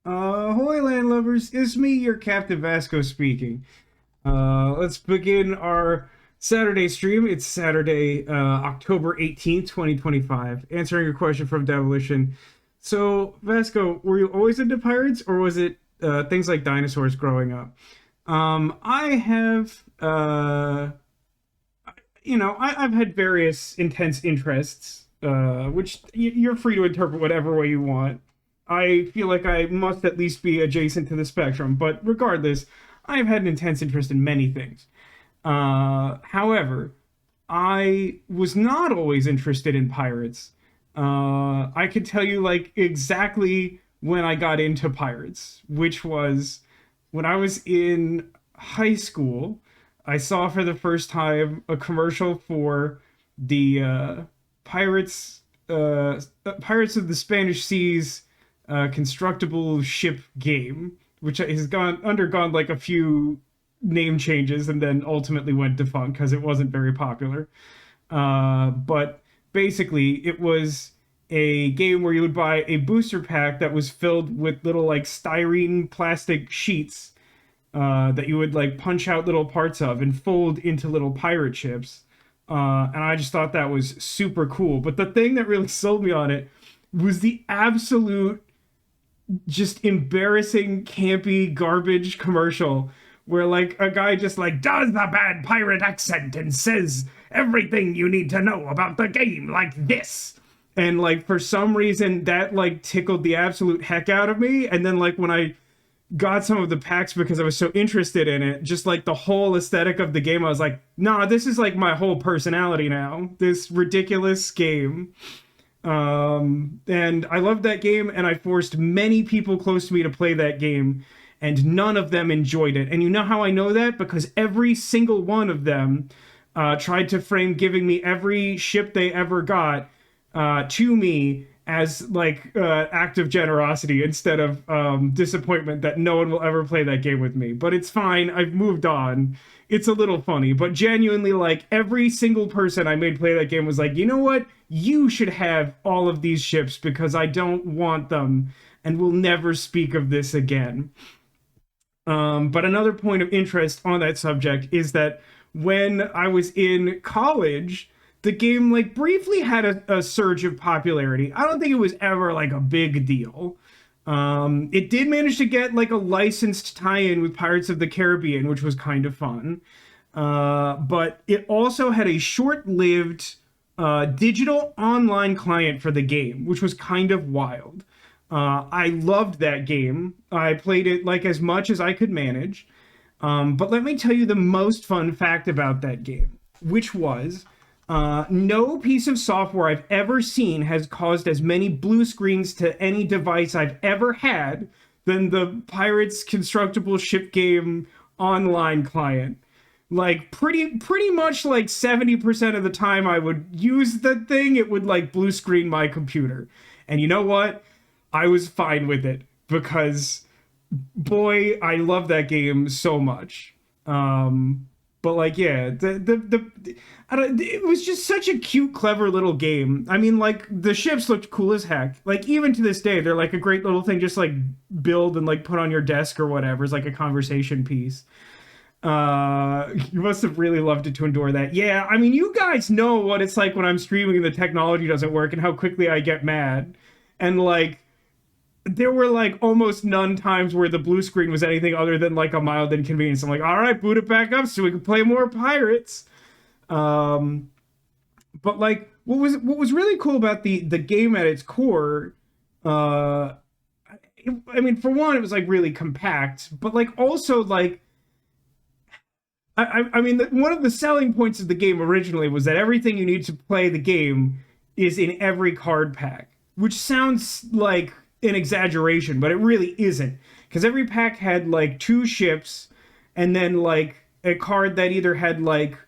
Ahoy, landlubbers! It's me, your Captain Vasco speaking. Let's begin our Saturday stream. It's Saturday, October 18th, 2025. Answering your question from Demolition. So, Vasco, were you always into pirates, or was it things like dinosaurs growing up? I have, I've had various intense interests, which you're free to interpret whatever way you want. I feel like I must at least be adjacent to the spectrum, but regardless, I've had an intense interest in many things. However, I was not always interested in pirates. I could tell you like exactly when I got into pirates, which was when I was in high school. I saw for the first time a commercial for the Pirates of the Spanish Seas constructible ship game, which has gone undergone like a few name changes and then ultimately went defunct because it wasn't very popular. But basically, it was a game where you would buy a booster pack that was filled with little like styrene plastic sheets that you would like punch out little parts of and fold into little pirate ships. And I just thought that was super cool. But the thing that really sold me on it was the absolute just embarrassing, campy garbage commercial where like a guy just like does the bad pirate accent and says everything you need to know about the game like this. And like for some reason that like tickled the absolute heck out of me. And then like when I got some of the packs because I was so interested in it, just like the whole aesthetic of the game, I was like, nah, this is like my whole personality now. This ridiculous game. And I loved that game, and I forced many people close to me to play that game, and none of them enjoyed it. And you know how I know that? Because every single one of them tried to frame giving me every ship they ever got to me as like act of generosity instead of disappointment that no one will ever play that game with me. But it's fine. I've moved on. It's a little funny, but genuinely, like every single person I made play that game was like, you know what? You should have all of these ships because I don't want them, and we'll never speak of this again. But another point of interest on that subject is that when I was in college, the game like briefly had a surge of popularity. I don't think it was ever like a big deal. It did manage to get like a licensed tie-in with Pirates of the Caribbean, which was kind of fun. But it also had a short-lived digital online client for the game, which was kind of wild. I loved that game. I played it like as much as I could manage. But let me tell you the most fun fact about that game, which was no piece of software I've ever seen has caused as many blue screens to any device I've ever had than the Pirates Constructible Ship Game online client. Like pretty much like 70% of the time I would use the thing, it would like blue screen my computer. And you know what? I was fine with it because boy, I love that game so much. But like, yeah, it was just such a cute, clever little game. I mean, like the ships looked cool as heck. Like even to this day, they're like a great little thing, just like build and like put on your desk or whatever. It's like a conversation piece. You must have really loved it to endure that. Yeah, I mean, you guys know what it's like when I'm streaming and the technology doesn't work and how quickly I get mad. And like there were like almost none times where the blue screen was anything other than like a mild inconvenience. I'm like, all right, boot it back up so we can play more pirates. Um, but like, what was really cool about the game at its core, I mean, for one, it was like really compact, but like also like, I mean, one of the selling points of the game originally was that everything you need to play the game is in every card pack, which sounds like an exaggeration, but it really isn't. Because every pack had like two ships and then like a card that either had like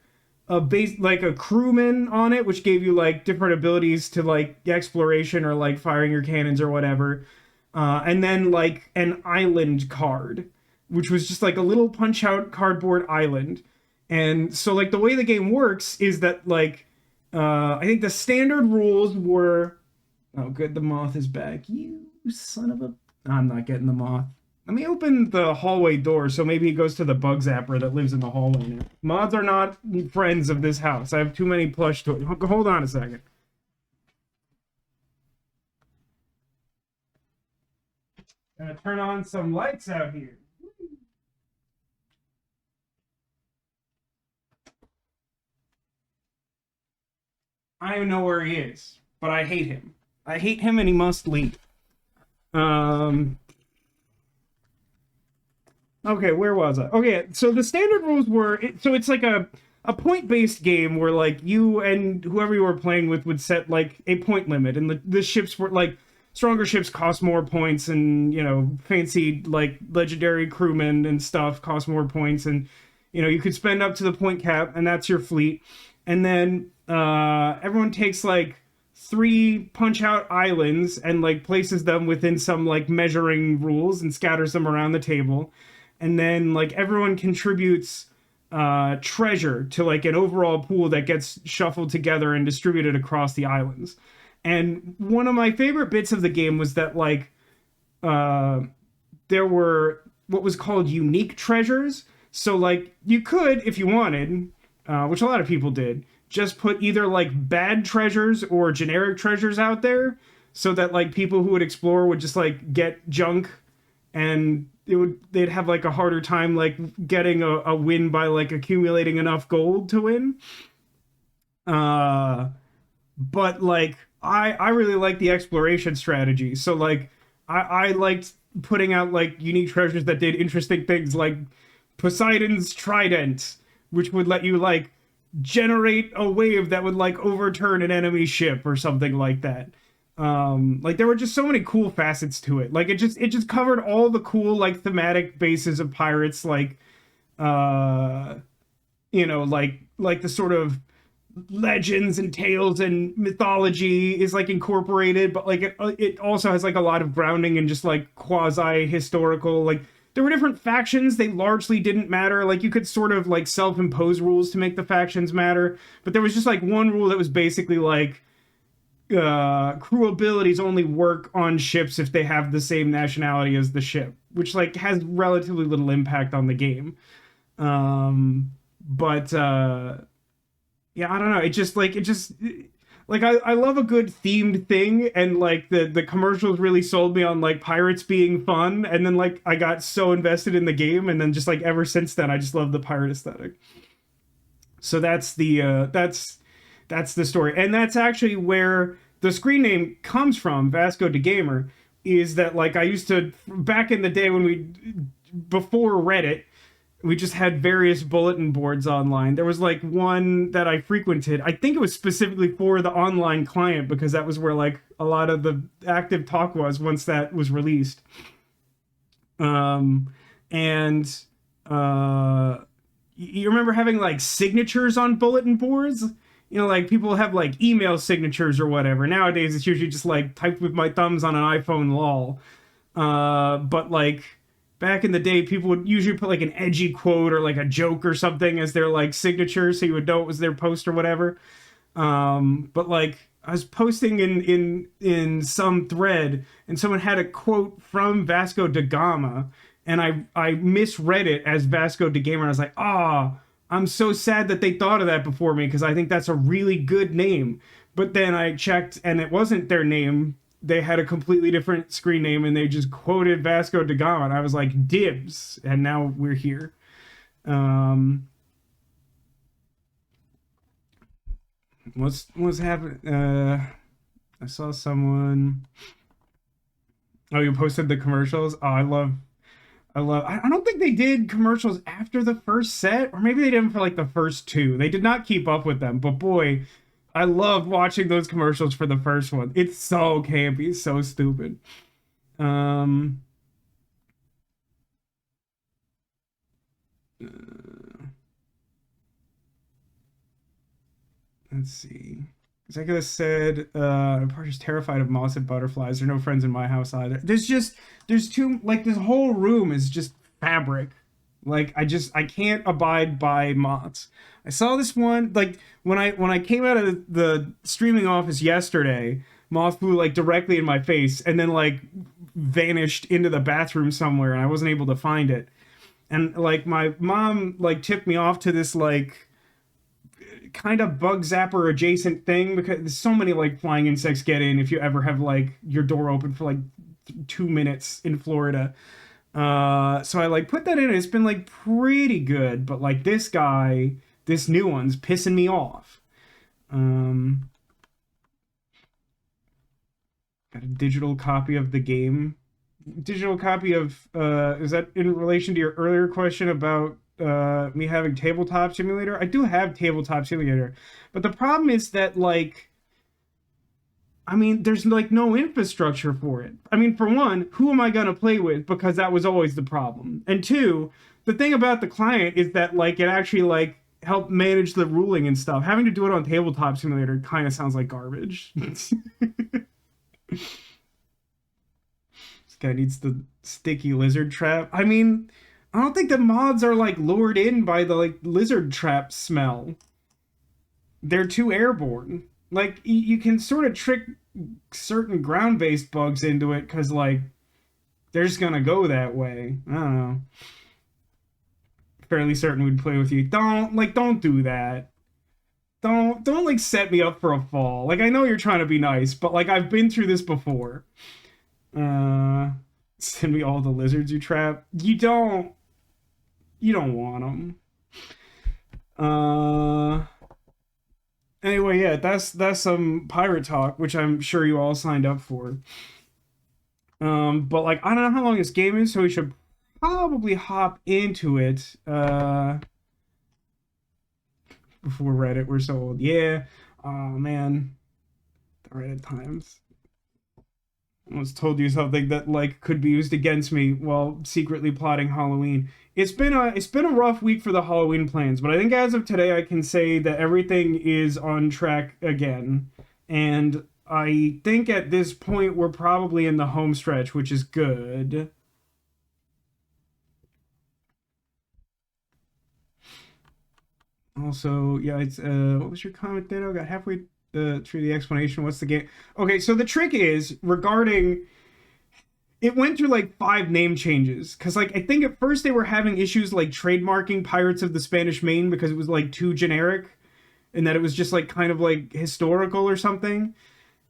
a base like a crewman on it, which gave you like different abilities to like exploration or like firing your cannons or whatever. And then like an island card, which was just like a little punch out cardboard island. And so like the way the game works is that like I think the standard rules were, oh good, the moth is back. You son of a, I'm not getting the moth. Let me open the hallway door so maybe he goes to the bug zapper that lives in the hallway now. Moths are not friends of this house. I have too many plush toys. Hold on a second. Gonna turn on some lights out here. I don't even know where he is, but I hate him. I hate him and he must leave. Um, okay, where was I? Okay, so the standard rules were so it's like a point-based game where like you and whoever you were playing with would set like a point limit, and the ships were like stronger ships cost more points, and you know fancy like legendary crewmen and stuff cost more points, and you know you could spend up to the point cap, and that's your fleet, and then everyone takes like three punch out islands and like places them within some like measuring rules and scatters them around the table, and then like everyone contributes treasure to like an overall pool that gets shuffled together and distributed across the islands. And one of my favorite bits of the game was that like uh there were what was called unique treasures. So like you could, if you wanted, which a lot of people did, just put either like bad treasures or generic treasures out there so that like people who would explore would just like get junk, and they'd have like a harder time like getting a win by like accumulating enough gold to win. Uh but like I really like the exploration strategy. So like I liked putting out like unique treasures that did interesting things like Poseidon's trident, which would let you like generate a wave that would like overturn an enemy ship or something like that. Like there were just so many cool facets to it. Like it just covered all the cool like thematic bases of pirates, like uh you know like the sort of legends and tales and mythology is like incorporated, but like it also has like a lot of grounding and just like quasi historical. Like there were different factions, they largely didn't matter. Like you could sort of like self-impose rules to make the factions matter, but there was just like one rule that was basically like crew abilities only work on ships if they have the same nationality as the ship, which like has relatively little impact on the game. But yeah, I don't know. It just like I love a good themed thing, and like the commercials really sold me on like pirates being fun, and then like I got so invested in the game, and then just like ever since then I just love the pirate aesthetic. So that's the story, and that's actually where the screen name comes from. Vasco da Gamer is that like I used to back in the day when we before Reddit, we just had various bulletin boards online. There was like one that I frequented. I think it was specifically for the online client because that was where like a lot of the active talk was once that was released. Um, and you remember having like signatures on bulletin boards? You know, like people have like email signatures or whatever. Nowadays, it's usually just like typed with my thumbs on an iPhone, lol. But like back in the day, people would usually put like an edgy quote or like a joke or something as their like signature, so you would know it was their post or whatever. But like I was posting in some thread, and someone had a quote from Vasco da Gama, and I misread it as Vasco da Gamer. And I was like, ah. Oh, I'm so sad that they thought of that before me because I think that's a really good name. But then I checked and it wasn't their name. They had a completely different screen name and they just quoted Vasco da Gama. And I was like, dibs. And now we're here. Um, what's happening? I saw someone. Oh, you posted the commercials? Oh, I don't think they did commercials after the first set, or maybe they did them for like the first two. They did not keep up with them, but boy, I loved watching those commercials for the first one. It's so campy, so stupid. Um, uh, let's see. Executive said, I'm just terrified of moths and butterflies. There are no friends in my house either. There's too, like, this whole room is just fabric. Like, I can't abide by moths. I saw this one, like, when I came out of the streaming office yesterday, moth flew, like, directly in my face, and then, like, vanished into the bathroom somewhere and I wasn't able to find it. And like my mom like tipped me off to this like kind of bug zapper adjacent thing because there's so many like flying insects get in if you ever have like your door open for like 2 minutes in Florida. So I like put that in. It's been like pretty good, but like this new one's pissing me off. Um, got a digital copy of the game. Digital copy of is that in relation to your earlier question about me having tabletop simulator? I do have tabletop simulator, but the problem is that like I mean, there's like no infrastructure for it. I mean, for one, who am I going to play with? Because that was always the problem. And two, the thing about the client is that like it actually like helped manage the ruling and stuff. Having to do it on tabletop simulator kind of sounds like garbage. This guy needs the sticky lizard trap. I mean, I don't think the mods are like lured in by the like lizard trap smell. They're too airborne. Like you can sort of trick certain ground-based bugs into it because like they're just gonna go that way. I don't know. Fairly certain we'd play with you. Don't do that. Don't like set me up for a fall. Like I know you're trying to be nice, but like I've been through this before. Send me all the lizards you trap. You don't want them. Anyway, yeah, that's some pirate talk, which I'm sure you all signed up for. But like I don't know how long this game is, so we should probably hop into it. Before Reddit, we're so old. Yeah. Oh man, the Reddit times. I almost told you something that like could be used against me while secretly plotting Halloween. It's been a rough week for the Halloween plans, but I think as of today I can say that everything is on track again. And I think at this point we're probably in the home stretch, which is good. Also, yeah, it's what was your comment then? I got halfway through the explanation. What's the game? Okay, so the trick is regarding it went through like 5 name changes because like I think at first they were having issues like trademarking Pirates of the Spanish Main because it was like too generic and that it was just like kind of like historical or something.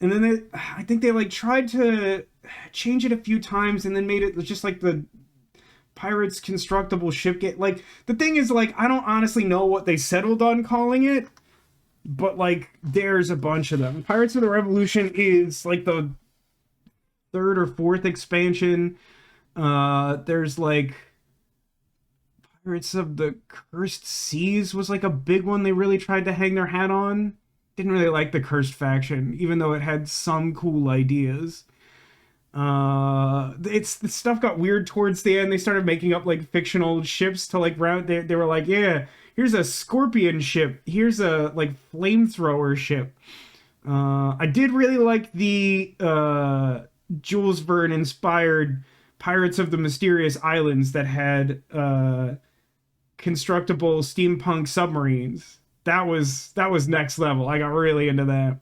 And then I think they like tried to change it a few times and then made it just like the Pirates Constructible Ship game. Like the thing is like I don't honestly know what they settled on calling it, but like there's a bunch of them. Pirates of the Revolution is like the 3rd or 4th expansion. There's like Pirates of the Cursed Seas was like a big one they really tried to hang their hat on. Didn't really like the Cursed faction, even though it had some cool ideas. It's the stuff got weird towards the end. They started making up like fictional ships to like round. They were like, yeah, here's a scorpion ship. Here's a like flamethrower ship. I did really like the Jules Verne inspired Pirates of the Mysterious Islands that had constructible steampunk submarines. That was next level. I got really into that.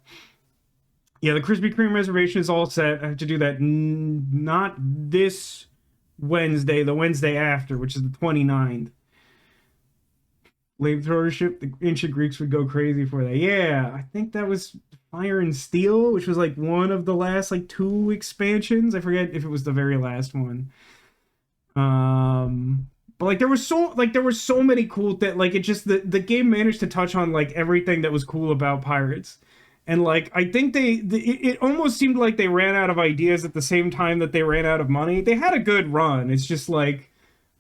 Yeah, the Krispy Kreme reservation is all set. I have to do that not this Wednesday, the Wednesday after, which is the 29th. Flamethrower ship, the ancient Greeks would go crazy for that. Yeah, I think that was Fire and Steel, which was like one of the last like 2 expansions. I forget if it was the very last one. But like there were so many cool that like it just the game managed to touch on like everything that was cool about pirates. And like I think it almost seemed like they ran out of ideas at the same time that they ran out of money. They had a good run. It's just like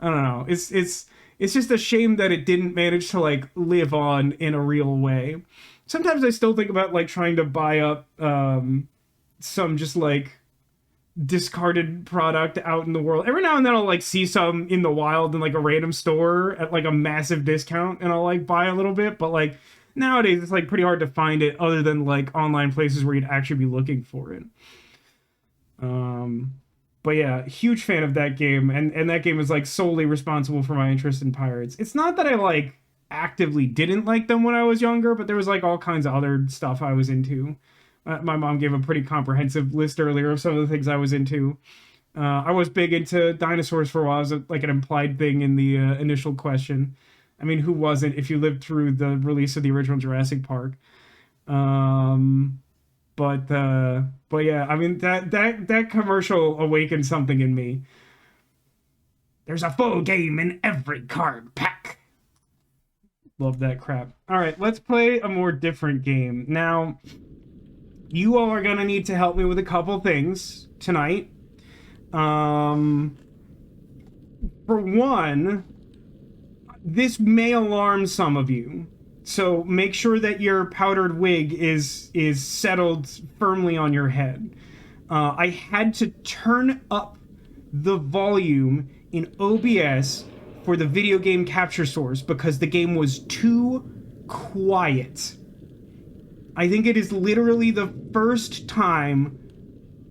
I don't know. It's just a shame that it didn't manage to like live on in a real way. Sometimes I still think about like trying to buy up some just like discarded product out in the world. Every now and then I'll like see some in the wild in like a random store at like a massive discount and I'll like buy a little bit, but like nowadays it's like pretty hard to find it other than like online places where you'd actually be looking for it. But yeah, huge fan of that game, and that game is like solely responsible for my interest in pirates. It's not that I like actively didn't like them when I was younger, but there was like all kinds of other stuff I was into. My mom gave a pretty comprehensive list earlier of some of the things I was into. I was big into dinosaurs for a while. It was like an implied thing in the initial question. I mean, who wasn't if you lived through the release of the original Jurassic Park? Um, but yeah, I mean that commercial awakened something in me. There's a full game in every card pack. Love that crap. All right, let's play a more different game. Now, you all are going to need to help me with a couple things tonight. For one, this may alarm some of you. So make sure that your powdered wig is settled firmly on your head. I had to turn up the volume in OBS for the video game capture source because the game was too quiet. I think it is literally the first time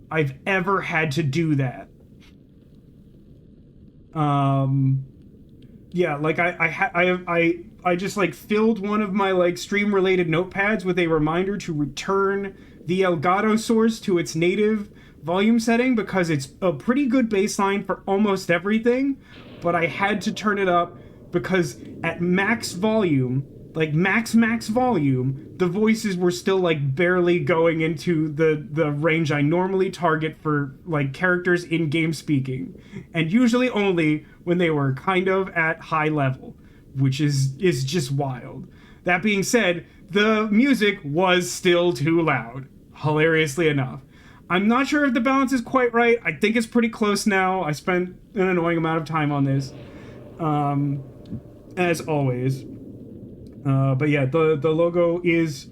I've ever had to do that. Yeah, like I just like filled one of my like stream related notepads with a reminder to return the Elgato source to its native volume setting because it's a pretty good baseline for almost everything, but I had to turn it up because at max volume, like max volume, the voices were still like barely going into the range I normally target for like characters in game speaking, and usually only when they were kind of at high level, which is just wild. That being said, the music was still too loud, hilariously enough. I'm not sure if the balance is quite right. I think it's pretty close now. I spent an annoying amount of time on this, as always. But yeah, the logo is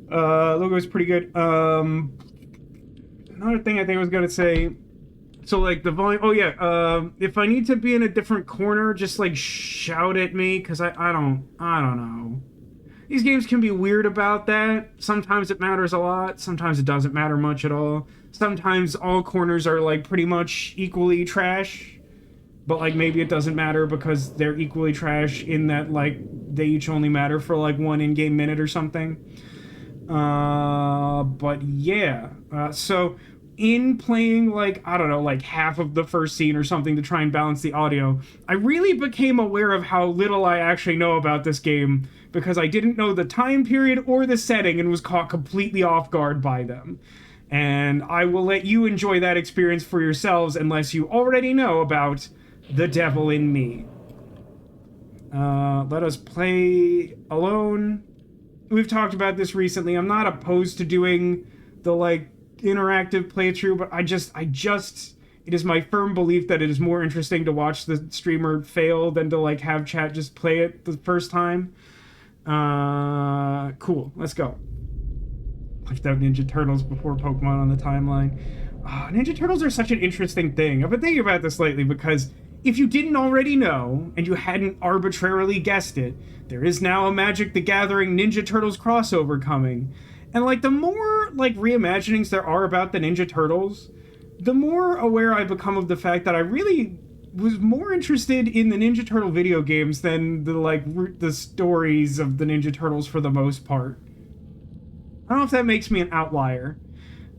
pretty good. Another thing I think I was gonna say. So like the volume. Oh yeah. If I need to be in a different corner, just like shout at me, because I don't know. These games can be weird about that. Sometimes it matters a lot. Sometimes it doesn't matter much at all. Sometimes all corners are like pretty much equally trash. But like maybe it doesn't matter because they're equally trash in that like they each only matter for like one in-game minute or something. But yeah. So in playing like, I don't know, like half of the first scene or something to try and balance the audio, I really became aware of how little I actually know about this game because I didn't know the time period or the setting and was caught completely off guard by them. And I will let you enjoy that experience for yourselves unless you already know about The Devil in Me. Let us play alone. We've talked about this recently. I'm not opposed to doing the like interactive playthrough, but I just it is my firm belief that it is more interesting to watch the streamer fail than to like have chat just play it the first time. Cool. Let's go. Left out Ninja Turtles before Pokemon on the timeline. Ninja Turtles are such an interesting thing. I've been thinking about this lately because if you didn't already know, and you hadn't arbitrarily guessed it, there is now a Magic the Gathering Ninja Turtles crossover coming. And like the more like reimaginings there are about the Ninja Turtles, the more aware I become of the fact that I really was more interested in the Ninja Turtle video games than the stories of the Ninja Turtles for the most part. I don't know if that makes me an outlier.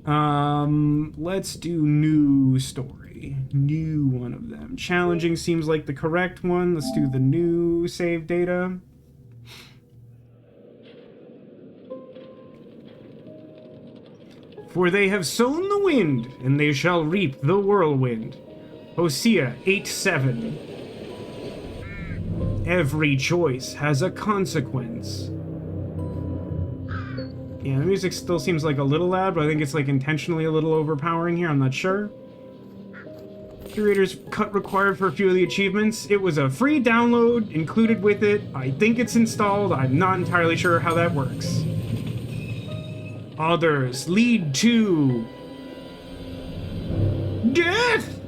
Let's do new story. New one of them. Challenging seems like the correct one. Let's do the new save data. For they have sown the wind, and they shall reap the whirlwind. Hosea 8:7. Every choice has a consequence. Yeah, the music still seems like a little loud, but I think it's like intentionally a little overpowering here. I'm not sure. Curator's cut required for a few of the achievements. It was a free download included with it. I think it's installed. I'm not entirely sure how that works. Others lead to death.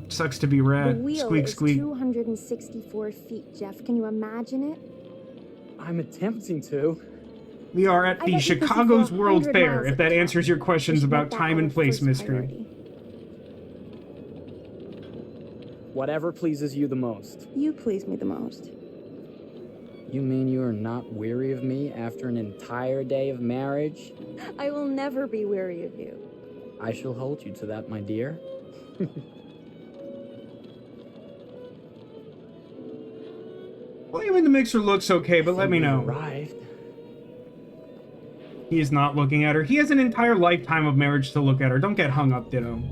Sucks to be rad. The wheel Squeak, is squeak. 264 feet, Jeff. Can you imagine it? I'm attempting to. We are at the Chicago's World Fair, if that answers your questions about that time and our place first mystery. priority. Whatever pleases you the most. You please me the most. You mean you are not weary of me after an entire day of marriage? I will never be weary of you. I shall hold you to that, my dear. Volume in the mixer looks okay, but let me know. Arrived. He is not looking at her. He has an entire lifetime of marriage to look at her. Don't get hung up, Ditto.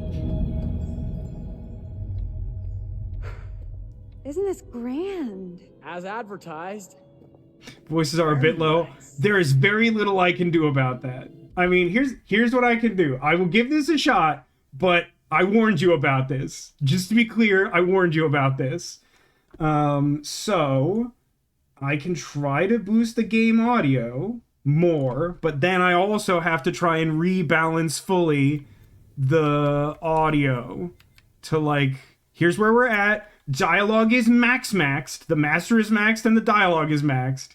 Isn't this grand? As advertised. Voices are a bit low. Nice. There is very little I can do about that. I mean, here's what I can do. I will give this a shot, but I warned you about this. Just to be clear, I warned you about this. So I can try to boost the game audio more, but then I also have to try and rebalance fully the audio to, like, here's where we're at. Dialogue is maxed. The master is maxed and the dialogue is maxed.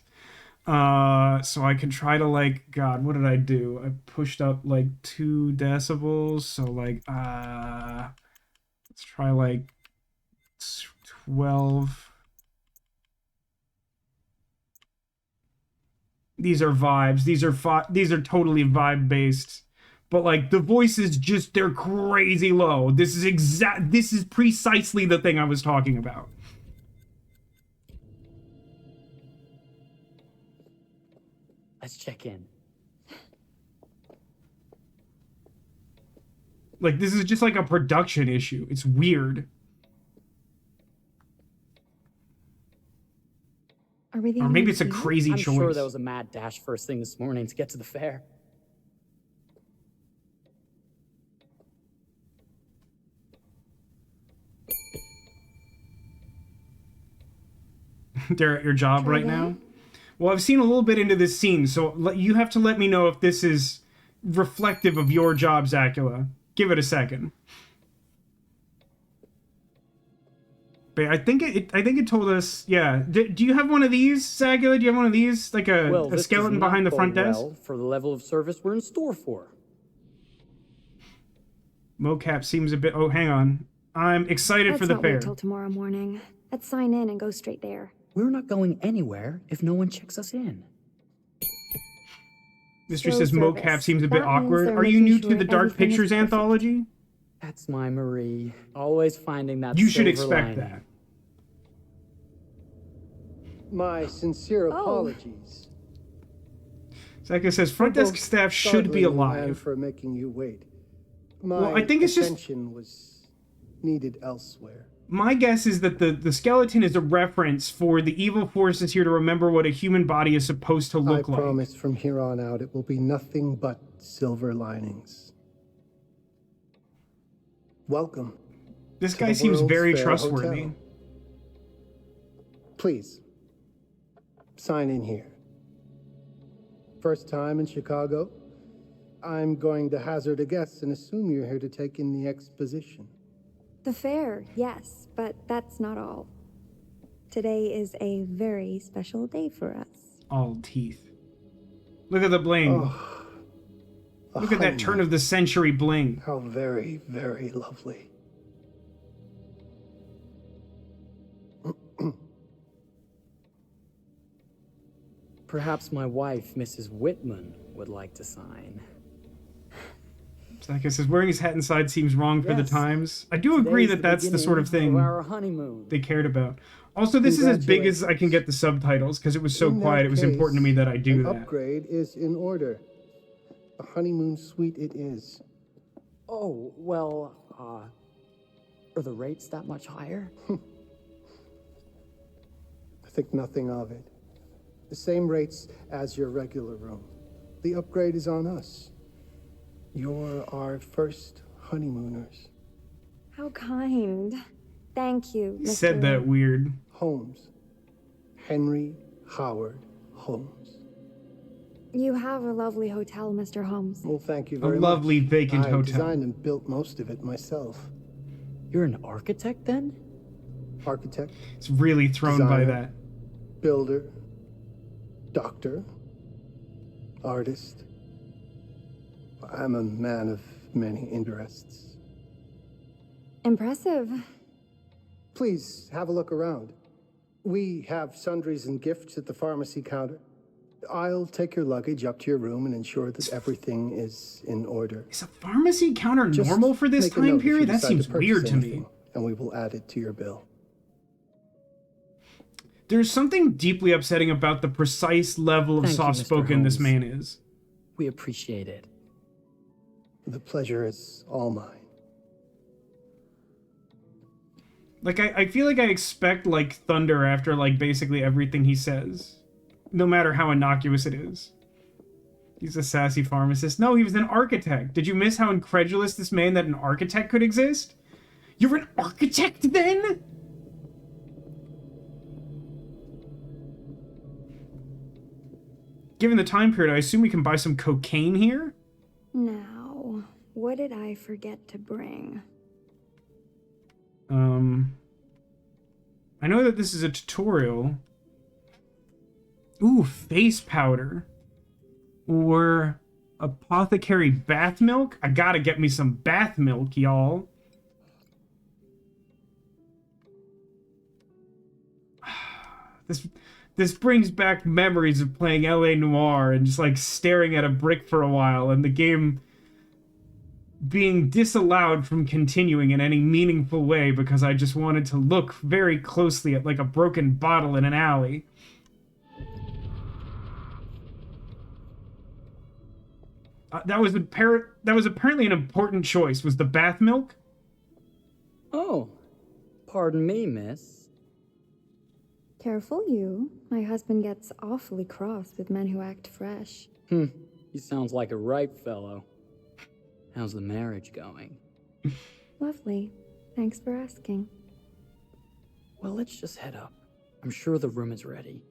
So I can try to, like, God, what did I do? I pushed up like 2 decibels. So like, let's try like 12. These are vibes. These are totally vibe based. But like the voices just, they're crazy low. This is precisely the thing I was talking about. Let's check in. Like, this is just like a production issue. It's weird. Are we the Or only maybe it's a ones here? crazy I'm choice. sure there was a mad dash first thing this morning to get to the fair. They're at your job Try right that? now? Well, I've seen a little bit into this scene, so you have to let me know if this is reflective of your job, Zacula. Give it a second. But I think it told us, yeah. Do you have one of these, Zacula? Do you have one of these? Like a Well, this skeleton does not behind the front bode desk? well for the level of service we're in store for. Mocap seems a bit... Oh, hang on. I'm excited Let's for the not fair. wait till tomorrow morning. Let's sign in and go straight there. We're not going anywhere if no one checks us in. Mystery Slow says mocap service. seems a bit That means awkward. they're Are you making new to sure the Dark everything is Pictures perfect. Anthology? That's my Marie. Always finding that You should silver expect lining. that. My sincere Oh. apologies. Zaka says front desk Both staff should be startling and alive. for making you wait. My Well, I think it's just- attention was needed elsewhere. My guess is that the skeleton is a reference for the evil forces here to remember what a human body is supposed to look I like. promise from here on out it will be nothing but silver linings. Welcome. This to guy the seems World's very Fair trustworthy. Hotel. Please, sign in here. First time in Chicago? I'm going to hazard a guess and assume you're here to take in the exposition. The fair, yes, but that's not all. Today is a very special day for us. All teeth. Look at the bling. Oh, a Look at that honeymoon. turn of the century bling. How very, very lovely. Perhaps my wife, Mrs. Whitman, would like to sign. Zaka says wearing his hat inside seems wrong for the Yes. times. I do agree Today's that that's the sort of beginning thing our honeymoon. they cared about. Also, this is as big as I can get the subtitles because it was so In that quiet. It was important to me case, that I do an that. upgrade is in order. A honeymoon suite it is. Oh, well, are the rates that much higher? I think nothing of it. The same rates as your regular room. The upgrade is on us. You're our first honeymooners. How kind. Thank you, He Mr. said that weird. Holmes. Henry Howard Holmes. You have a lovely hotel, Mr. Holmes. Well, thank you A very much. lovely vacant I hotel. designed and built most of it myself. You're an architect then? Architect, It's really thrown by Designer. that. builder, doctor, artist. I'm a man of many interests. Impressive. Please have a look around. We have sundries and gifts at the pharmacy counter. I'll take your luggage up to your room and ensure that everything is in order. Is a pharmacy counter Just normal for this make a note time if you period? That decide seems purchase weird to me. anything, and we will add it to your bill. There's something deeply upsetting about the precise level of Thank you, Mr. soft-spoken this Holmes. man is. We appreciate it. The pleasure is all mine. Like, I feel like I expect, like, thunder after, like, basically everything he says. No matter how innocuous it is. He's a sassy pharmacist. No, he was an architect. Did you miss how incredulous this man that an architect could exist? You're an architect, then? Given the time period, I assume we can buy some cocaine here? Now, what did I forget to bring? I know that this is a tutorial. Ooh, face powder. Or apothecary bath milk? I gotta get me some bath milk, y'all. This brings back memories of playing LA Noire and just like staring at a brick for a while and the game being disallowed from continuing in any meaningful way because I just wanted to look very closely at like a broken bottle in an alley. That was apparently an important choice. Was the bath milk? Oh, pardon me, miss. Careful you. My husband gets awfully cross with men who act fresh. He sounds like a ripe fellow. How's the marriage going? Lovely. Thanks for asking. Well, let's just head up. I'm sure the room is ready.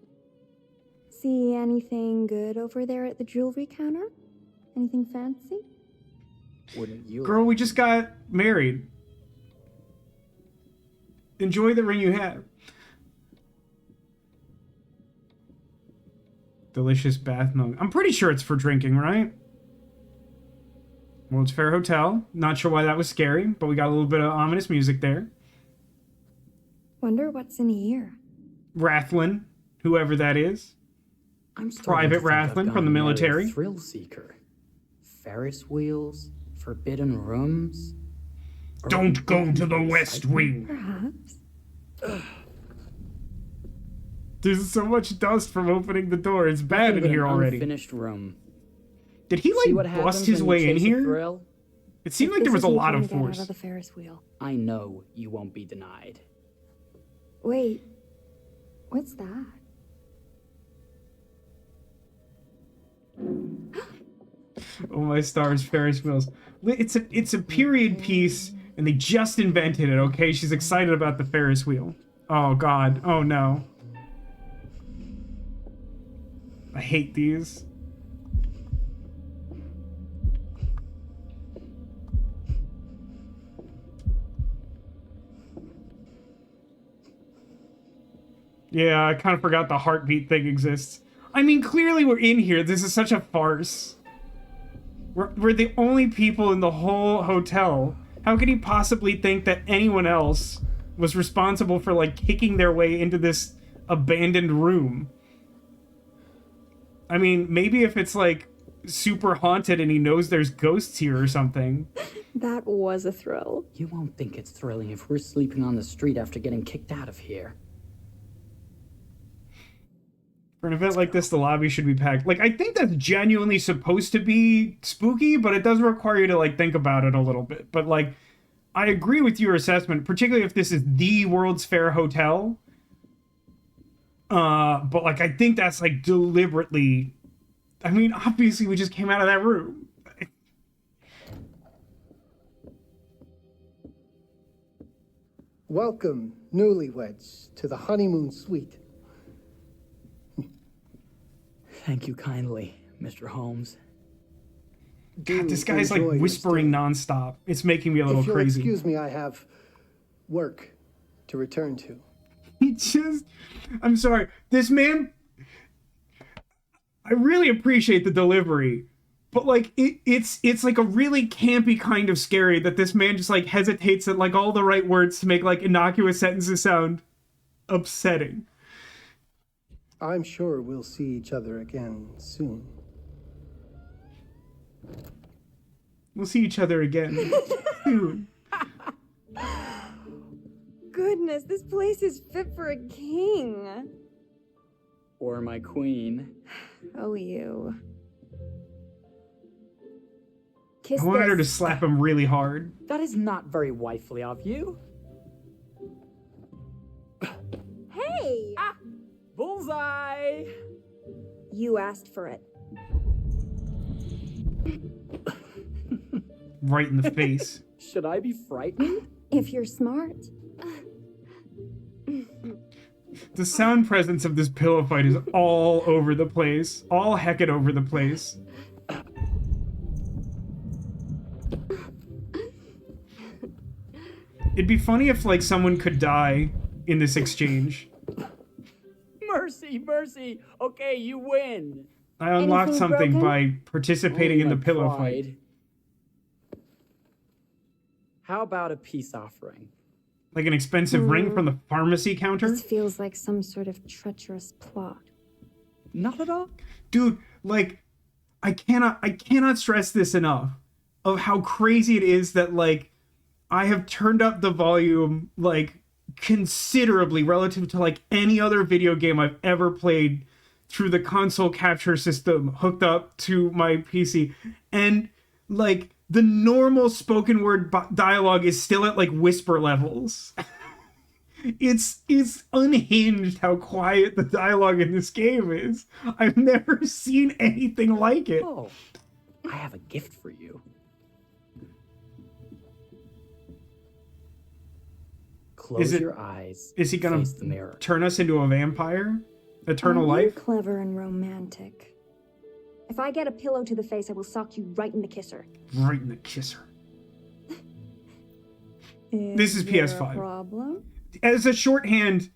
See anything good over there at the jewelry counter? Anything fancy? Wouldn't you? Girl, we just got married. Enjoy the ring you have. Delicious bath milk. I'm pretty sure it's for drinking, right? World's Fair Hotel. Not sure why that was scary, but we got a little bit of ominous music there. Wonder what's in here. Rathlin, whoever that is. I'm starting Private to think I've Rathlin gone from the and married a military. Thrill seeker. Ferris wheels, forbidden rooms. Don't go to the West Wing. Perhaps. There's so much dust from opening the door. It's bad in here already. Unfinished room. Did he See what like happens bust his when you way in chase a here? thrill? It seemed like This there was a isn't lot trying of to get out force. of the Ferris wheel. I know you won't be denied. Wait. What's that? Oh my stars, Ferris wheels. It's a period piece, and they just invented it. Okay, she's excited about the Ferris wheel. Oh God. Oh no. I hate these. Yeah, I kind of forgot the heartbeat thing exists. I mean, clearly we're in here. This is such a farce. We're the only people in the whole hotel. How could he possibly think that anyone else was responsible for, like, kicking their way into this abandoned room? I mean, maybe if it's, like, super haunted and he knows there's ghosts here or something. That was a thrill. You won't think it's thrilling if we're sleeping on the street after getting kicked out of here. For an event like this, the lobby should be packed. Like, I think that's genuinely supposed to be spooky, but it does require you to, like, think about it a little bit. But, like, I agree with your assessment, particularly if this is the World's Fair Hotel. But, like, I think that's, like, deliberately... I mean, obviously, we just came out of that room. Welcome, newlyweds, to the honeymoon suite. Thank you kindly, Mr. Holmes. God, this guy's, like, Enjoy your whispering stay. nonstop. It's making me a little If you'll crazy. excuse me, I have work to return to. He just... I'm sorry. This man... I really appreciate the delivery, but, like, it's like a really campy kind of scary that this man just, like, hesitates at, like, all the right words to make, like, innocuous sentences sound upsetting. I'm sure we'll see each other again soon. We'll see each other again soon. Goodness, this place is fit for a king. Or my queen. Oh, you. Kiss I wanted her to this. slap him really hard. That is not very wifely of you. Hey! Bullseye! You asked for it. Right in the face. Should I be frightened? If you're smart. The sound presence of this pillow fight is all over the place. All heckin' over the place. It'd be funny if, like, someone could die in this exchange. Mercy, mercy! Okay, you win! I unlocked Anything something broken? by participating Only in the my pillow pride. fight. How about a peace offering? Like an expensive ring from the pharmacy counter? This feels like some sort of treacherous plot. Not at all. Dude, like, I cannot stress this enough of how crazy it is that, like, I have turned up the volume, like, considerably relative to, like, any other video game I've ever played through the console capture system hooked up to my PC. And, like, the normal spoken word dialogue is still at, like, whisper levels. It's unhinged how quiet the dialogue in this game is. I've never seen anything like it. Oh, I have a gift for you. Close your eyes. Is he gonna face the mirror? turn us into a vampire? Eternal Aren't you life? clever and romantic. If I get a pillow to the face, I will sock you right in the kisser. Right in the kisser. This is there PS5. A problem? As a shorthand,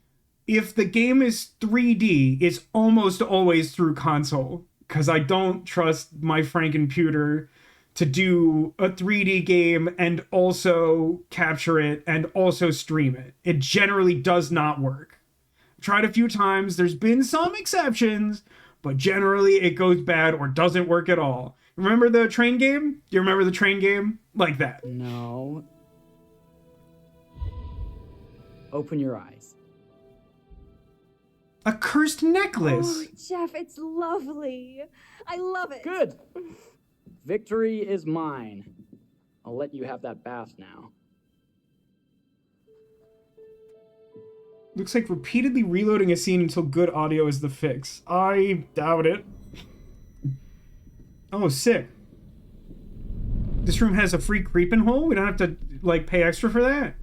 if the game is 3D, it's almost always through console. Because I don't trust my Frankenputer to do a 3D game and also capture it and also stream it. It generally does not work. I've tried a few times, there's been some exceptions, but generally it goes bad or doesn't work at all. Remember the train game? Do you remember the train game? Like that. No. Open your eyes. A cursed necklace. Oh, Jeff, it's lovely. I love it. Good. Victory is mine. I'll let you have that bath now. Looks like repeatedly reloading a scene until good audio is the fix. I doubt it. Oh, sick. This room has a free creeping hole? We don't have to, like, pay extra for that?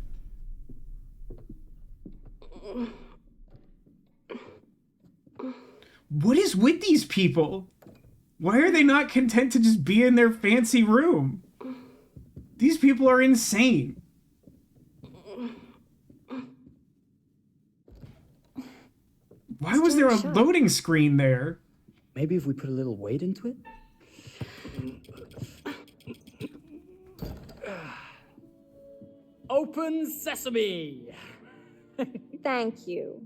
What is with these people? Why are they not content to just be in their fancy room? These people are insane. Why was there a loading screen there? Maybe if we put a little weight into it? Open sesame! Thank you.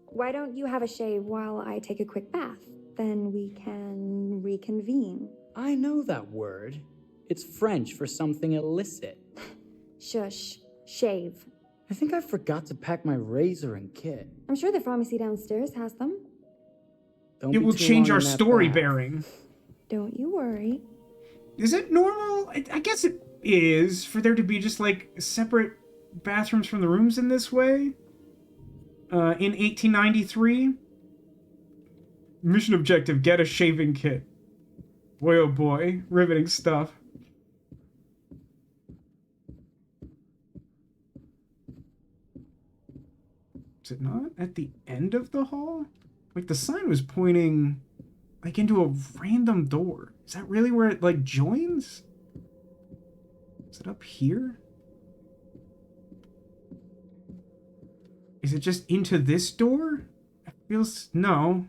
Why don't you have a shave while I take a quick bath? Then we can reconvene. I know that word. It's French for something illicit. Shush. Shave. I think I forgot to pack my razor and kit. I'm sure the pharmacy downstairs has them. Don't It be will too change long our in that story bath. bearing. Don't you worry. Is it normal? I guess it is for there to be just like separate bathrooms from the rooms in this way. In 1893. Mission objective, get a shaving kit. Boy oh boy, riveting stuff. Is it not at the end of the hall? Like the sign was pointing like into a random door. Is that really where it like joins? Is it up here? Is it just into this door? It feels... no.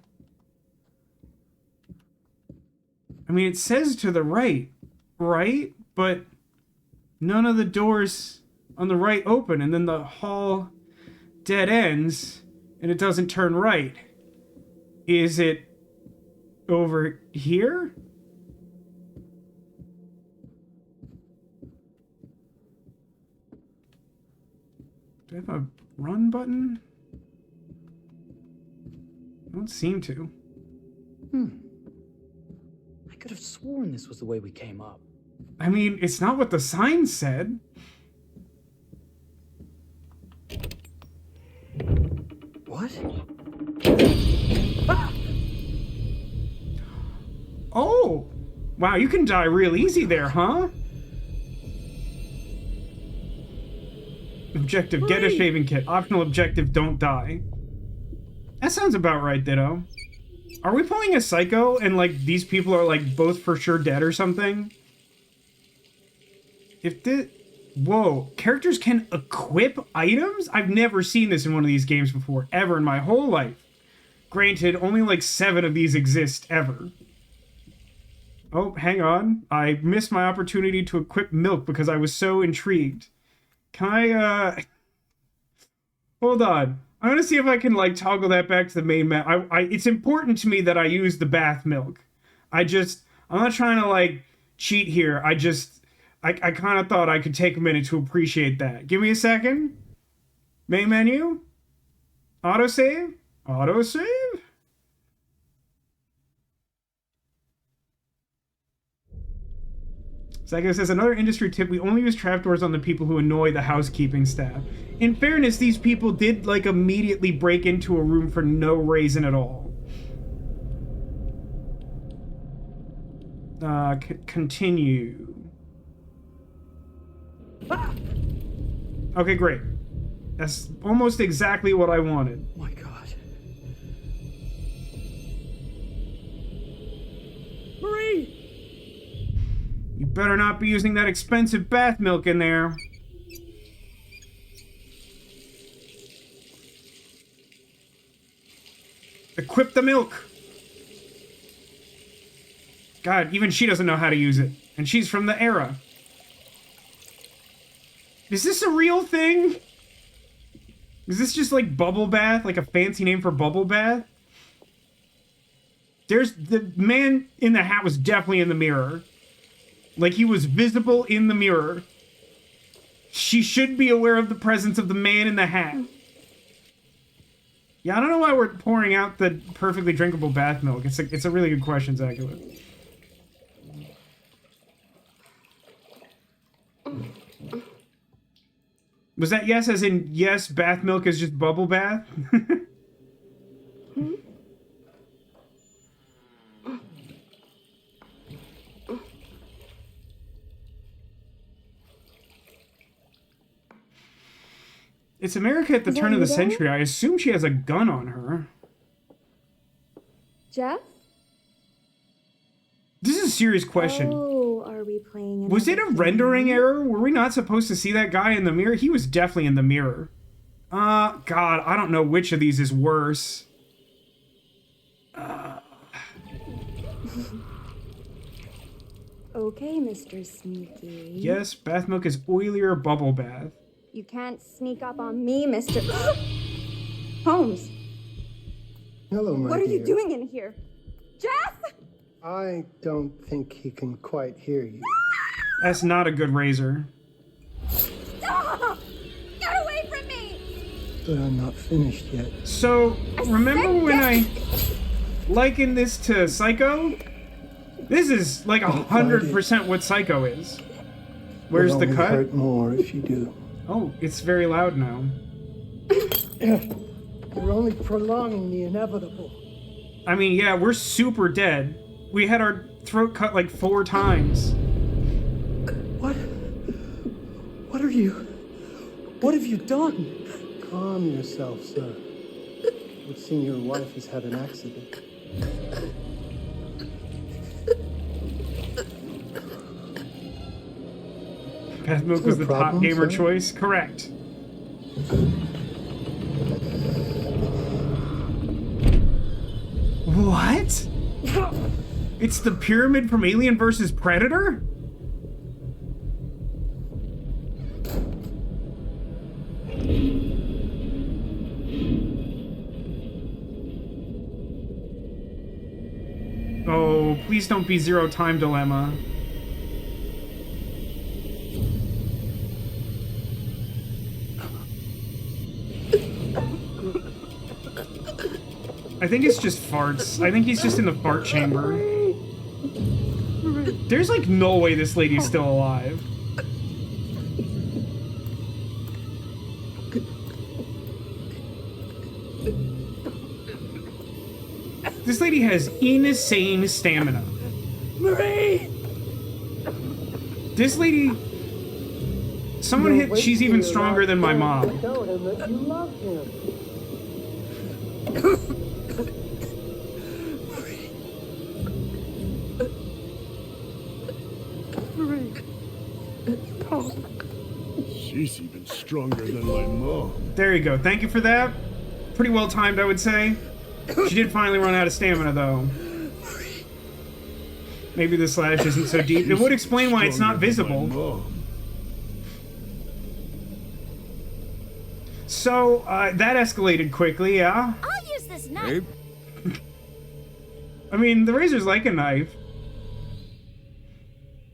I mean, it says to the right, right? But none of the doors on the right open, and then the hall dead ends, and it doesn't turn right. Is it over here? Do I have a run button? I don't seem to. I could have sworn this was the way we came up. I mean, it's not what the sign said. What? Oh! Wow, you can die real easy there, huh? Objective, get a shaving kit. Optional objective, don't die. That sounds about right, Ditto. Are we pulling a Psycho and, like, these people are, like, both for sure dead or something? If this... Whoa. Characters can equip items? I've never seen this in one of these games before, ever in my whole life. Granted, only, like, 7 of these exist, ever. Oh, hang on. I missed my opportunity to equip milk because I was so intrigued. Can I, Hold on. I'm gonna see if I can, like, toggle that back to the main map. It's important to me that I use the bath milk. I'm not trying to, like, cheat here. I kind of thought I could take a minute to appreciate that. Give me a second. Main menu. Autosave. Autosave. Psycho says, another industry tip, we only use trapdoors on the people who annoy the housekeeping staff. In fairness, these people did, like, immediately break into a room for no reason at all. Continue. Okay, great. That's almost exactly what I wanted. Oh my God. Marie! You better not be using that expensive bath milk in there. Equip the milk. God, even she doesn't know how to use it. And she's from the era. Is this a real thing? Is this just like bubble bath? Like a fancy name for bubble bath? The man in the hat was definitely in the mirror. Like, he was visible in the mirror. She should be aware of the presence of the man in the hat. Yeah, I don't know why we're pouring out the perfectly drinkable bath milk. It's a really good question, Zachula. Was that yes as in yes, bath milk is just bubble bath? It's America at the turn of the century. I assume she has a gun on her. Jeff? This is a serious question. Oh, are we playing? Was it a rendering error? Were we not supposed to see that guy in the mirror? He was definitely in the mirror. God, I don't know which of these is worse. Okay, Mr. Sneaky. Yes, bath milk is oilier bubble bath. You can't sneak up on me, Mr. Holmes. Hello, my What are you dear. doing in here? Jeff! I don't think he can quite hear you. That's not a good razor. Stop! Get away from me! But I'm not finished yet. So, remember when I likened this to Psycho? This is like 100% what Psycho is. Where's the It'll only cut? hurt more if you do. Oh, it's very loud now. You're only prolonging the inevitable. I mean, yeah, we're super dead. We had our throat cut like 4 times. What? What are you? What have you done? Calm yourself, sir. It would seem your wife has had an accident. Bath milk was the top problem, gamer sir? choice? Correct. What? It's the pyramid from Alien vs. Predator? Oh, please don't be Zero Time Dilemma. I think it's just farts. I think he's just in the fart chamber. There's like no way this lady's still alive. This lady has insane stamina. Marie! This lady... Someone hit... She's even stronger than my mom. Tell him that you love him. She's even stronger than my mom. There you go. Thank you for that. Pretty well timed, I would say. She did finally run out of stamina, though. Maybe the slash isn't so deep. It would explain why it's not visible. So, that escalated quickly, yeah? I'll use this knife. I mean, the razor's like a knife.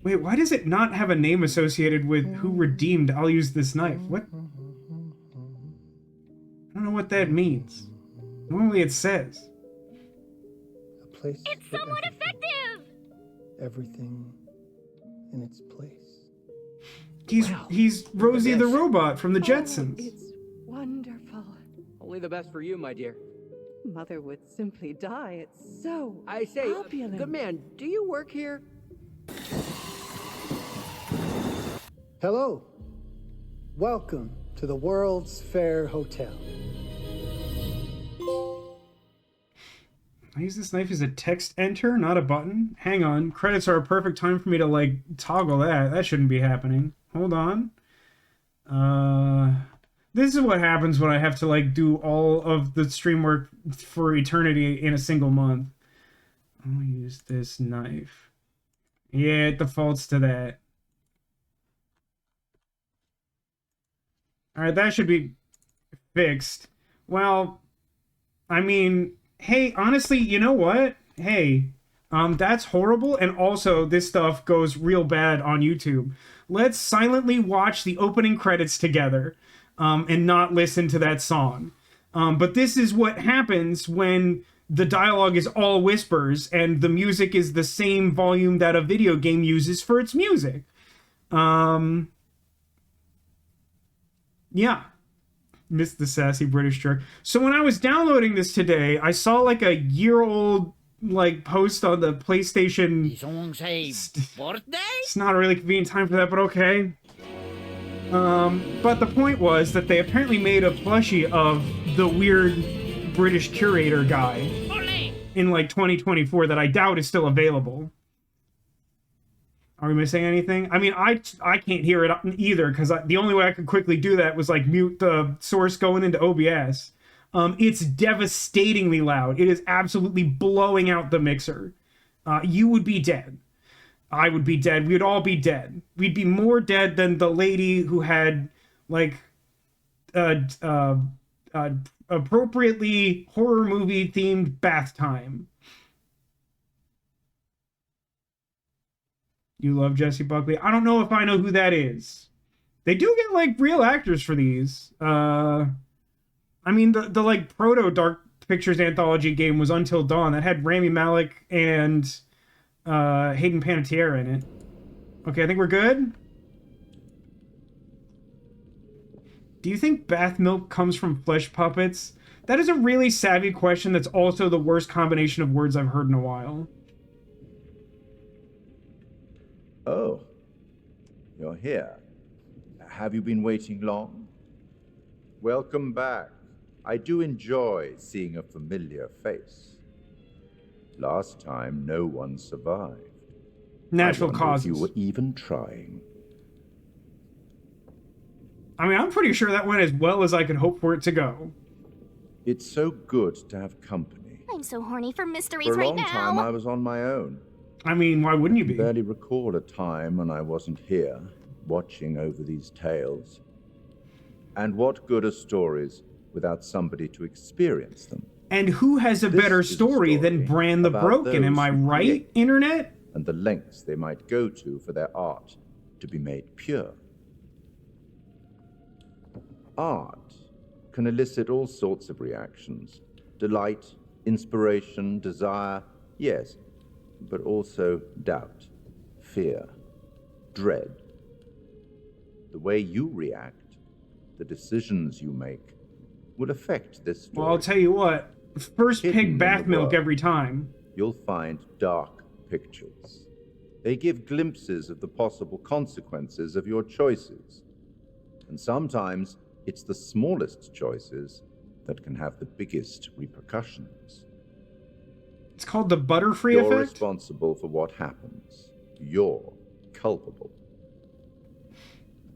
Wait, why does it not have a name associated with who redeemed I'll use this knife? What? I don't know what that means. Normally it says. A place It's for somewhat everything. effective. Everything in its place. He's Rosie the robot from the Jetsons. It's wonderful. Only the best for you, my dear. Mother would simply die. It's so I say, opulent. good man, do you work here? Hello. Welcome to the World's Fair Hotel. I use this knife as a text enter, not a button. Hang on. Credits are a perfect time for me to, like, toggle that. That shouldn't be happening. Hold on. This is what happens when I have to, like, do all of the stream work for eternity in a single month. I'll use this knife. Yeah, it defaults to that. Alright, that should be fixed. Well, I mean, hey, honestly, you know what? Hey, that's horrible, and also, this stuff goes real bad on YouTube. Let's silently watch the opening credits together, and not listen to that song. But this is what happens when the dialogue is all whispers, and the music is the same volume that a video game uses for its music. Yeah. Missed the sassy British jerk. So when I was downloading this today, I saw like a year-old like post on the PlayStation. It's not a really convenient time for that, but okay. But the point was that they apparently made a plushie of the weird British curator guy in like 2024 that I doubt is still available. Are we missing anything? I mean, I can't hear it either, because the only way I could quickly do that was, like, mute the source going into OBS. It's devastatingly loud. It is absolutely blowing out the mixer. You would be dead. I would be dead. We would all be dead. We'd be more dead than the lady who had, like, appropriately horror movie-themed bath time. You love Jesse Buckley. I don't know if I know who that is. They do get, like, real actors for these. I mean, the like, proto Dark Pictures Anthology game was Until Dawn. That had Rami Malek and Hayden Panettiere in it. Okay, I think we're good. Do you think bath milk comes from flesh puppets? That is a really savvy question that's also the worst combination of words I've heard in a while. Oh, you're here. Have you been waiting long? Welcome back. I do enjoy seeing a familiar face. Last time, no one survived. Natural causes. If you were even trying. I mean, I'm pretty sure that went as well as I could hope for it to go. It's so good to have company. I'm so horny for mysteries For a right long now. time, I was on my own. I mean, why wouldn't you be? I barely recall a time when I wasn't here, watching over these tales. And what good are stories without somebody to experience them? And who has a This better is a story than story Bran the about Broken? Am those I who right, create Internet? and the lengths they might go to for their art to be made pure. Art can elicit all sorts of reactions. Delight, inspiration, desire, yes, but also doubt, fear, dread. The way you react, the decisions you make, will affect this story. Well, I'll tell you what. First Hidden in pick the bath milk world. every time. You'll find Dark Pictures. They give glimpses of the possible consequences of your choices. And sometimes it's the smallest choices that can have the biggest repercussions. It's called the Butterfree You're effect. responsible for what happens. You're culpable.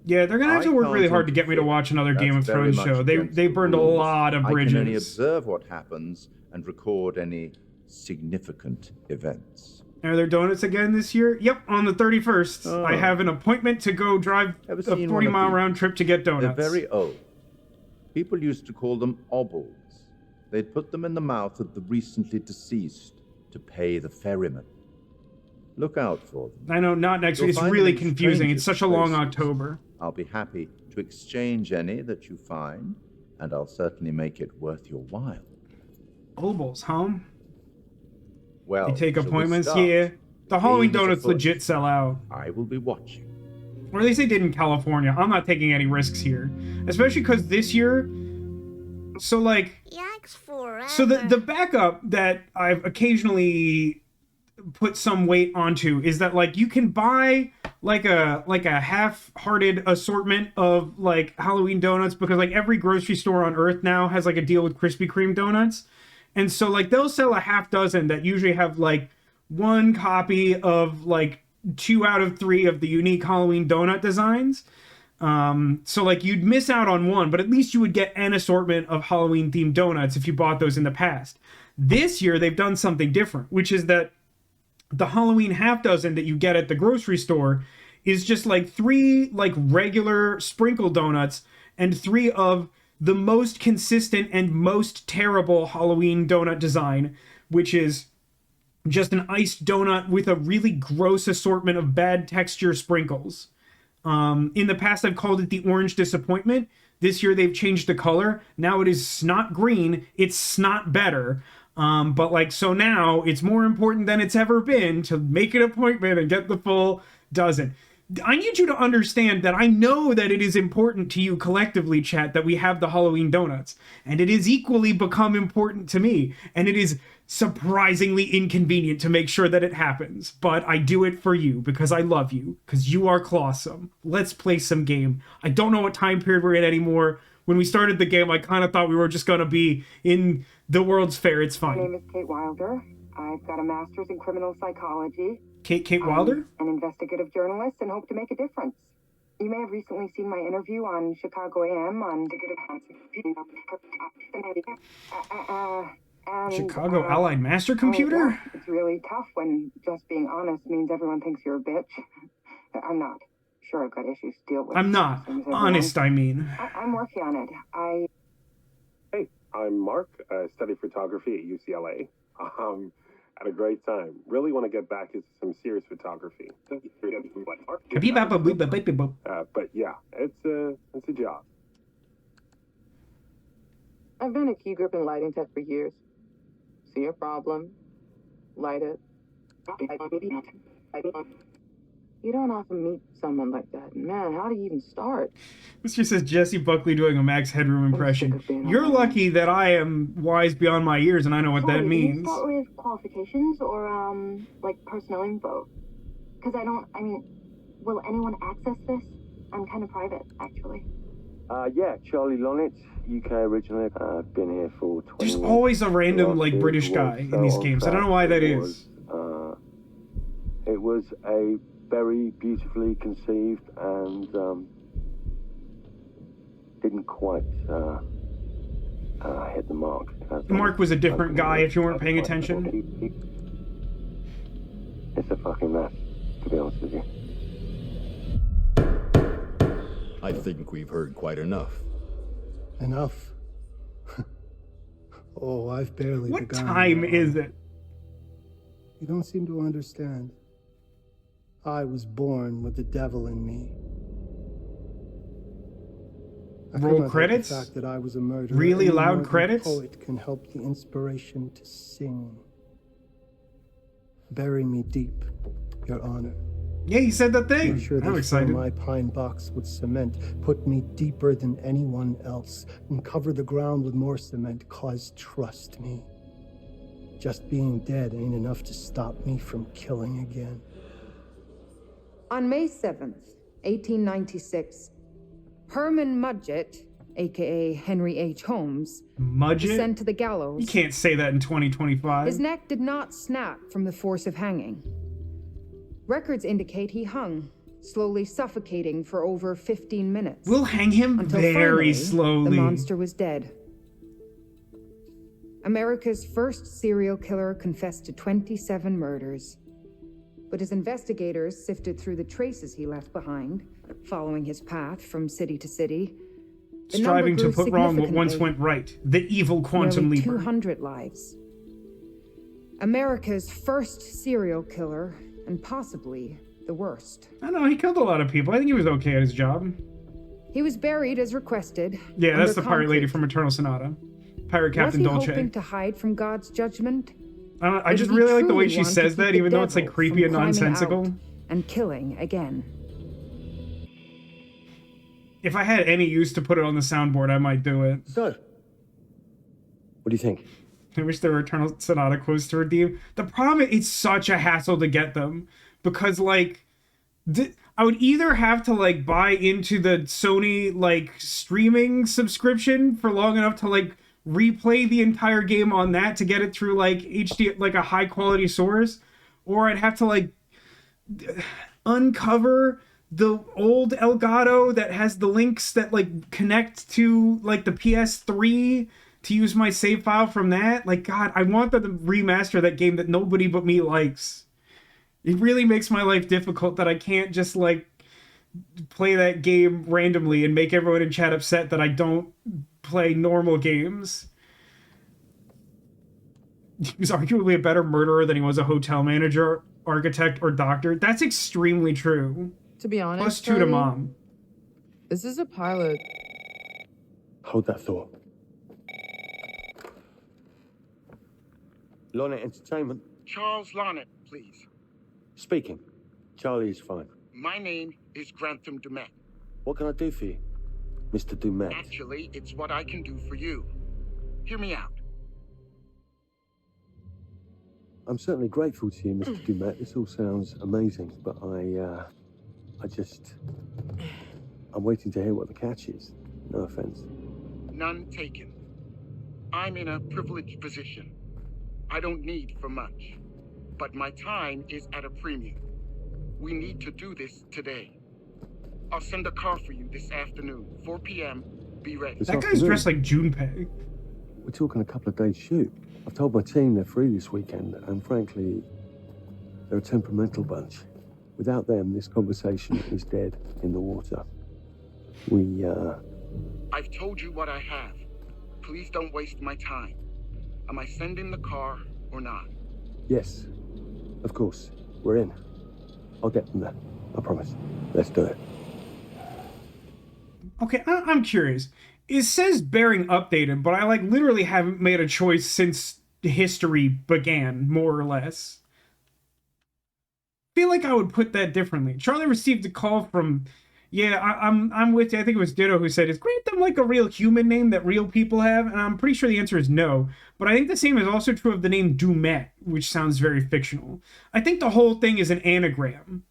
Yeah, they're gonna have to work I really can't hard to get me to interfere. watch another Game of That's very Thrones much show. They against they the burned a rules. lot of I can only bridges. observe what happens and record any significant events. Are there donuts again this year? Yep, on the 31st. Oh. I have an appointment to go drive Ever a seen one of 40-mile these? round trip to get donuts. They're very old. People used to call them obbles. They'd put them in the mouth of the recently deceased to pay the ferryman. Look out for them. I know, not next You'll week. It's find really them in confusing. It's strangest such a long places. October. I'll be happy to exchange any that you find, and I'll certainly make it worth your while. Obols, huh? Well, You take shall we appointments? start? Yeah. The Halloween Game is donuts afoot. legit sell out. I will be watching. Or at least they did in California. I'm not taking any risks here. Especially because this year... So, like... Yikes forever. So the backup that I've occasionally put some weight onto is that, like, you can buy like a half-hearted assortment of like Halloween donuts, because like every grocery store on earth now has like a deal with Krispy Kreme donuts. And so like they'll sell a half dozen that usually have like one copy of like 2 out of 3 of the unique Halloween donut designs. So like you'd miss out on one, but at least you would get an assortment of Halloween themed donuts if you bought those in the past. This year they've done something different, which is that the Halloween half dozen that you get at the grocery store is just like 3 like regular sprinkle donuts and 3 of the most consistent and most terrible Halloween donut design, which is just an iced donut with a really gross assortment of bad texture sprinkles. In the past, I've called it the Orange Disappointment. This year, they've changed the color. Now it is snot green. It's snot better. But like, so now it's more important than it's ever been to make an appointment and get the full dozen. I need you to understand that I know that it is important to you collectively, chat, that we have the Halloween donuts. And it has equally become important to me. And it is surprisingly inconvenient to make sure that it happens. But I do it for you because I love you, because you are clawsome. Let's play some game. I don't know what time period we're in anymore. When we started the game, I kind of thought we were just going to be in the World's Fair. It's My fine. name is Kate Wilder. I've got a master's in criminal psychology. Kate Wilder? I'm an investigative journalist and hope to make a difference. You may have recently seen my interview on Chicago AM on Chicago Allied Master Computer? yeah, it's really tough when just being honest means everyone thinks you're a bitch. I'm not. Sure, I've got issues to deal with. I'm not. Same as everyone. Honest, I mean. I'm working on it. Hey, I'm Mark. I study photography at UCLA. Had a great time. Really want to get back into some serious photography. But yeah, it's a job. I've been a key grip and lighting tech for years. See a problem, light it. You don't often meet someone like that. Man, how do you even start? This just says Jesse Buckley doing a Max Headroom impression. You're lucky that I am wise beyond my years and I know what that means. Can you start with qualifications or, like, personal info? Because will anyone access this? I'm kind of private, actually. Yeah, Charlie Lonitz, UK originally. I've been here for 20 There's years. always a random, like, British guy in these games. I don't know why that is. It was a very beautifully conceived and didn't quite hit the mark. Mark was a different guy if you weren't paying attention. It's a fucking mess, to be honest with you. I think we've heard quite enough. Enough. Oh, I've barely What begun. time is it? You don't seem to understand. I was born with the devil in me. I could Roll not help credits? The fact that I was a murderer Really any loud more than credits? A poet can help the inspiration to sing. Bury me deep, Your Honor. Yeah, he said that thing. I'm sure I'm they excited. fill my pine box with cement, put me deeper than anyone else, and cover the ground with more cement, 'cause trust me, just being dead ain't enough to stop me from killing again. On May 7th, 1896, Herman Mudgett, aka Henry H. Holmes, was sent Mudgett? to the gallows. You can't say that in 2025. His neck did not snap from the force of hanging. Records indicate he hung, slowly suffocating for over 15 minutes. We'll hang him until very finally, slowly. The monster was dead. America's first serial killer confessed to 27 murders. But as investigators sifted through the traces he left behind, following his path from city to city, the Striving number to grew put wrong what once significantly. went right. The evil quantum Nearly leaper. 200 lives. America's first serial killer, and possibly the worst. I don't know, he killed a lot of people. I think he was okay at his job. He was buried as requested. Yeah, that's under the pirate lady concrete. from Eternal Sonata. Pirate Captain Was he Dolce. hoping to hide from God's judgment? I Or just did he really like the truly way she want to says keep that, the even though it's like devil creepy from and climbing nonsensical. out and killing again? If I had any use to put it on the soundboard, I might do it. So, what do you think? I wish there were Eternal Sonata quotes to redeem. The problem is it's such a hassle to get them because like I would either have to like buy into the Sony like streaming subscription for long enough to like replay the entire game on that to get it through like HD, like a high quality source, or I'd have to like uncover the old Elgato that has the links that like connect to like the PS3 to use my save file from that. Like, God, I want them to remaster that game that nobody but me likes. It really makes my life difficult that I can't just like play that game randomly and make everyone in chat upset that I don't play normal games. He was arguably a better murderer than he was a hotel manager, architect, or doctor. That's extremely true. To be honest, Plus 2 to Charlie, mom. This is a pilot. Hold that thought. Lonnet Entertainment. Charles Lonnet, please. Speaking. Charlie is fine. My name is Grantham Dumet. What can I do for you, Mr. Dumet? Actually, it's what I can do for you. Hear me out. I'm certainly grateful to you, Mr. Dumet. This all sounds amazing, but I'm waiting to hear what the catch is. No offense. None taken. I'm in a privileged position. I don't need for much, but my time is at a premium. We need to do this today. I'll send a car for you this afternoon, 4 p.m. Be ready. This That guy's afternoon? dressed like Junpei. We're talking a couple of days shoot. I've told my team they're free this weekend, and frankly, they're a temperamental bunch. Without them, this conversation is dead in the water. I've told you what I have. Please don't waste my time. Am I sending the car or not? Yes, of course, we're in. I'll get them there, I promise. Let's do it. Okay, I'm curious. It says bearing updated, but I like literally haven't made a choice since history began, more or less. I feel like I would put that differently. Charlie received a call from, yeah, I'm with you. I think it was Ditto who said, is Grantham like a real human name that real people have? And I'm pretty sure the answer is no. But I think the same is also true of the name Dumet, which sounds very fictional. I think the whole thing is an anagram.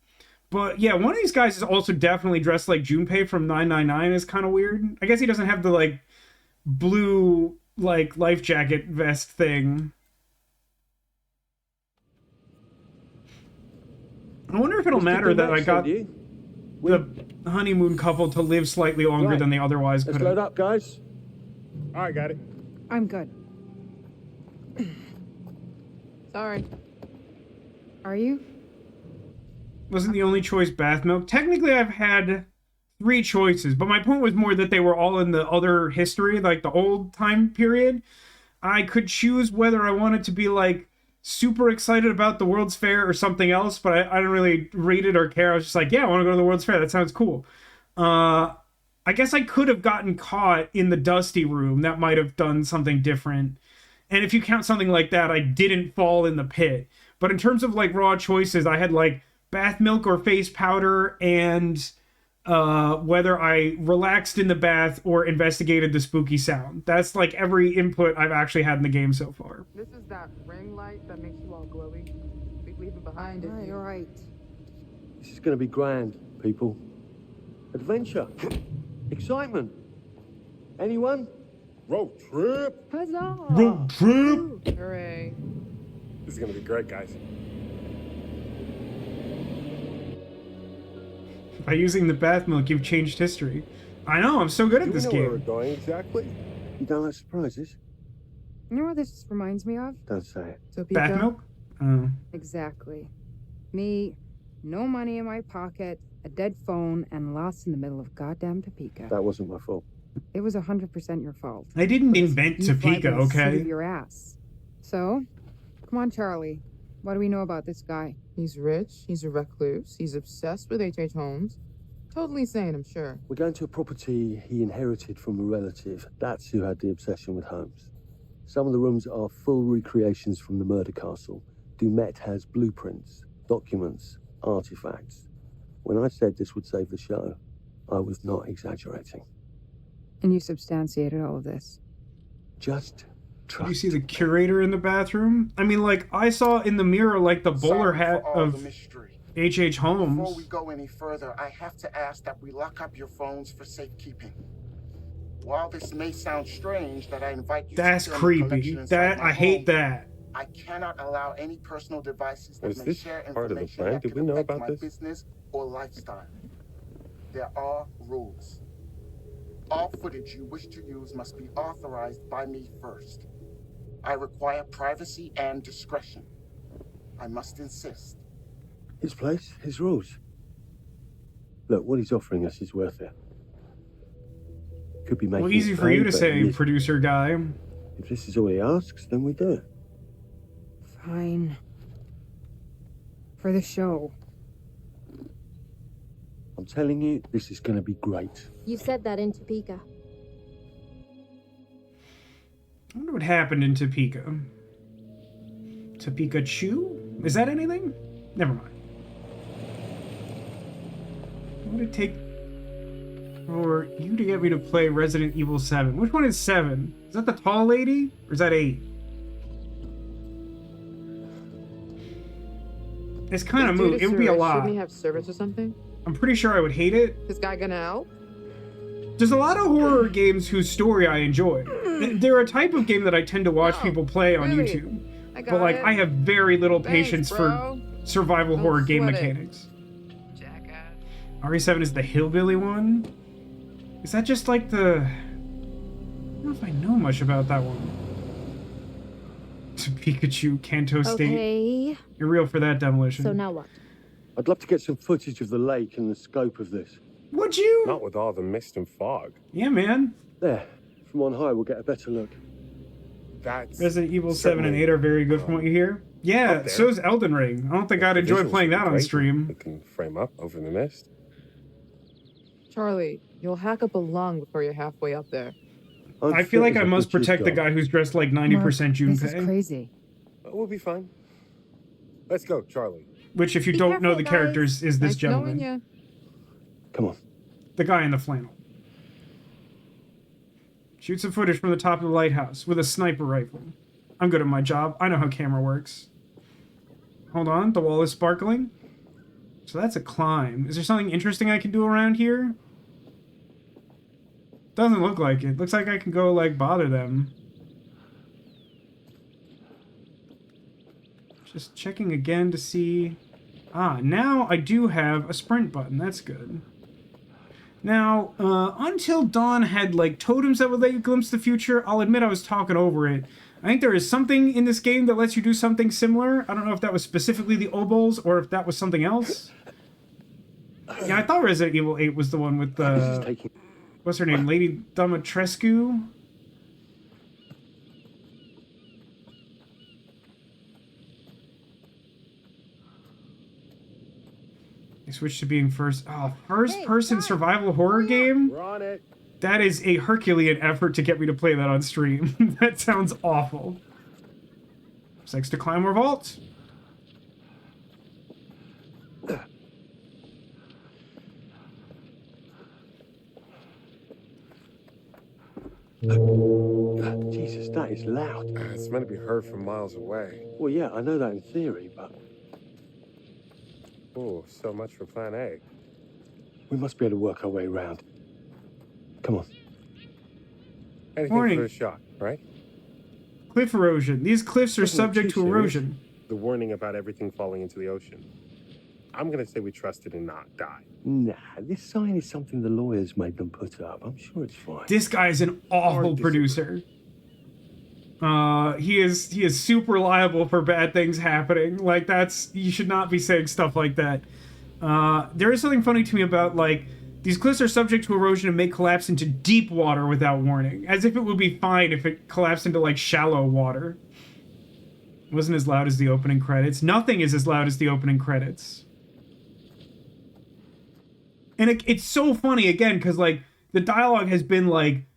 But yeah, one of these guys is also definitely dressed like Junpei from 999 is kind of weird. I guess he doesn't have the like blue like life jacket vest thing. I wonder if it'll matter that I got the honeymoon couple to live slightly longer than they otherwise could Let's have. load up, guys. All right, got it. I'm good. Sorry. Are you? Wasn't the only choice bath milk? Technically, I've had 3 choices, but my point was more that they were all in the other history, like the old time period. I could choose whether I wanted to be like super excited about the World's Fair or something else, but I didn't really read it or care. I was just like, yeah, I want to go to the World's Fair. That sounds cool. I guess I could have gotten caught in the dusty room. That might have done something different. And if you count something like that, I didn't fall in the pit. But in terms of like raw choices, I had like bath milk or face powder and whether I relaxed in the bath or investigated the spooky sound. That's like every input I've actually had in the game so far. This is that ring light that makes you all glowy. We leave it behind. Right, you're right. This is going to be grand, people. Adventure. Excitement. Anyone? Road trip. Huzzah! Road trip! Hooray. This is gonna be great, guys. By using the bath milk, you've changed history. I know, I'm so good at this Do we know where we're game. going exactly? You don't like surprises? You know what this reminds me of? Don't say it. Topeka. Bath milk? Oh. Exactly. Me, no money in my pocket, a dead phone, and lost in the middle of goddamn Topeka. That wasn't my fault. It was 100% your fault. I didn't invent You fly Topeka, by the seat okay? of your ass. So, come on, Charlie. What do we know about this guy? He's rich, he's a recluse, he's obsessed with H.H. Holmes. Totally sane, I'm sure. We're going to a property he inherited from a relative. That's who had the obsession with Holmes. Some of the rooms are full recreations from the murder castle. Dumet has blueprints, documents, artifacts. When I said this would save the show, I was not exaggerating. And you substantiated all of this. Just trust. You see the curator in the bathroom? I mean, like, I saw in the mirror, like, the bowler hat of H.H. Before Holmes. we go any further, I have to ask that we lock up your phones for safekeeping. While this may sound strange that I invite you That's to film the creepy. collection inside That, my I hate home, that. I cannot allow any personal devices that Was may this share part of the information plan? that Did could we know affect about my this? business or lifestyle. There are rules. All footage you wish to use must be authorized by me first. I require privacy and discretion. I must insist. His place, his rules. Look, what he's offering us is worth it. Could be making Well, easy it for you pay, to but say, he is- producer guy. If this is all he asks, then we do it. Fine. For the show. I'm telling you, this is going to be great. You said that in Topeka. I wonder what happened in Topeka. Topeka Chew? Is that anything? Never mind. What would it take for you to get me to play Resident Evil 7? Which one is 7? Is that the tall lady? Or is that 8? It's kind of moot. It would be a lot. Shouldn't he have service or something? I'm pretty sure I would hate it. This guy gonna help? There's a lot of horror games whose story I enjoy. They're a type of game that I tend to watch people play on really? YouTube. I got But like, it. I have very little Thanks, patience for bro. survival Don't horror game sweat it. mechanics. RE7 is the hillbilly one? Is that just like the... I don't know if I know much about that one. It's Pikachu, Kanto State. Okay. You're real for that demolition. So now what? I'd love to get some footage of the lake and the scope of this. Would you? Not with all the mist and fog. Yeah, man. There, from on high, we'll get a better look. That's Resident Evil 7 and certainly, 8 are very good from what you hear. Yeah, up there. so's Elden Ring. I don't think I'd the enjoy visuals playing would be that on great. stream. We can frame up over the mist. Charlie, you'll hack up a lung before you're halfway up there. I'm I feel fit like as I a must butcher's protect the dog. guy who's dressed like 90% Mark, this is Junpei. crazy. We'll be fine. Let's go, Charlie. Which, if you Be don't careful, know the guys. characters, is this Nice knowing gentleman. ya. Come on. The guy in the flannel. Shoot some footage from the top of the lighthouse with a sniper rifle. I'm good at my job. I know how camera works. Hold on, the wall is sparkling. So that's a climb. Is there something interesting I can do around here? Doesn't look like it. Looks like I can go, like, bother them. Just checking again to see... Ah, now I do have a sprint button. That's good. Now, Until Dawn had, like, totems that would let you glimpse the future. I'll admit I was talking over it. I think there is something in this game that lets you do something similar. I don't know if that was specifically the obols or if that was something else. Yeah, I thought Resident Evil 8 was the one with the... what's her name? Lady Dimitrescu? You switch to being first-person survival horror game? We're on it. That is a Herculean effort to get me to play that on stream. That sounds awful. 6 to climb or vault. Jesus, that is loud. It's meant to be heard from miles away. Well, yeah, I know that in theory, but... Oh, so much for plan A. We must be able to work our way around. Come on. Anything Warning. for a shot, right? Cliff erosion. These cliffs are subject to erosion. The warning about everything falling into the ocean. I'm gonna say we trust it and not die. Nah, this sign is something the lawyers made them put up. I'm sure it's fine. This guy is an awful producer. He is super liable for bad things happening. Like, you should not be saying stuff like that. There is something funny to me about, like, these cliffs are subject to erosion and may collapse into deep water without warning. As if it would be fine if it collapsed into, like, shallow water. It wasn't as loud as the opening credits. Nothing is as loud as the opening credits. And it's so funny, again, because, like, the dialogue has been, like,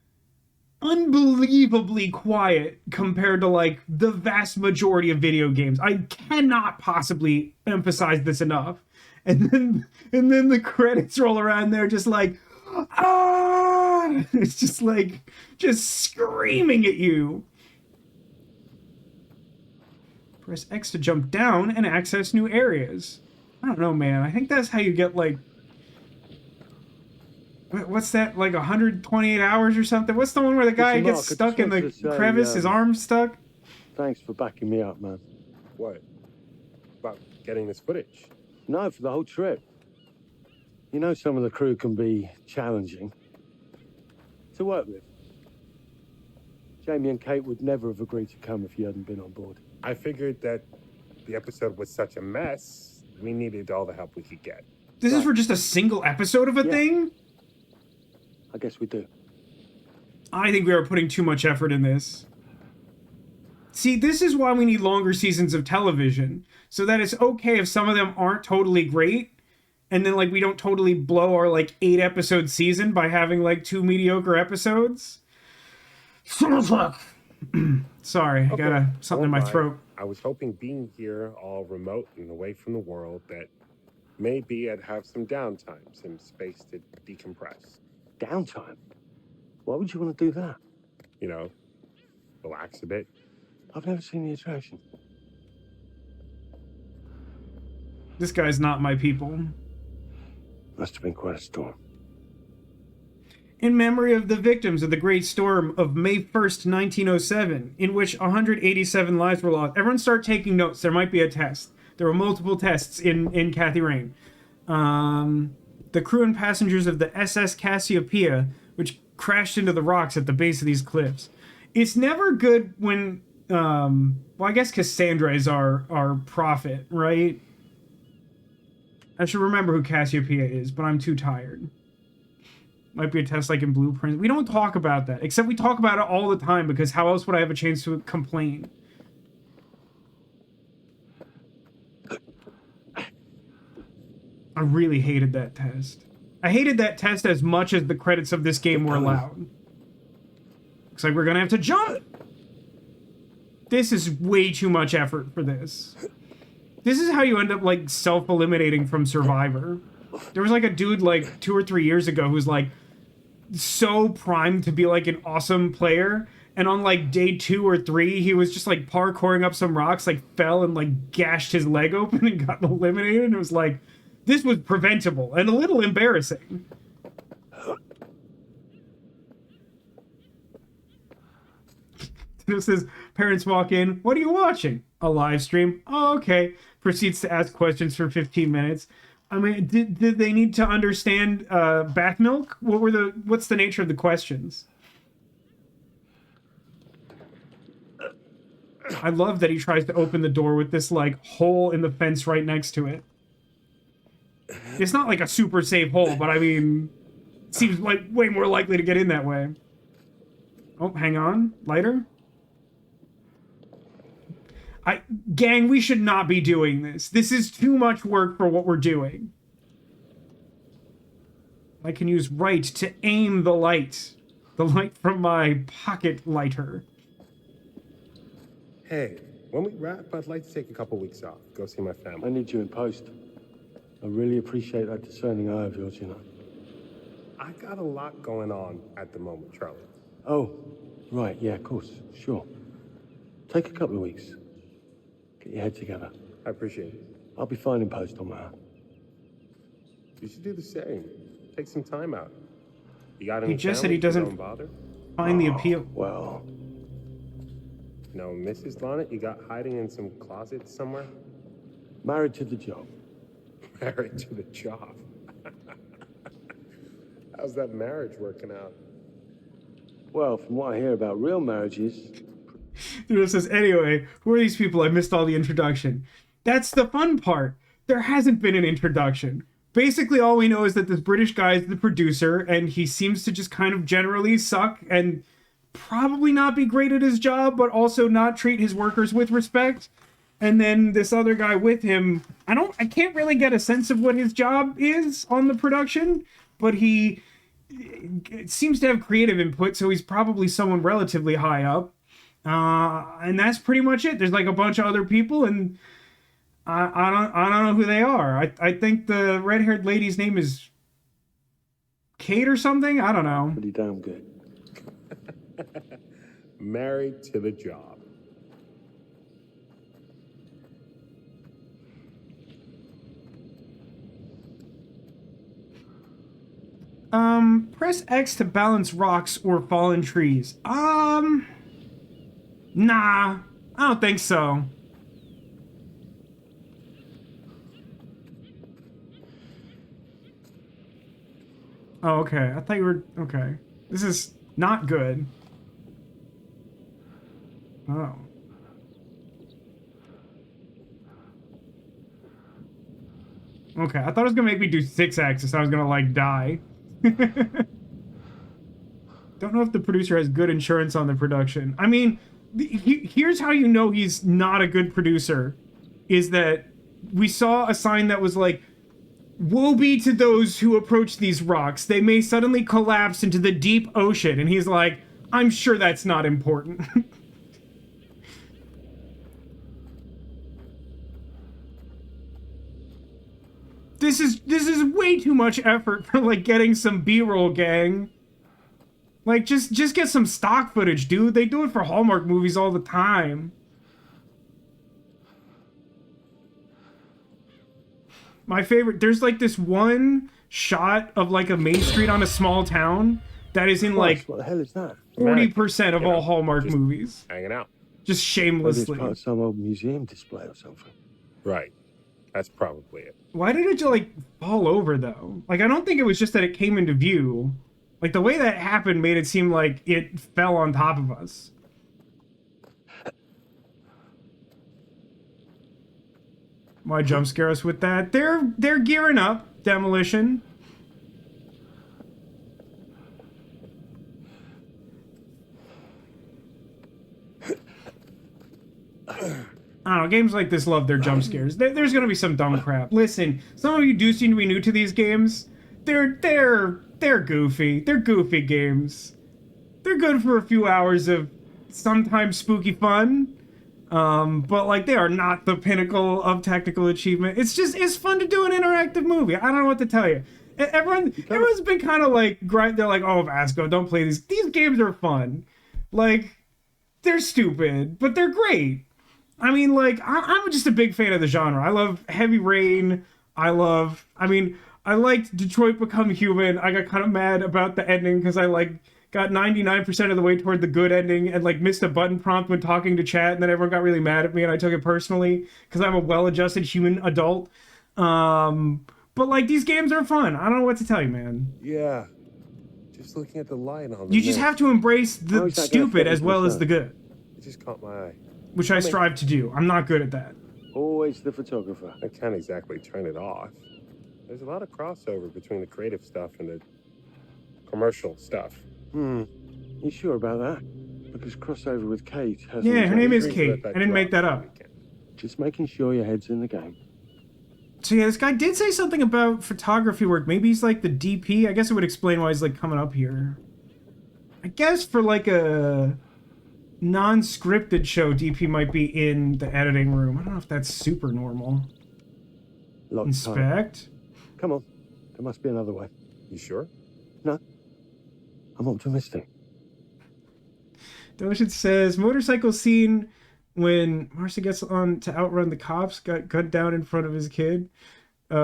unbelievably quiet compared to, like, the vast majority of video games. I cannot possibly emphasize this enough. And then the credits roll around there just like, ah! It's just like, just screaming at you. Press X to jump down and access new areas. I don't know, man. I think that's how you get, like, what's that, like 128 hours or something? What's the one where the guy gets stuck in the crevice, his arm's stuck? Thanks for backing me up, man. What? About getting this footage? No, for the whole trip. You know some of the crew can be challenging to work with. Jamie and Kate would never have agreed to come if you hadn't been on board. I figured that the episode was such a mess, we needed all the help we could get. This is for just a single episode of a thing? I guess we do. I think we are putting too much effort in this. See, this is why we need longer seasons of television, so that it's okay if some of them aren't totally great, and then, like, we don't totally blow our, like, 8-episode season by having, like, 2 mediocre episodes. Sorry, I got something in my throat. I was hoping being here all remote and away from the world that maybe I'd have some downtime, some space to decompress. Downtime? Why would you want to do that? You know, relax a bit. I've never seen the attraction. This guy's not my people. Must have been quite a storm. In memory of the victims of the Great Storm of May 1st, 1907, in which 187 lives were lost. Everyone start taking notes. There might be a test. There were multiple tests in Kathy Rain. The crew and passengers of the SS Cassiopeia, which crashed into the rocks at the base of these cliffs. It's never good when... well, I guess Cassandra is our prophet, right? I should remember who Cassiopeia is, but I'm too tired. Might be a test like in Blueprint. We don't talk about that, except we talk about it all the time, because how else would I have a chance to complain? I really hated that test. I hated that test as much as the credits of this game were loud. Looks like we're gonna have to jump! This is way too much effort for this. This is how you end up, like, self-eliminating from Survivor. There was, like, a dude, like, 2 or 3 years ago who's, like, so primed to be, like, an awesome player, and on, like, day 2 or 3, he was just, like, parkouring up some rocks, like, fell and, like, gashed his leg open and got eliminated, and it was like, this was preventable, and a little embarrassing. This says, parents walk in, what are you watching? A live stream. Oh, okay. Proceeds to ask questions for 15 minutes. I mean, did they need to understand bath milk? What's the nature of the questions? I love that he tries to open the door with this, like, hole in the fence right next to it. It's not like a super safe hole, but I mean, it seems like way more likely to get in that way. Oh, hang on. Lighter? Gang, we should not be doing this. This is too much work for what we're doing. I can use right to aim the light. The light from my pocket lighter. Hey, when we wrap, I'd like to take a couple weeks off. Go see my family. I need you in post. I really appreciate that discerning eye of yours, you know. I got a lot going on at the moment, Charlie. Oh, right, yeah, of course, sure. Take a couple of weeks. Get your head together. I appreciate it. I'll be fine in post on my own. You should do the same. Take some time out. You got any He just said he families who doesn't don't bother? find the appeal. Well, No, Mrs. Lonnet, you got hiding in some closet somewhere? married to the job. Married to the job. How's that marriage working out? Well, from what I hear about real marriages... It says, anyway, who are these people? I missed all the introduction. That's the fun part. There hasn't been an introduction. Basically, all we know is that this British guy is the producer, and he seems to just kind of generally suck and probably not be great at his job, but also not treat his workers with respect. And then this other guy with him, I can't really get a sense of what his job is on the production, but he seems to have creative input, so he's probably someone relatively high up. And that's pretty much it. There's like a bunch of other people, and I don't know who they are. I think the red-haired lady's name is Kate or something. I don't know. Pretty damn good. Married to the job. Press X to balance rocks or fallen trees. Nah, I don't think so. Oh, okay. I thought you were... Okay. This is not good. Oh. Okay, I thought it was gonna make me do 6 axis. I was gonna, like, die. Don't know if the producer has good insurance on the production. I mean, here's how you know he's not a good producer. Is that we saw a sign that was like, woe be to those who approach these rocks. They may suddenly collapse into the deep ocean. And he's like, I'm sure that's not important. This is way too much effort for, like, getting some B-roll, gang. Like, just get some stock footage, dude. They do it for Hallmark movies all the time. My favorite, there's, like, this one shot of, like, a main street on a small town that is in, like, what the hell is that? 40% of all Hallmark movies. Hanging out. Just shamelessly. Part of some old museum display or something. Right. That's probably it. Why did it, like, fall over, though? Like, I don't think it was just that it came into view. Like, the way that happened made it seem like it fell on top of us. Why jump scare us with that? They're gearing up. Demolition. I don't know, games like this love their jump scares. There's gonna be some dumb crap. Listen, some of you do seem to be new to these games. They're goofy. They're goofy games. They're good for a few hours of sometimes spooky fun. But like they are not the pinnacle of technical achievement. It's fun to do an interactive movie. I don't know what to tell you. Everyone's been kind of like they're like, oh, Vasco, don't play these. These games are fun. Like, they're stupid, but they're great. I mean, like, I'm just a big fan of the genre. I love Heavy Rain. I liked Detroit Become Human. I got kind of mad about the ending because I, like, got 99% of the way toward the good ending and, like, missed a button prompt when talking to chat, and then everyone got really mad at me, and I took it personally because I'm a well-adjusted human adult. But, like, these games are fun. I don't know what to tell you, man. Yeah. Just looking at the light on You just have to embrace the stupid as well as the good. It just caught my eye. Which I strive to do. I'm not good at that. Always the photographer. I can't exactly turn it off. There's a lot of crossover between the creative stuff and the commercial stuff. You sure about that? Because crossover with Kate has... Yeah, her name is Kate. I didn't make that up. Just making sure your head's in the game. So yeah, this guy did say something about photography work. Maybe he's like the DP. I guess it would explain why he's like coming up here. I guess for like a non-scripted show, DP might be in the editing room. I don't know if that's super normal. Inspect? Come on. There must be another way. You sure? No. I'm optimistic. Doshit says, motorcycle scene when Marcy gets on to outrun the cops, got gunned down in front of his kid. It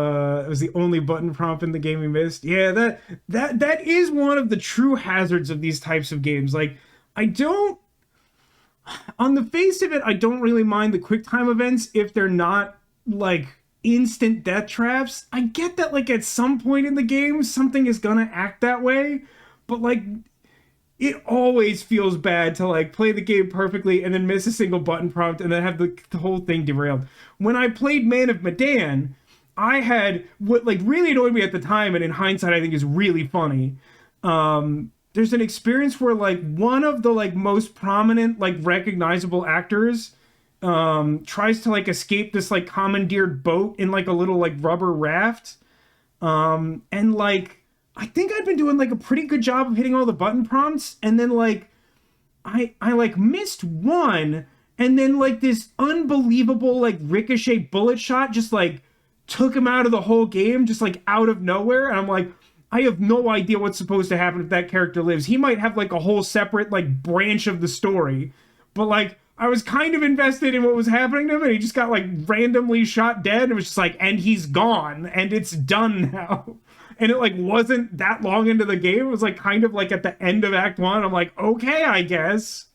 was the only button prompt in the game he missed. Yeah, that is one of the true hazards of these types of games. Like, on the face of it, I don't really mind the quick time events if they're not, like, instant death traps. I get that, like, at some point in the game, something is gonna act that way, but, like, it always feels bad to, like, play the game perfectly and then miss a single button prompt and then have the whole thing derailed. When I played Man of Medan, I had what, like, really annoyed me at the time, and in hindsight I think is really funny. There's an experience where, like, one of the, like, most prominent, like, recognizable actors tries to, like, escape this, like, commandeered boat in, like, a little, like, rubber raft. And, like, I think I'd been doing, like, a pretty good job of hitting all the button prompts, and then, like, I like, missed one, and then, like, this unbelievable, like, ricochet bullet shot just, like, took him out of the whole game, just, like, out of nowhere, and I'm like, I have no idea what's supposed to happen if that character lives. He might have, like, a whole separate, like, branch of the story, but, like, I was kind of invested in what was happening to him, and he just got, like, randomly shot dead, and it was just like, and he's gone, and it's done now. And it, like, wasn't that long into the game. It was, like, kind of, like, at the end of Act 1. I'm like, okay, I guess.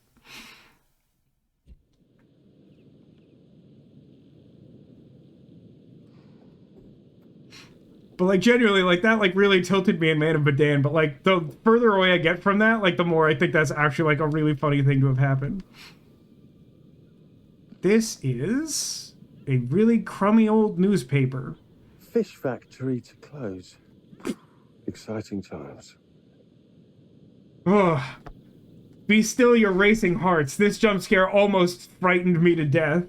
But, like, genuinely, like, that, like, really tilted me in Man of Medan. But, like, the further away I get from that, like, the more I think that's actually, like, a really funny thing to have happened. This is a really crummy old newspaper. Fish factory to close. Exciting times. Ugh. Be still your racing hearts. This jump scare almost frightened me to death.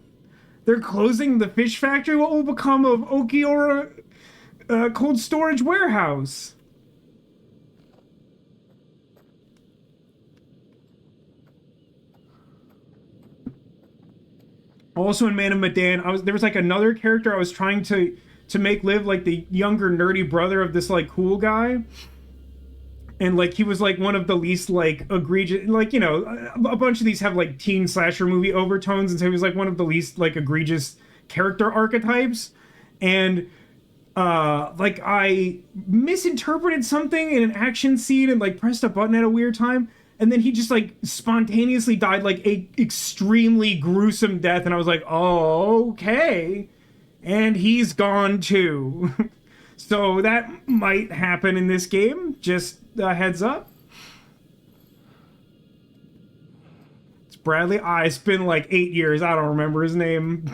They're closing the fish factory? What will become of Okiora cold storage warehouse? Also in Man of Medan, there was like another character I was trying to make live like the younger nerdy brother of this like cool guy. And like he was like one of the least like egregious, like, you know, a bunch of these have like teen slasher movie overtones, and so he was like one of the least like egregious character archetypes. And like I misinterpreted something in an action scene and like pressed a button at a weird time, and then he just like spontaneously died like a extremely gruesome death, and I was like, oh, okay. And he's gone too. So that might happen in this game. Just a heads up. It's Bradley. It's been like 8 years. I don't remember his name.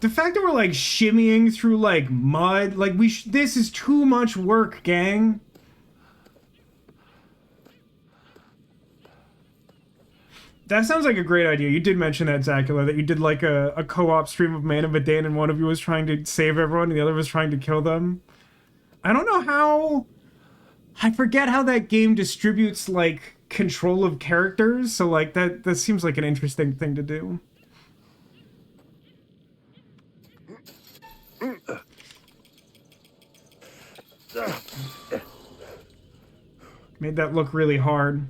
The fact that we're like shimmying through like mud, like this is too much work, gang. That sounds like a great idea. You did mention that, Zacula, that you did like a co-op stream of Man of Medan, and one of you was trying to save everyone and the other was trying to kill them. I don't know how... I forget how that game distributes like control of characters, so like that seems like an interesting thing to do. Made that look really hard.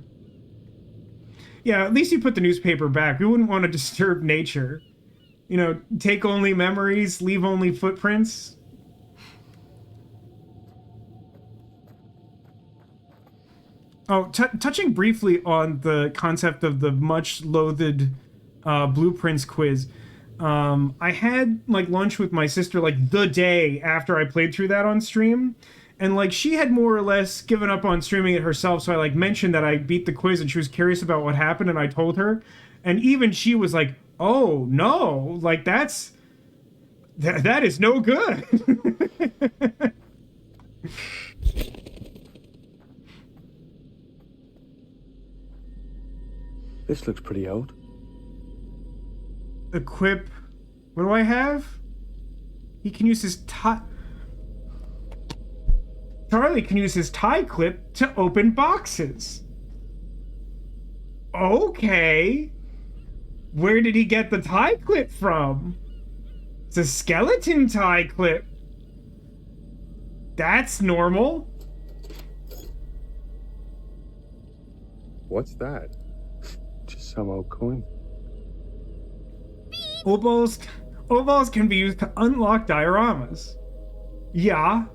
Yeah, at least you put the newspaper back. We wouldn't want to disturb nature. You know, take only memories, leave only footprints. Oh, touching briefly on the concept of the much loathed blueprints quiz. I had like lunch with my sister like the day after I played through that on stream. And like she had more or less given up on streaming it herself, so I like mentioned that I beat the quiz and she was curious about what happened, and I told her, and even she was like, "Oh no, like that is no good." This looks pretty old. Equip. What do I have? He can use his tie. Charlie can use his tie clip to open boxes. Okay. Where did he get the tie clip from? It's a skeleton tie clip. That's normal. What's that? Just some old coin. Obols can be used to unlock dioramas. Yeah.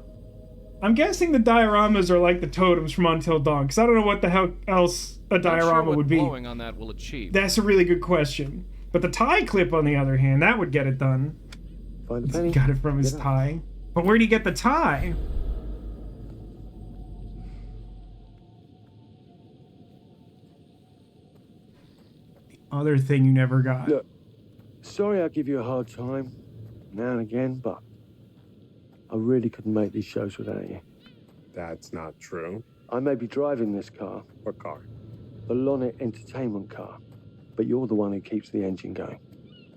I'm guessing the dioramas are like the totems from Until Dawn, because I don't know what the hell else a diorama would be. Blowing on that will achieve. That's a really good question. But the tie clip, on the other hand, that would get it done. Find a penny. Got it from his tie. But where'd he get the tie? The other thing you never got. Look, sorry I give you a hard time now and again, but I really couldn't make these shows without you. That's not true. I may be driving this car. What car? The Lonnet entertainment car. But you're the one who keeps the engine going.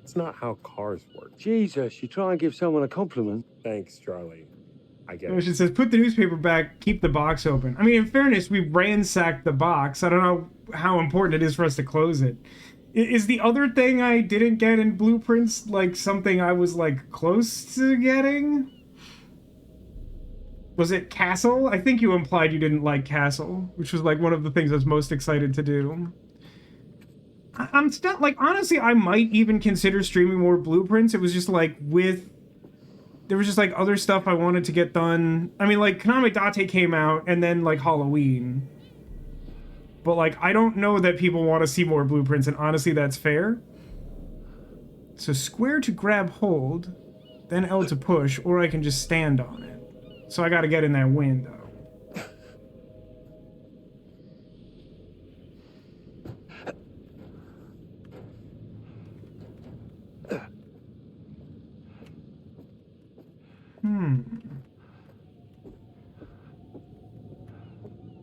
It's not how cars work. Jesus, you try and give someone a compliment. Thanks, Charlie. I get It says, put the newspaper back, keep the box open. I mean, in fairness, we ransacked the box. I don't know how important it is for us to close it. Is the other thing I didn't get in Blueprints, like, something I was, like, close to getting? Was it Castle? I think you implied you didn't like Castle, which was, like, one of the things I was most excited to do. I'm still, like, honestly, I might even consider streaming more Blueprints. It was just, like, there was just, like, other stuff I wanted to get done. I mean, like, Konami Date came out, and then, like, Halloween. But, like, I don't know that people want to see more Blueprints, and honestly, that's fair. So square to grab hold, then L to push, or I can just stand on it. So I gotta get in that window.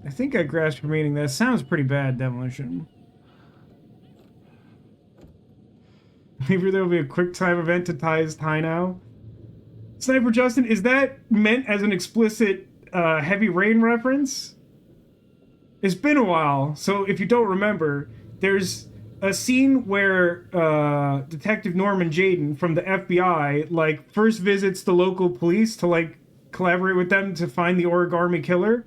I think I grasped your meaning. That sounds pretty bad, Demolition. Maybe there'll be a quick time event to tie his tie now. Sniper Justin, is that meant as an explicit Heavy Rain reference? It's been a while, so if you don't remember, there's a scene where Detective Norman Jaden from the FBI, like, first visits the local police to, like, collaborate with them to find the origami killer.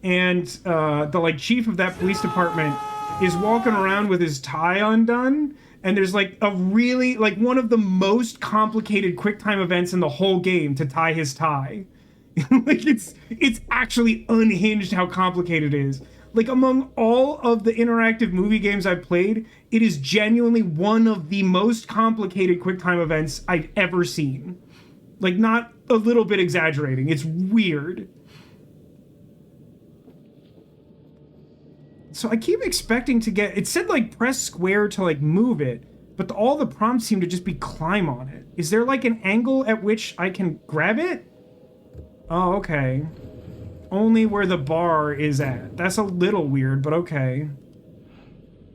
And the, like, chief of that police department is walking around with his tie undone. And there's, like, a really, like, one of the most complicated QuickTime events in the whole game to tie his tie. Like, it's actually unhinged how complicated it is. Like, among all of the interactive movie games I've played, it is genuinely one of the most complicated QuickTime events I've ever seen. Like, not a little bit exaggerating. It's weird. So I keep expecting to get... It said, like, press square to, like, move it, but all the prompts seem to just be climb on it. Is there, like, an angle at which I can grab it? Oh, okay. Only where the bar is at. That's a little weird, but okay.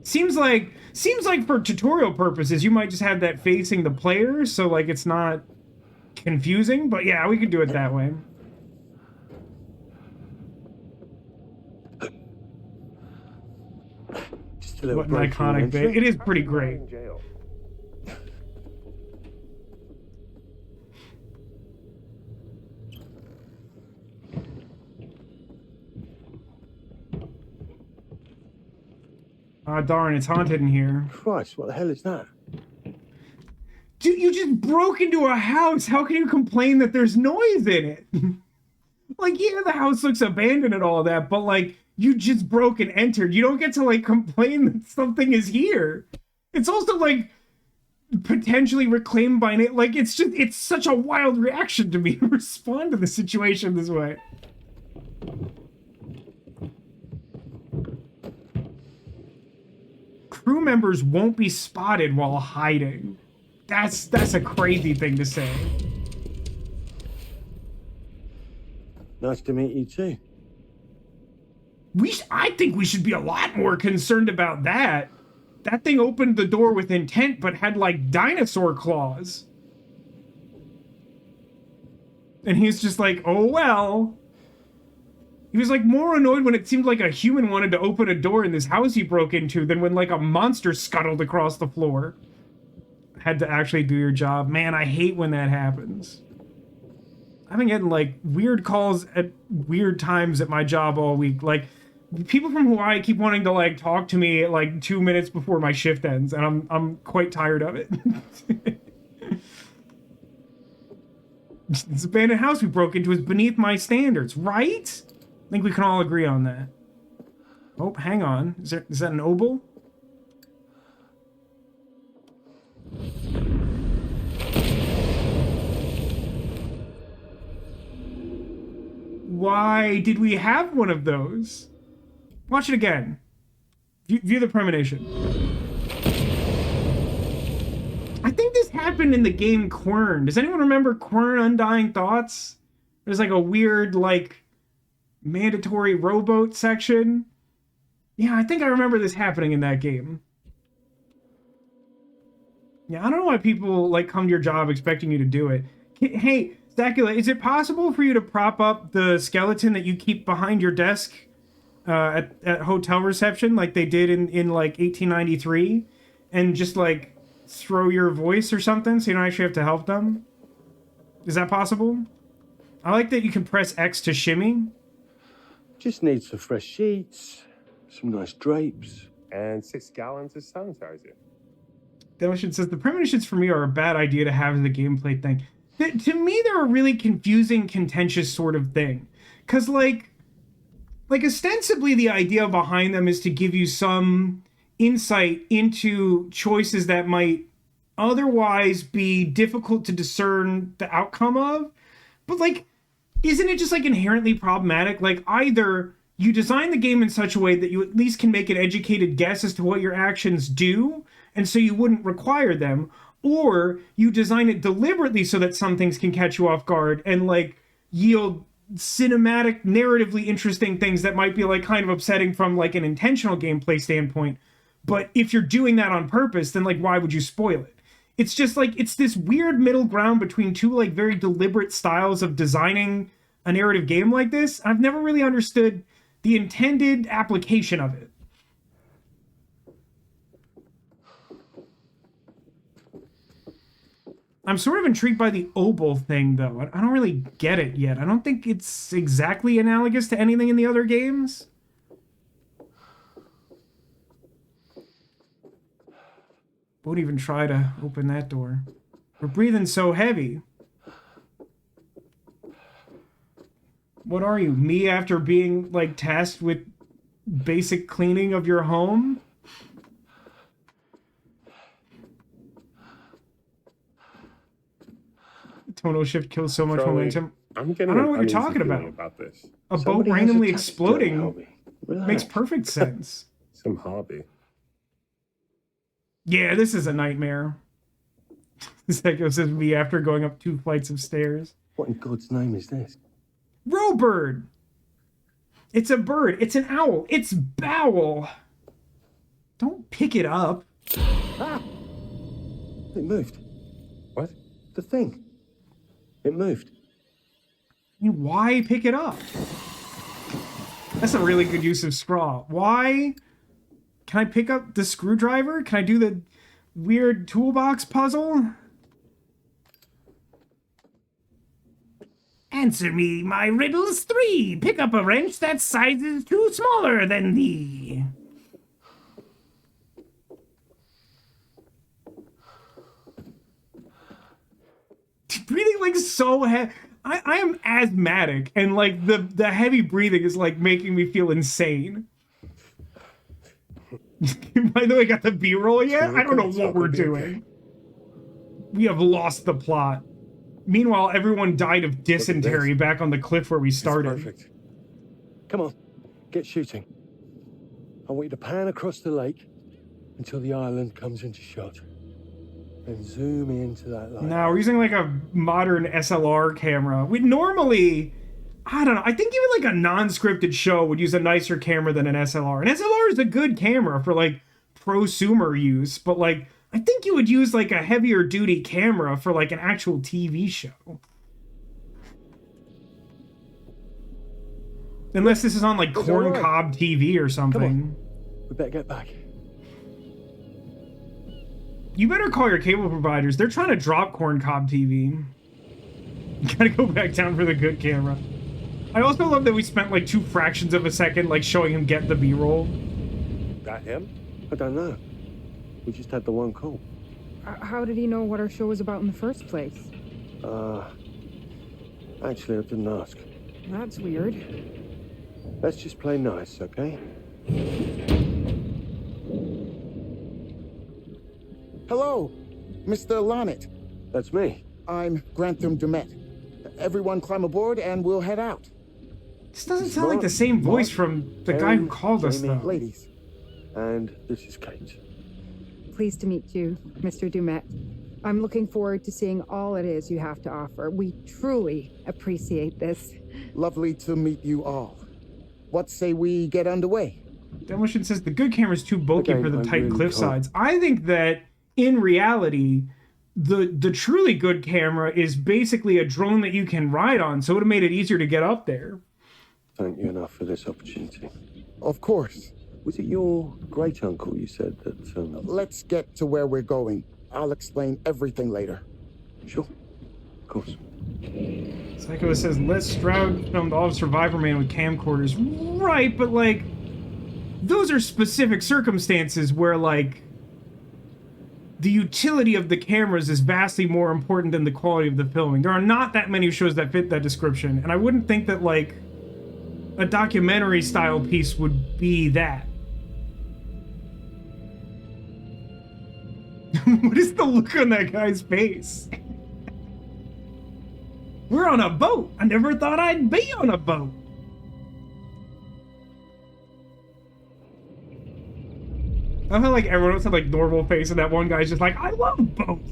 Seems like for tutorial purposes, you might just have that facing the player, so, like, it's not confusing, but yeah, we could do it that way. What an iconic bit. It is pretty great. Ah, darn, it's haunted in here. Christ, what the hell is that? Dude, you just broke into a house. How can you complain that there's noise in it? Like, yeah, the house looks abandoned and all that, but, like, you just broke and entered. You don't get to, like, complain that something is here. It's also, like, potentially reclaimed by it. Like, it's such a wild reaction to me to respond to the situation this way. Crew members won't be spotted while hiding. That's a crazy thing to say. Nice to meet you too. I think we should be a lot more concerned about that. that thing opened the door with intent, but had like dinosaur claws. And he's just like, oh well. He was like more annoyed when it seemed like a human wanted to open a door in this house he broke into than when like a monster scuttled across the floor. Had to actually do your job. Man, I hate when that happens. I've been getting like weird calls at weird times at my job all week. Like people from Hawaii keep wanting to like talk to me at like 2 minutes before my shift ends, and I'm quite tired of it. This abandoned house we broke into is beneath my standards, right? I think we can all agree on that. Oh, hang on. Is that an obol? Why did we have one of those? Watch it again. View the premonition. I think this happened in the game Quern. Does anyone remember Quern Undying Thoughts? There's like a weird, like, mandatory rowboat section. Yeah, I think I remember this happening in that game. Yeah, I don't know why people, like, come to your job expecting you to do it. Hey, Stacula, is it possible for you to prop up the skeleton that you keep behind your desk at hotel reception like they did in like 1893 and just like throw your voice or something so you don't actually have to help them? Is that possible? I like that you can press X to shimmy. Just need some fresh sheets, some nice drapes. And 6 gallons of sanitizer. Demolition says, the premonitions for me are a bad idea to have as the gameplay thing. To me, they're a really confusing, contentious sort of thing. Because, like ostensibly the idea behind them is to give you some insight into choices that might otherwise be difficult to discern the outcome of. But, like, isn't it just, like, inherently problematic? Like, either you design the game in such a way that you at least can make an educated guess as to what your actions do, and so you wouldn't require them, or you design it deliberately so that some things can catch you off guard and, like, yield cinematic, narratively interesting things that might be, like, kind of upsetting from, like, an intentional gameplay standpoint. But if you're doing that on purpose, then, like, why would you spoil it? It's just, like, it's this weird middle ground between two, like, very deliberate styles of designing a narrative game like this. I've never really understood the intended application of it. I'm sort of intrigued by the obol thing, though. I don't really get it yet. I don't think it's exactly analogous to anything in the other games. Won't even try to open that door. We're breathing so heavy. What are you, me after being, like, tasked with basic cleaning of your home? Tonal shift kills so much momentum. I don't know what you're talking about this. A boat randomly exploding makes perfect sense. Some hobby. Yeah, this is a nightmare. Psycho says me after going up 2 flights of stairs. What in God's name is this? Rowbird! It's a bird. It's an owl. It's Bowel. Don't pick it up. Ah! It moved. What? The thing. It moved. I mean, why pick it up? That's a really good use of straw. Why? Can I pick up the screwdriver? Can I do the weird toolbox puzzle? Answer me my riddles 3. Pick up a wrench that size is too smaller than thee. Breathing like so heavy. I am asthmatic, and like the heavy breathing is like making me feel insane. By the way, got the B-roll yet? I don't know what we're doing. We have lost the plot. Meanwhile, everyone died of dysentery back on the cliff where we started. Perfect. Come on, get shooting. I want you to pan across the lake until the island comes into shot. And zoom into that light. No, we're using like a modern SLR camera. Normally, I don't know. I think even like a non-scripted show would use a nicer camera than an SLR. An SLR is a good camera for like prosumer use, but like I think you would use like a heavier duty camera for like an actual TV show. Unless this is on like corn cob TV or something. We better get back. You better call your cable providers. They're trying to drop corn cob TV. You gotta go back down for the good camera. I also love that we spent like 2 fractions of a second like showing him get the B-roll. That him? I don't know. We just had the one call. How did he know what our show was about in the first place? Actually, I didn't ask. That's weird. Let's just play nice, okay? Hello, Mr. Lonnet. That's me. I'm Grantham Dumet. Everyone climb aboard and we'll head out. This doesn't sound like the same voice from the guy who called us, though. Ladies. And this is Kate. Pleased to meet you, Mr. Dumet. I'm looking forward to seeing all it is you have to offer. We truly appreciate this. Lovely to meet you all. What say we get underway? Demolition says the good camera's too bulky for the tight cliff sides. I think that in reality, the truly good camera is basically a drone that you can ride on, so it would have made it easier to get up there. Thank you enough for this opportunity. Of course. Was it your great uncle you said that? Let's get to where we're going. I'll explain everything later. Sure. Of course. Psycho says, Les Stroud filmed all of Survivor Man with camcorders. Right, but like, those are specific circumstances where like, the utility of the cameras is vastly more important than the quality of the filming. There are not that many shows that fit that description, and I wouldn't think that like, a documentary style piece would be that. What is the look on that guy's face? We're on a boat. I never thought I'd be on a boat. I feel like everyone else had like normal face, and that one guy's just like, I love boats.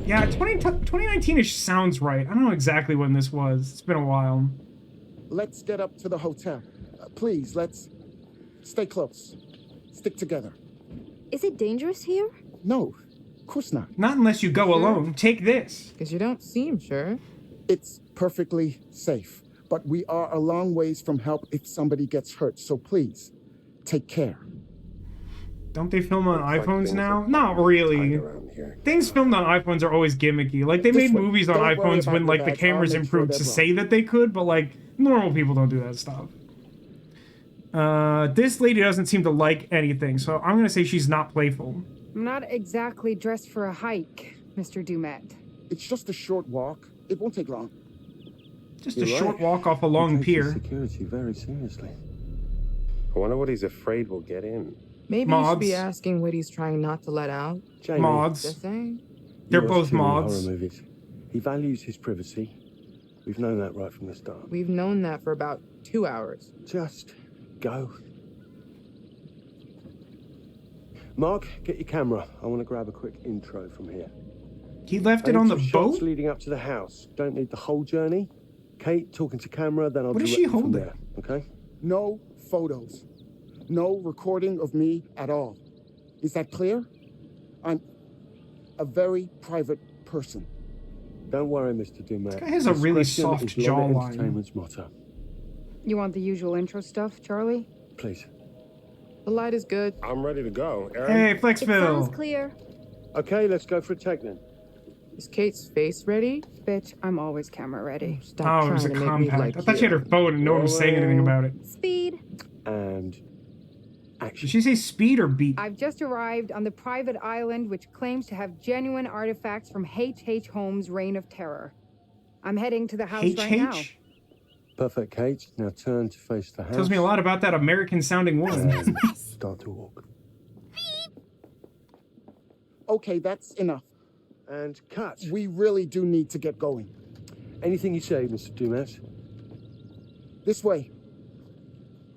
Yeah, 2019-ish sounds right. I don't know exactly when this was. It's been a while. Let's get up to the hotel. Please, let's stay close. Stick together. Is it dangerous here? No, of course not. Not unless you go alone. Take this. Because you don't seem sure. It's perfectly safe, but we are a long ways from help if somebody gets hurt, so please, take care. Don't they film on iPhones now? Not really. Things filmed on iPhones are always gimmicky. Like, they made movies on iPhones when, like, the cameras improved to say that they could, but, like, normal people don't do that stuff. This lady doesn't seem to like anything, so I'm gonna say she's not playful. I'm not exactly dressed for a hike, Mr. Dumet. It's just a short walk. It won't take long. Just a short walk off a long pier. Security very seriously. I wonder what he's afraid will get in. Maybe you should be asking what he's trying not to let out. Jamie, mods. Just saying. They're both mods. Horror movies. He values his privacy. We've known that right from the start. We've known that for about 2 hours. Just go. Mark, get your camera. I want to grab a quick intro from here. He left it on the boat? Shots leading up to the house. Don't need the whole journey. Kate talking to camera, then I'll What is direct she you from holding? there, okay? No photos. No recording of me at all. Is that clear? I'm a very private person. Don't worry, Mr. Dumet. This guy has a really Discretion soft is Lonnet jawline. Entertainment's motto. You want the usual intro stuff, Charlie? Please. The light is good. I'm ready to go. Aaron? Hey, It sounds Flexville. clear. Okay, let's go for a take then. Is Kate's face ready? Bitch, I'm always camera ready. Stop Oh, it was a trying to make me compact. like I thought she had her phone and no one was saying anything about it. Speed. And Did action. she say speed or beat? I've just arrived on the private island which claims to have genuine artifacts from H.H. Holmes' Reign of Terror. I'm heading to the house right now. H-H? Perfect, Kate. Now turn to face the house. Tells me a lot about that American-sounding woman. And start to walk. Okay, that's enough. And cut. We really do need to get going. Anything you say, Mr. Dumet. This way.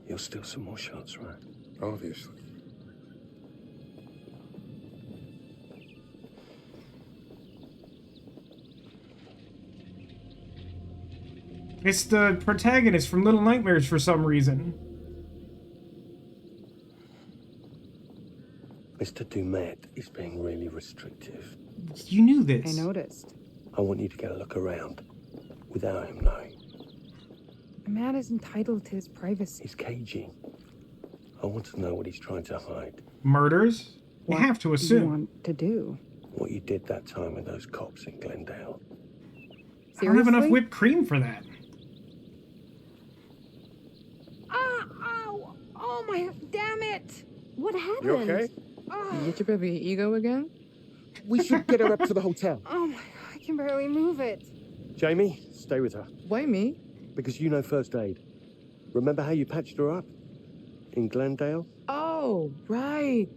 You'll steal some more shots, right? Obviously. It's the protagonist from Little Nightmares for some reason. Mr. Dumet is being really restrictive. You knew this. I noticed. I want you to get a look around without him knowing. A man is entitled to his privacy. He's cagey. I want to know what he's trying to hide. Murders? You have to assume. What do you want to do? What you did that time with those cops in Glendale. Seriously? I don't have enough whipped cream for that. Ow! Oh my, damn it! What happened? You okay? You get your baby ego again? We should get her up to the hotel. Oh my, I can barely move it. Jamie, stay with her. Why me? Because you know first aid. Remember how you patched her up? In Glendale? Oh, right.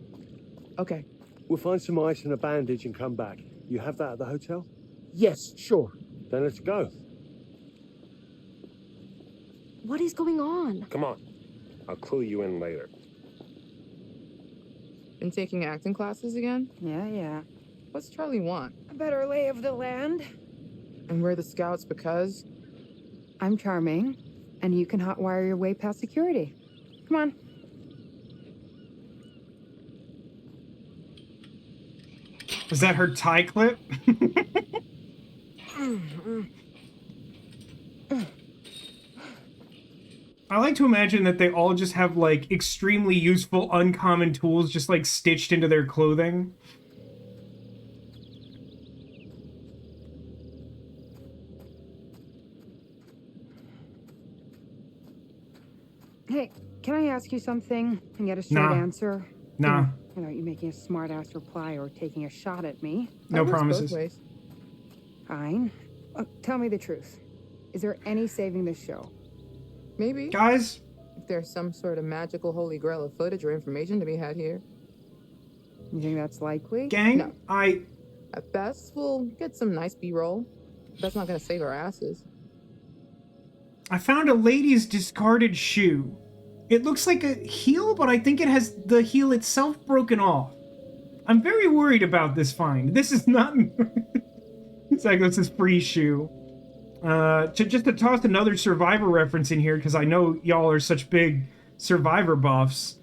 Okay. We'll find some ice and a bandage and come back. You have that at the hotel? Yes, sure. Then let's go. What is going on? Come on. I'll clue you in later. Been taking acting classes again? Yeah. What's Charlie want? A better lay of the land. And we're the scouts because? I'm charming, and you can hotwire your way past security. Come on. Was that her tie clip? I like to imagine that they all just have, like, extremely useful, uncommon tools just, like, stitched into their clothing. Hey, can I ask you something and get a straight answer? Nah. Without you making a smart-ass reply or taking a shot at me. No promises. Both ways. Fine. Tell me the truth. Is there any saving this show? Maybe. Guys? If there's some sort of magical holy grail of footage or information to be had here. You think that's likely? Gang? No. At best, we'll get some nice B-roll. That's not gonna save our asses. I found a lady's discarded shoe. It looks like a heel, but I think it has the heel itself broken off. I'm very worried about this find. This is not... It's like this is free shoe. Just to toss another Survivor reference in here, because I know y'all are such big Survivor buffs.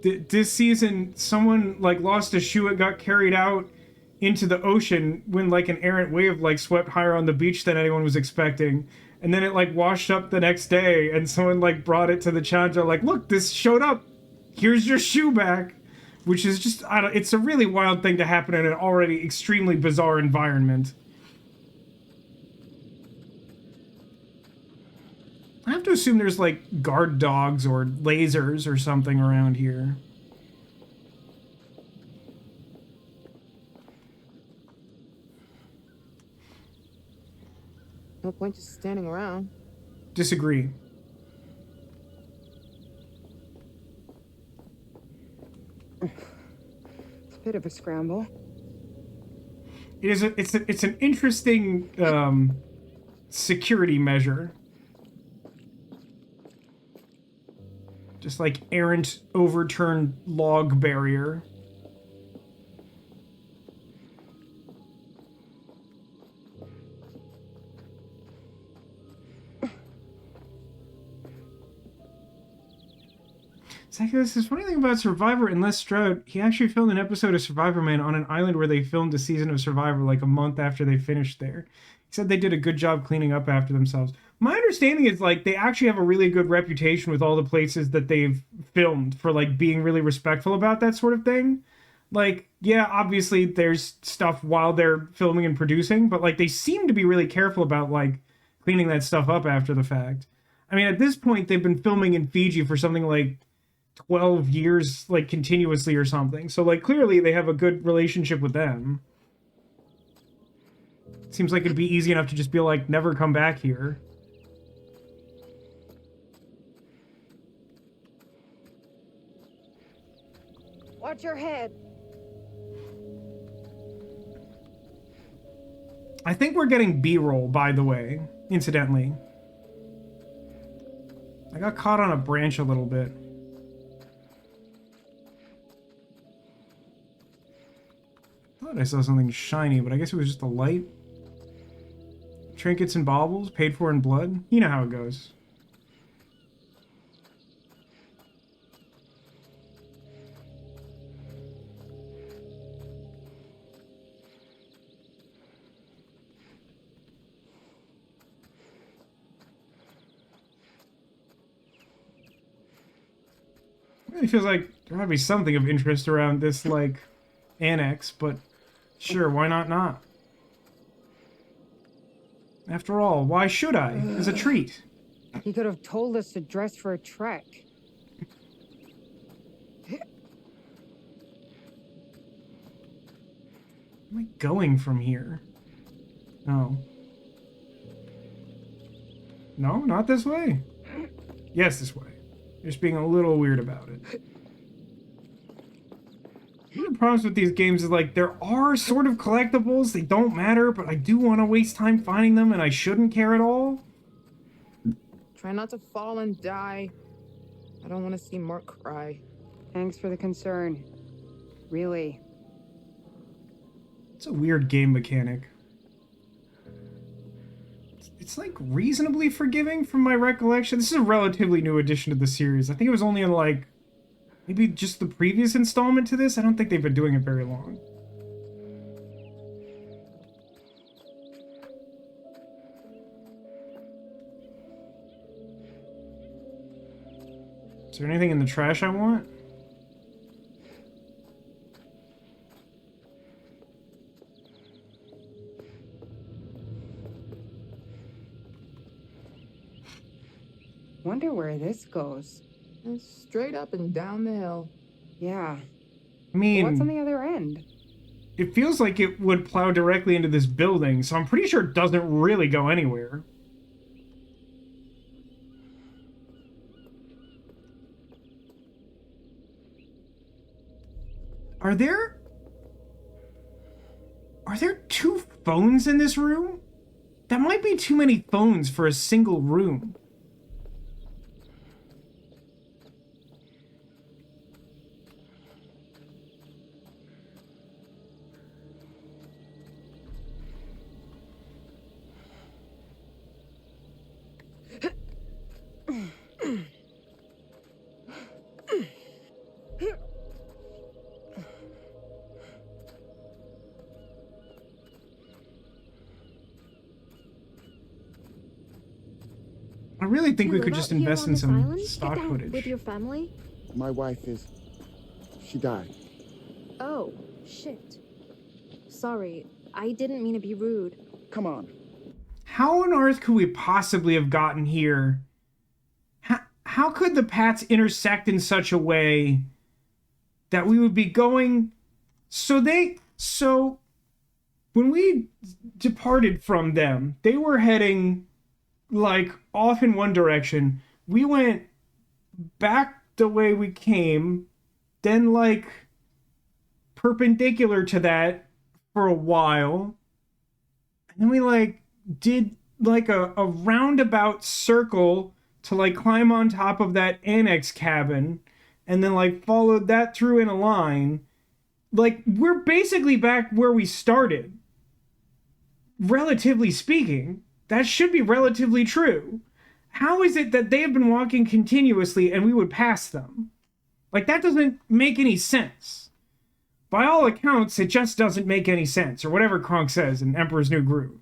This season, someone like lost a shoe. It got carried out into the ocean when like an errant wave like swept higher on the beach than anyone was expecting. And then it like washed up the next day, and someone like brought it to the challenge. Like, look, this showed up. Here's your shoe back. Which is just, it's a really wild thing to happen in an already extremely bizarre environment. I have to assume there's like guard dogs or lasers or something around here. No point just standing around. Disagree. It's a bit of a scramble. It is. It's an interesting security measure. Just like errant overturned log barrier. This is funny thing about Survivor and Les Stroud. He actually filmed an episode of Survivor Man on an island where they filmed a season of Survivor like a month after they finished there. He said they did a good job cleaning up after themselves. My understanding is like they actually have a really good reputation with all the places that they've filmed for like being really respectful about that sort of thing. Like, yeah, obviously there's stuff while they're filming and producing, but like they seem to be really careful about like cleaning that stuff up after the fact. I mean, at this point they've been filming in Fiji for something like 12 years, like, continuously or something. So, like, clearly they have a good relationship with them. Seems like it'd be easy enough to just be like, never come back here. Watch your head. I think we're getting B-roll, by the way, incidentally. I got caught on a branch a little bit. I thought I saw something shiny, but I guess it was just the light. Trinkets and baubles, paid for in blood. You know how it goes. It feels like there might be something of interest around this, like, annex, but sure, why not? After all, why should I? As a treat. He could have told us to dress for a trek. Where am I going from here? No. No, not this way. Yes, this way. Just being a little weird about it. One of the problems with these games is, like, there are sort of collectibles. They don't matter, but I do want to waste time finding them, and I shouldn't care at all. Try not to fall and die. I don't want to see Mark cry. Thanks for the concern. Really. It's a weird game mechanic. It's like reasonably forgiving from my recollection. This is a relatively new addition to the series. I think it was only in like maybe just the previous installment to this. I don't think they've been doing it very long. Is there anything in the trash I want? Wonder where this goes. Straight up and down the hill. Yeah. I mean, what's on the other end? It feels like it would plow directly into this building, so I'm pretty sure it doesn't really go anywhere. Are there two phones in this room? That might be too many phones for a single room. I really think we could just invest in some stock footage. With your family? My wife she died. Oh, shit. Sorry, I didn't mean to be rude. Come on. How on earth could we possibly have gotten here? How could the paths intersect in such a way that we would be going... So when we departed from them, they were heading like off in one direction. We went back the way we came, then like perpendicular to that for a while, and then we like did like a roundabout circle to like climb on top of that annex cabin, and then like followed that through in a line. Like, we're basically back where we started, relatively speaking. That should be relatively true. How is it that they have been walking continuously and we would pass them? Like, that doesn't make any sense. By all accounts, it just doesn't make any sense, or whatever Kronk says in Emperor's New Groove.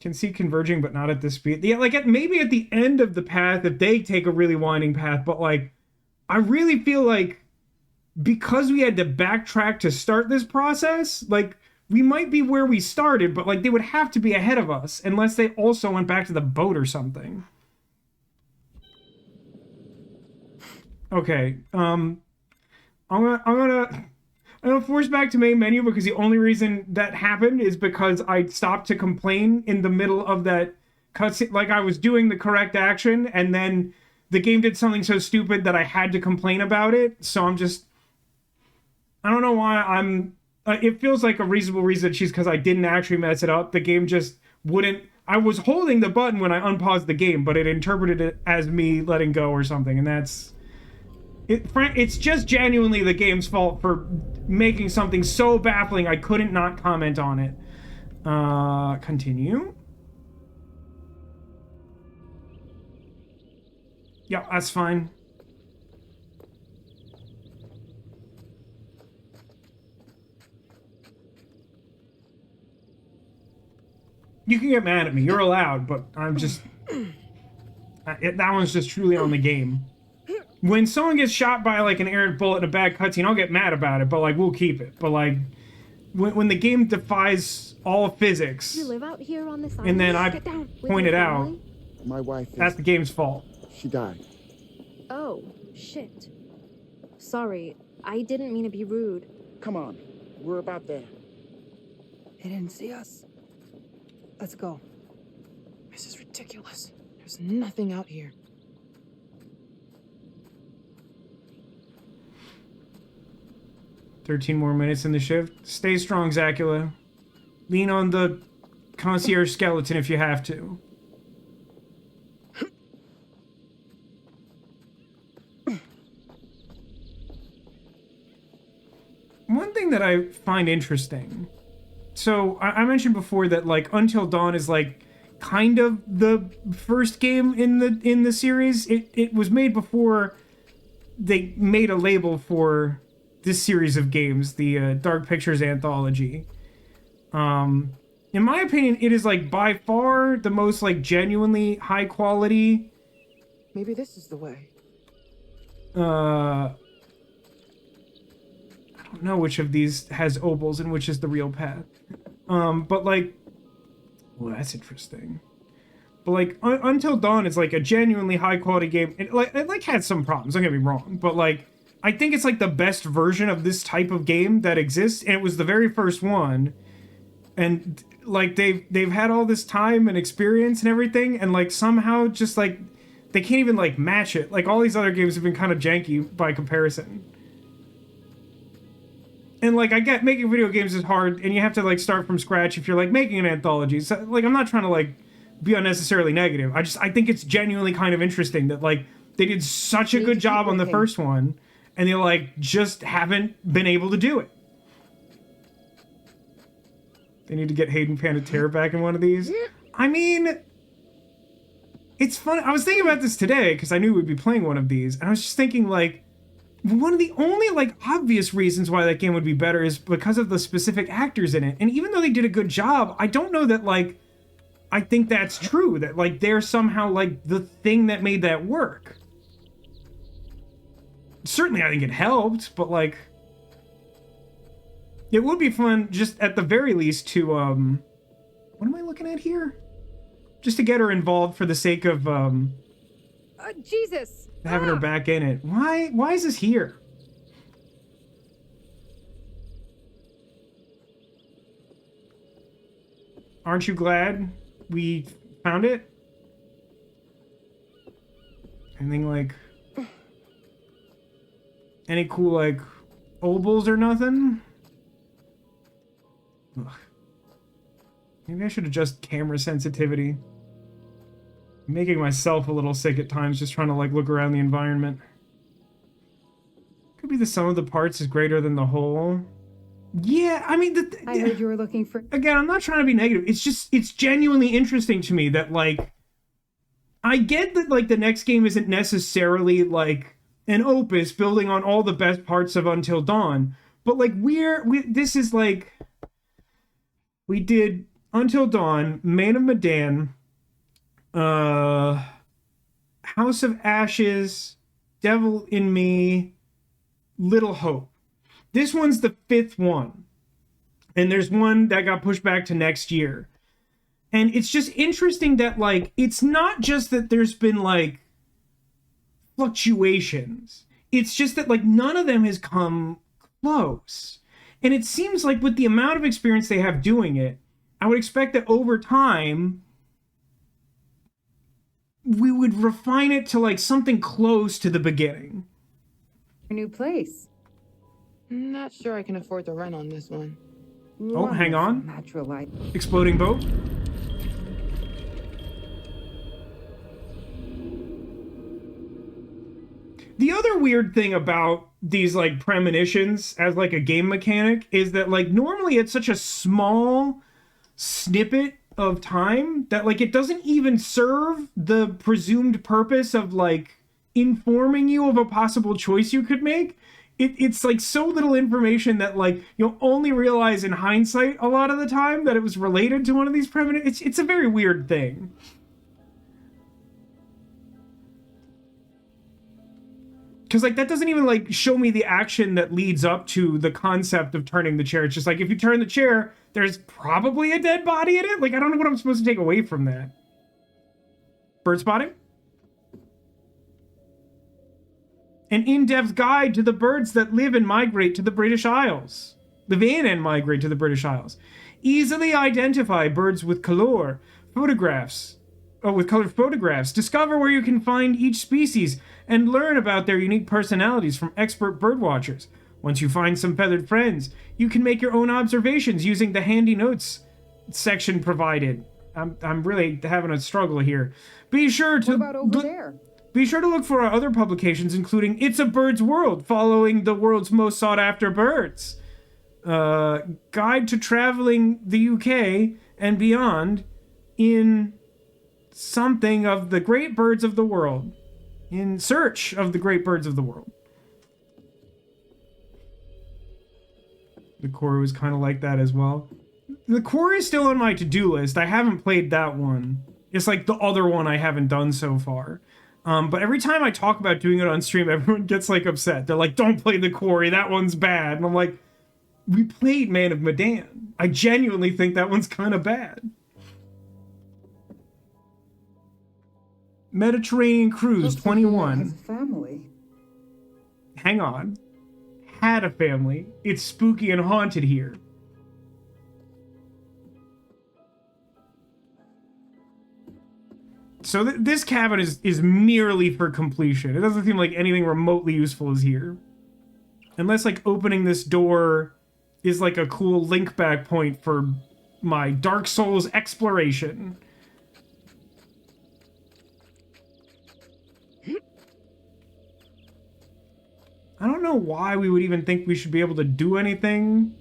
Can see converging, but not at this speed. Yeah, like, maybe at the end of the path, if they take a really winding path, but, like, I really feel like because we had to backtrack to start this process, like, we might be where we started, but, like, they would have to be ahead of us unless they also went back to the boat or something. Okay, I'm gonna force back to main menu because the only reason that happened is because I stopped to complain in the middle of that cutscene. Like, I was doing the correct action, and then the game did something so stupid that I had to complain about it. So I don't know why it feels like a reasonable reason that she's because I didn't actually mess it up. The game just wouldn't. I was holding the button when I unpaused the game, but it interpreted it as me letting go or something, and that's It's just genuinely the game's fault for making something so baffling I couldn't not comment on it. Continue. Yeah, that's fine. You can get mad at me. You're allowed, but I'm just... that one's just truly on the game. When someone gets shot by, like, an errant bullet in a bad cutscene, I'll get mad about it, but, like, we'll keep it. But, like, when the game defies all physics, You live out here on this island? and then I Get down. With point your it out, family? My wife that's the game's fault. She died. Oh, shit. Sorry, I didn't mean to be rude. Come on. We're about there. They didn't see us. Let's go. This is ridiculous. There's nothing out here. "13 more minutes in the shift. Stay strong, Zacula. Lean on the concierge skeleton if you have to." One thing that I find interesting, so I mentioned before that, like, Until Dawn is, like, kind of the first game in the series. It was made before they made a label for this series of games, the Dark Pictures Anthology. In my opinion, it is, like, by far the most, like, genuinely high quality. Maybe this is the way. I don't know which of these has obols and which is the real path. But, like, well, that's interesting. But, like, Until Dawn is, like, a genuinely high quality game. It had some problems, don't get me wrong, but, like, I think it's, like, the best version of this type of game that exists, and it was the very first one. And, like, they've had all this time and experience and everything, and, like, somehow just, like, they can't even, like, match it. Like, all these other games have been kind of janky by comparison. And, like, I get making video games is hard, and you have to, like, start from scratch if you're, like, making an anthology. So, like, I'm not trying to, like, be unnecessarily negative. I think it's genuinely kind of interesting that, like, they did such a good job on the first one, and they, like, just haven't been able to do it. They need to get Hayden Panettiere back in one of these. I mean, it's fun. I was thinking about this today, because I knew we'd be playing one of these, and I was just thinking, like, one of the only, like, obvious reasons why that game would be better is because of the specific actors in it. And even though they did a good job, I don't know that, like, I think that's true. That, like, they're somehow, like, the thing that made that work. Certainly, I think it helped, but, like, it would be fun, just at the very least, to, what am I looking at here? Just to get her involved for the sake of, Jesus! having her back in it. Why is this here? Aren't you glad we found it? Anything, like, any cool, like, obols or nothing? Ugh. Maybe I should adjust camera sensitivity. I'm making myself a little sick at times just trying to, like, look around the environment. Could be the sum of the parts is greater than the whole. Yeah, I mean, I heard you were looking for... Again, I'm not trying to be negative. It's just, it's genuinely interesting to me that, like, I get that, like, the next game isn't necessarily, like, an opus building on all the best parts of Until Dawn, but, like, this is, like, we did Until Dawn, Man of Medan, House of Ashes, Devil in Me, Little Hope. This one's the 5th one. And there's one that got pushed back to next year. And it's just interesting that, like, it's not just that there's been, like, fluctuations. It's just that, like, none of them has come close. And it seems like with the amount of experience they have doing it, I would expect that over time, we would refine it to, like, something close to the beginning. A new place. Not sure I can afford the rent on this one. Oh, hang on. Natural light. Exploding boat. The other weird thing about these like premonitions as like a game mechanic is that like normally it's such a small snippet of time that like it doesn't even serve the presumed purpose of like informing you of a possible choice you could make. It's like so little information that like you'll only realize in hindsight a lot of the time that it was related to one of these premonitions. It's a very weird thing. Because, like, that doesn't even, like, show me the action that leads up to the concept of turning the chair. It's just like, if you turn the chair, there's probably a dead body in it. Like, I don't know what I'm supposed to take away from that. Bird spotting? An in-depth guide to the birds that live and migrate to the British Isles. Live in and migrate to the British Isles. Easily identify birds with colored photographs. Discover where you can find each species and learn about their unique personalities from expert birdwatchers. Once you find some feathered friends, you can make your own observations using the handy notes section provided. I'm really having a struggle here. Be sure to What about over there? Be sure to look for our other publications, including It's a Bird's World, following the world's most sought-after birds. Guide to traveling the UK and beyond in something of the great birds of the world. In search of the great birds of the world. The Quarry is kind of like that as well. The Quarry is still on my to-do list. I haven't played that one. It's like the other one I haven't done so far. But every time I talk about doing it on stream, everyone gets like upset. They're like, don't play The Quarry, that one's bad. And I'm like, we played Man of Medan. I genuinely think that one's kind of bad. Mediterranean Cruise 21. Has a family. Hang on. Had a family. It's spooky and haunted here. So this cabin is merely for completion. It doesn't seem like anything remotely useful is here. Unless like opening this door is like a cool link back point for my Dark Souls exploration. I don't know why we would even think we should be able to do anything.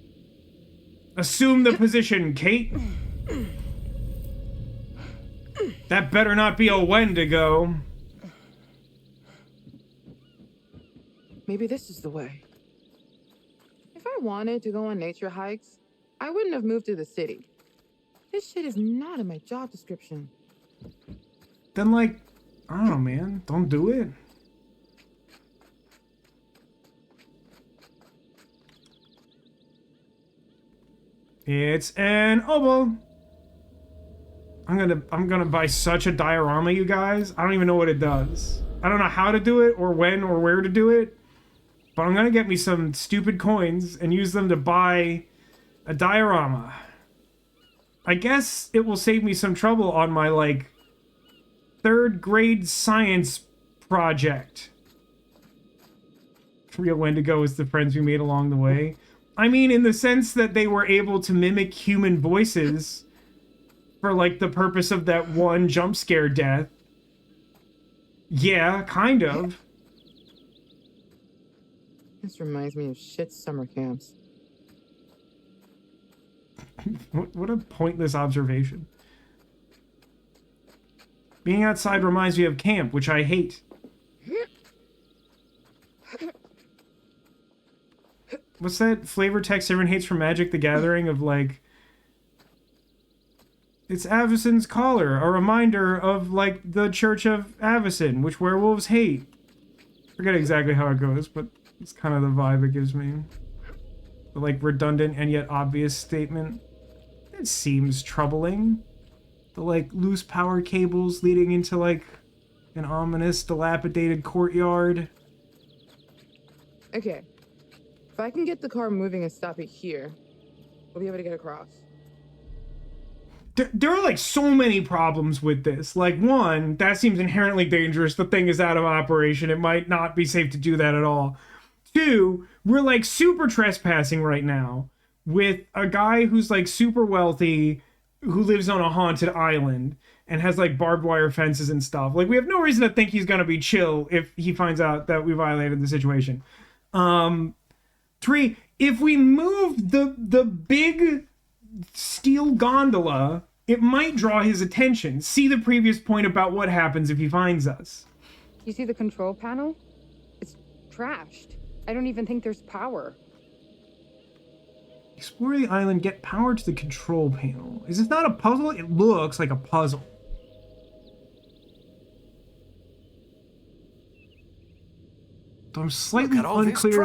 Assume the position, Kate. That better not be a Wendigo. Maybe this is the way. If I wanted to go on nature hikes, I wouldn't have moved to the city. This shit is not in my job description. Then, like, I don't know, man. Don't do it. It's an oboe. I'm gonna buy such a diorama, you guys. I don't even know what it does. I don't know how to do it, or when, or where to do it. But I'm gonna get me some stupid coins and use them to buy a diorama. I guess it will save me some trouble on my, like, 3rd grade science project. Real Wendigo is the friends we made along the way. I mean, in the sense that they were able to mimic human voices for, like, the purpose of that one jump scare death. Yeah, kind of. This reminds me of shit summer camps. What a pointless observation. Being outside reminds me of camp, which I hate. What's that flavor text everyone hates from Magic the Gathering of, like... It's Avicen's collar, a reminder of, like, the Church of Avicen, which werewolves hate. Forget exactly how it goes, but it's kind of the vibe it gives me. The, like, redundant and yet obvious statement. It seems troubling. The, like, loose power cables leading into, like, an ominous, dilapidated courtyard. Okay. If I can get the car moving and stop it here, we'll be able to get across. There are, like, so many problems with this. Like, one, that seems inherently dangerous. The thing is out of operation. It might not be safe to do that at all. Two, we're, like, super trespassing right now with a guy who's, like, super wealthy, who lives on a haunted island. and has like barbed wire fences and stuff. Like we have no reason to think he's gonna be chill if he finds out that we violated the situation. 3, if we move the big steel gondola, it might draw his attention. See the previous point about what happens if he finds us. You see the control panel? It's trashed. I don't even think there's power. Explore the island, get power to the control panel. Is this not a puzzle? It looks like a puzzle. I'm slightly unclear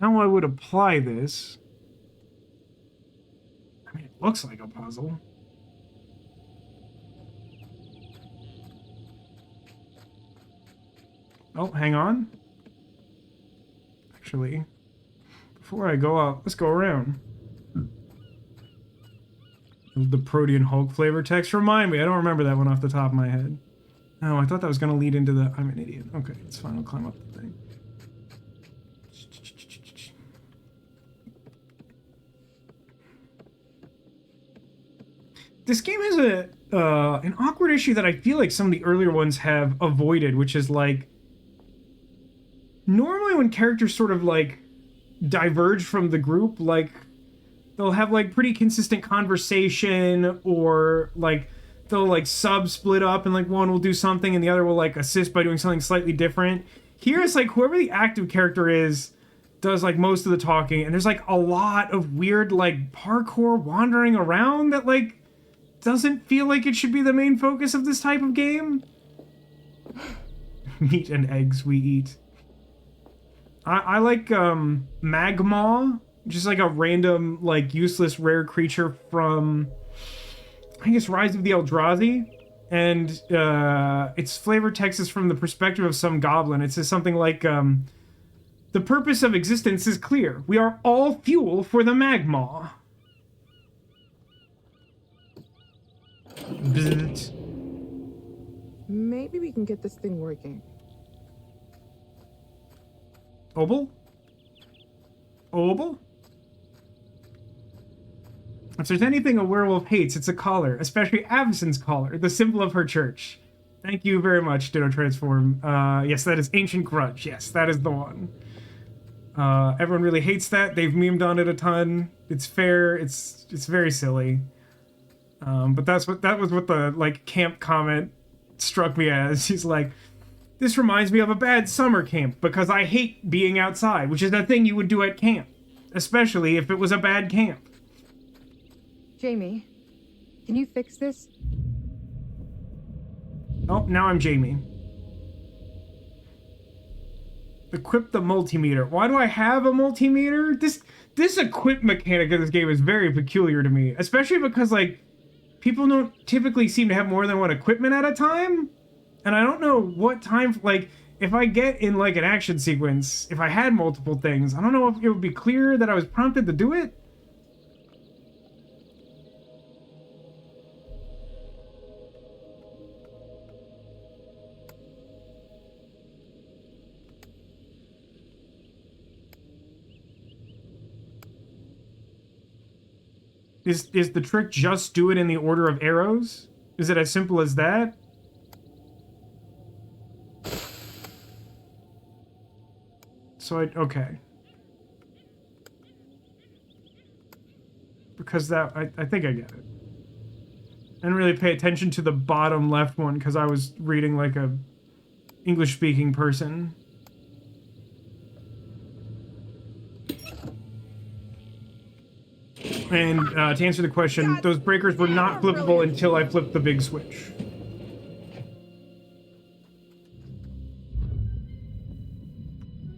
how I would apply this. I mean, it looks like a puzzle. Oh, hang on. Actually, before I go up, let's go around. The Protean Hulk flavor text. Remind me, I don't remember that one off the top of my head. Oh, I thought that was going to lead into the... I'm an idiot. Okay, it's fine. I'll climb up the thing. This game has an awkward issue that I feel like some of the earlier ones have avoided, which is like... Normally when characters sort of like diverge from the group, like they'll have like pretty consistent conversation, or like they'll like split up and like one will do something and the other will like assist by doing something slightly different. Here it's like whoever the active character is does like most of the talking, and there's like a lot of weird like parkour wandering around that like doesn't feel like it should be the main focus of this type of game. Meat and eggs we eat. I like Magmaw, just like a random, like, useless rare creature from, I guess, Rise of the Eldrazi. And its flavor text is from the perspective of some goblin. It says something like, the purpose of existence is clear. We are all fuel for the Magmaw. Bzz. Maybe we can get this thing working. Obel? Obel? If there's anything a werewolf hates, it's a collar, especially Avacyn's collar, the symbol of her church. Thank you very much, Ditto Transform. Yes, that is Ancient Grudge. Yes, that is the one. Everyone really hates that. They've memed on it a ton. It's fair. It's very silly. But that was what the like camp comment struck me as. He's like, this reminds me of a bad summer camp because I hate being outside, which is a thing you would do at camp, especially if it was a bad camp. Jamie, can you fix this? Oh, now I'm Jamie. Equip the multimeter. Why do I have a multimeter? This equip mechanic of this game is very peculiar to me, especially because like people don't typically seem to have more than one equipment at a time. And I don't know what time, like, if I get in, like, an action sequence, if I had multiple things, I don't know if it would be clear that I was prompted to do it. Is the trick just do it in the order of arrows? Is it as simple as that? So okay. Because that, I think I get it. I didn't really pay attention to the bottom left one because I was reading like a English-speaking person. And to answer the question, those breakers were not flippable until I flipped the big switch.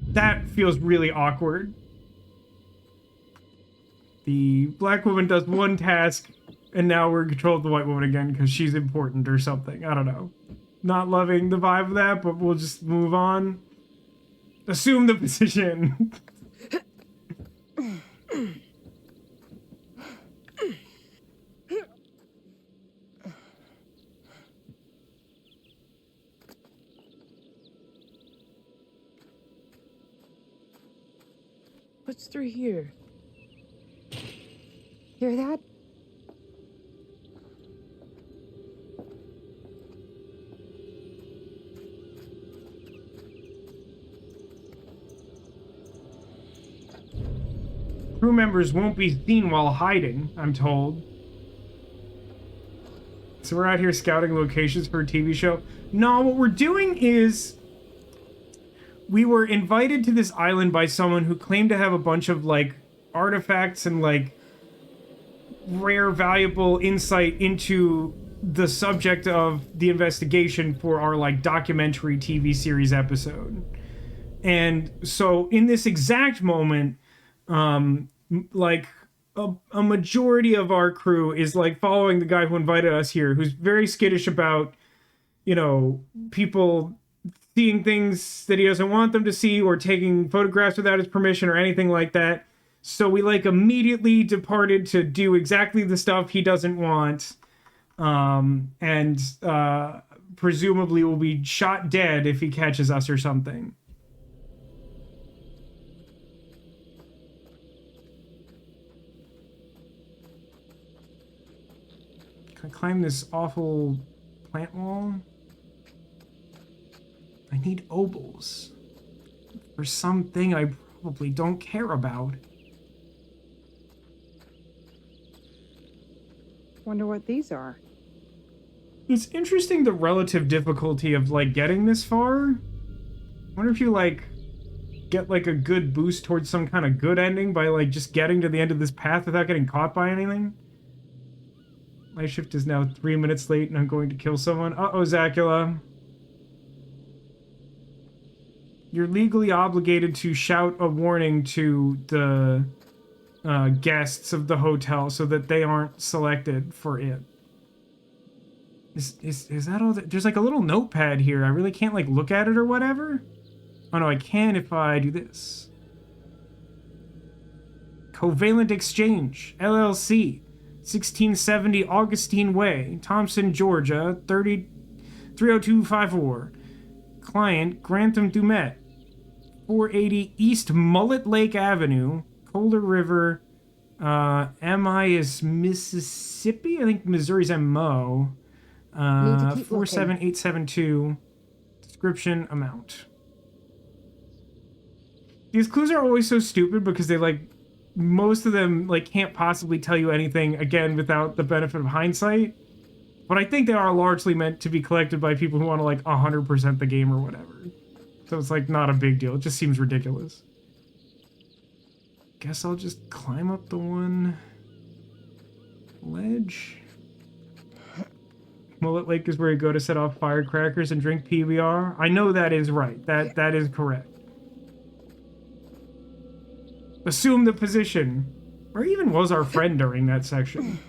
That feels really awkward. The black woman does one task, and now we're in control of the white woman again because she's important or something. I don't know. Not loving the vibe of that, but we'll just move on. Assume the position. What's through here? Hear that? crew members won't be seen while hiding, I'm told. So we're out here scouting locations for a TV show. No, what we're doing is we were invited to this island by someone who claimed to have a bunch of, like, artifacts and, like, rare, valuable insight into the subject of the investigation for our, like, documentary TV series episode. And so in this exact moment, like, a majority of our crew is, like, following the guy who invited us here, who's very skittish about, you know, people seeing things that he doesn't want them to see or taking photographs without his permission or anything like that. So we, like, immediately departed to do exactly the stuff he doesn't want. And presumably will be shot dead if he catches us or something. Can I climb this awful plant wall? I need obols. For something I probably don't care about. Wonder what these are. It's interesting the relative difficulty of, like, getting this far. Wonder if you, like, get, like, a good boost towards some kind of good ending by, like, just getting to the end of this path without getting caught by anything. My shift is now 3 minutes late and I'm going to kill someone. Uh-oh, Zacula. You're legally obligated to shout a warning to the guests of the hotel so that they aren't selected for it. Is that all? There's, like, a little notepad here. I really can't, like, look at it or whatever. Oh no, I can if I do this. Covalent Exchange, LLC, 1670 Augustine Way, Thompson, Georgia, 30254. Client, Grantham Dumet, 480 East Mullet Lake Avenue, Colder River. MI is Mississippi? I think Missouri's MO. 47872. Description, amount. These clues are always so stupid because they, like, most of them, like, can't possibly tell you anything, again, without the benefit of hindsight. But I think they are largely meant to be collected by people who want to, like, 100% the game or whatever. So it's, like, not a big deal. It just seems ridiculous. Guess I'll just climb up the one ledge. Mullet Lake is where you go to set off firecrackers and drink PBR. I know that is right. That is correct. Assume the position. Where even was our friend during that section?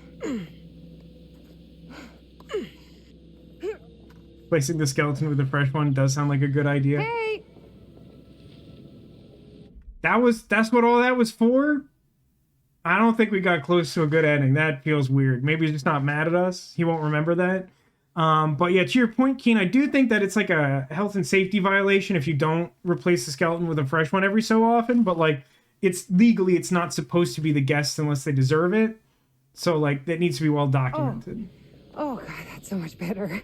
Placing the skeleton with a fresh one does sound like a good idea. Hey! That's what all that was for? I don't think we got close to a good ending. That feels weird. Maybe he's just not mad at us. He won't remember that. But yeah, to your point, Keen, I do think that it's like a health and safety violation if you don't replace the skeleton with a fresh one every so often. But, like, it's legally, it's not supposed to be the guests unless they deserve it. So, like, that needs to be well documented. Oh God, that's so much better.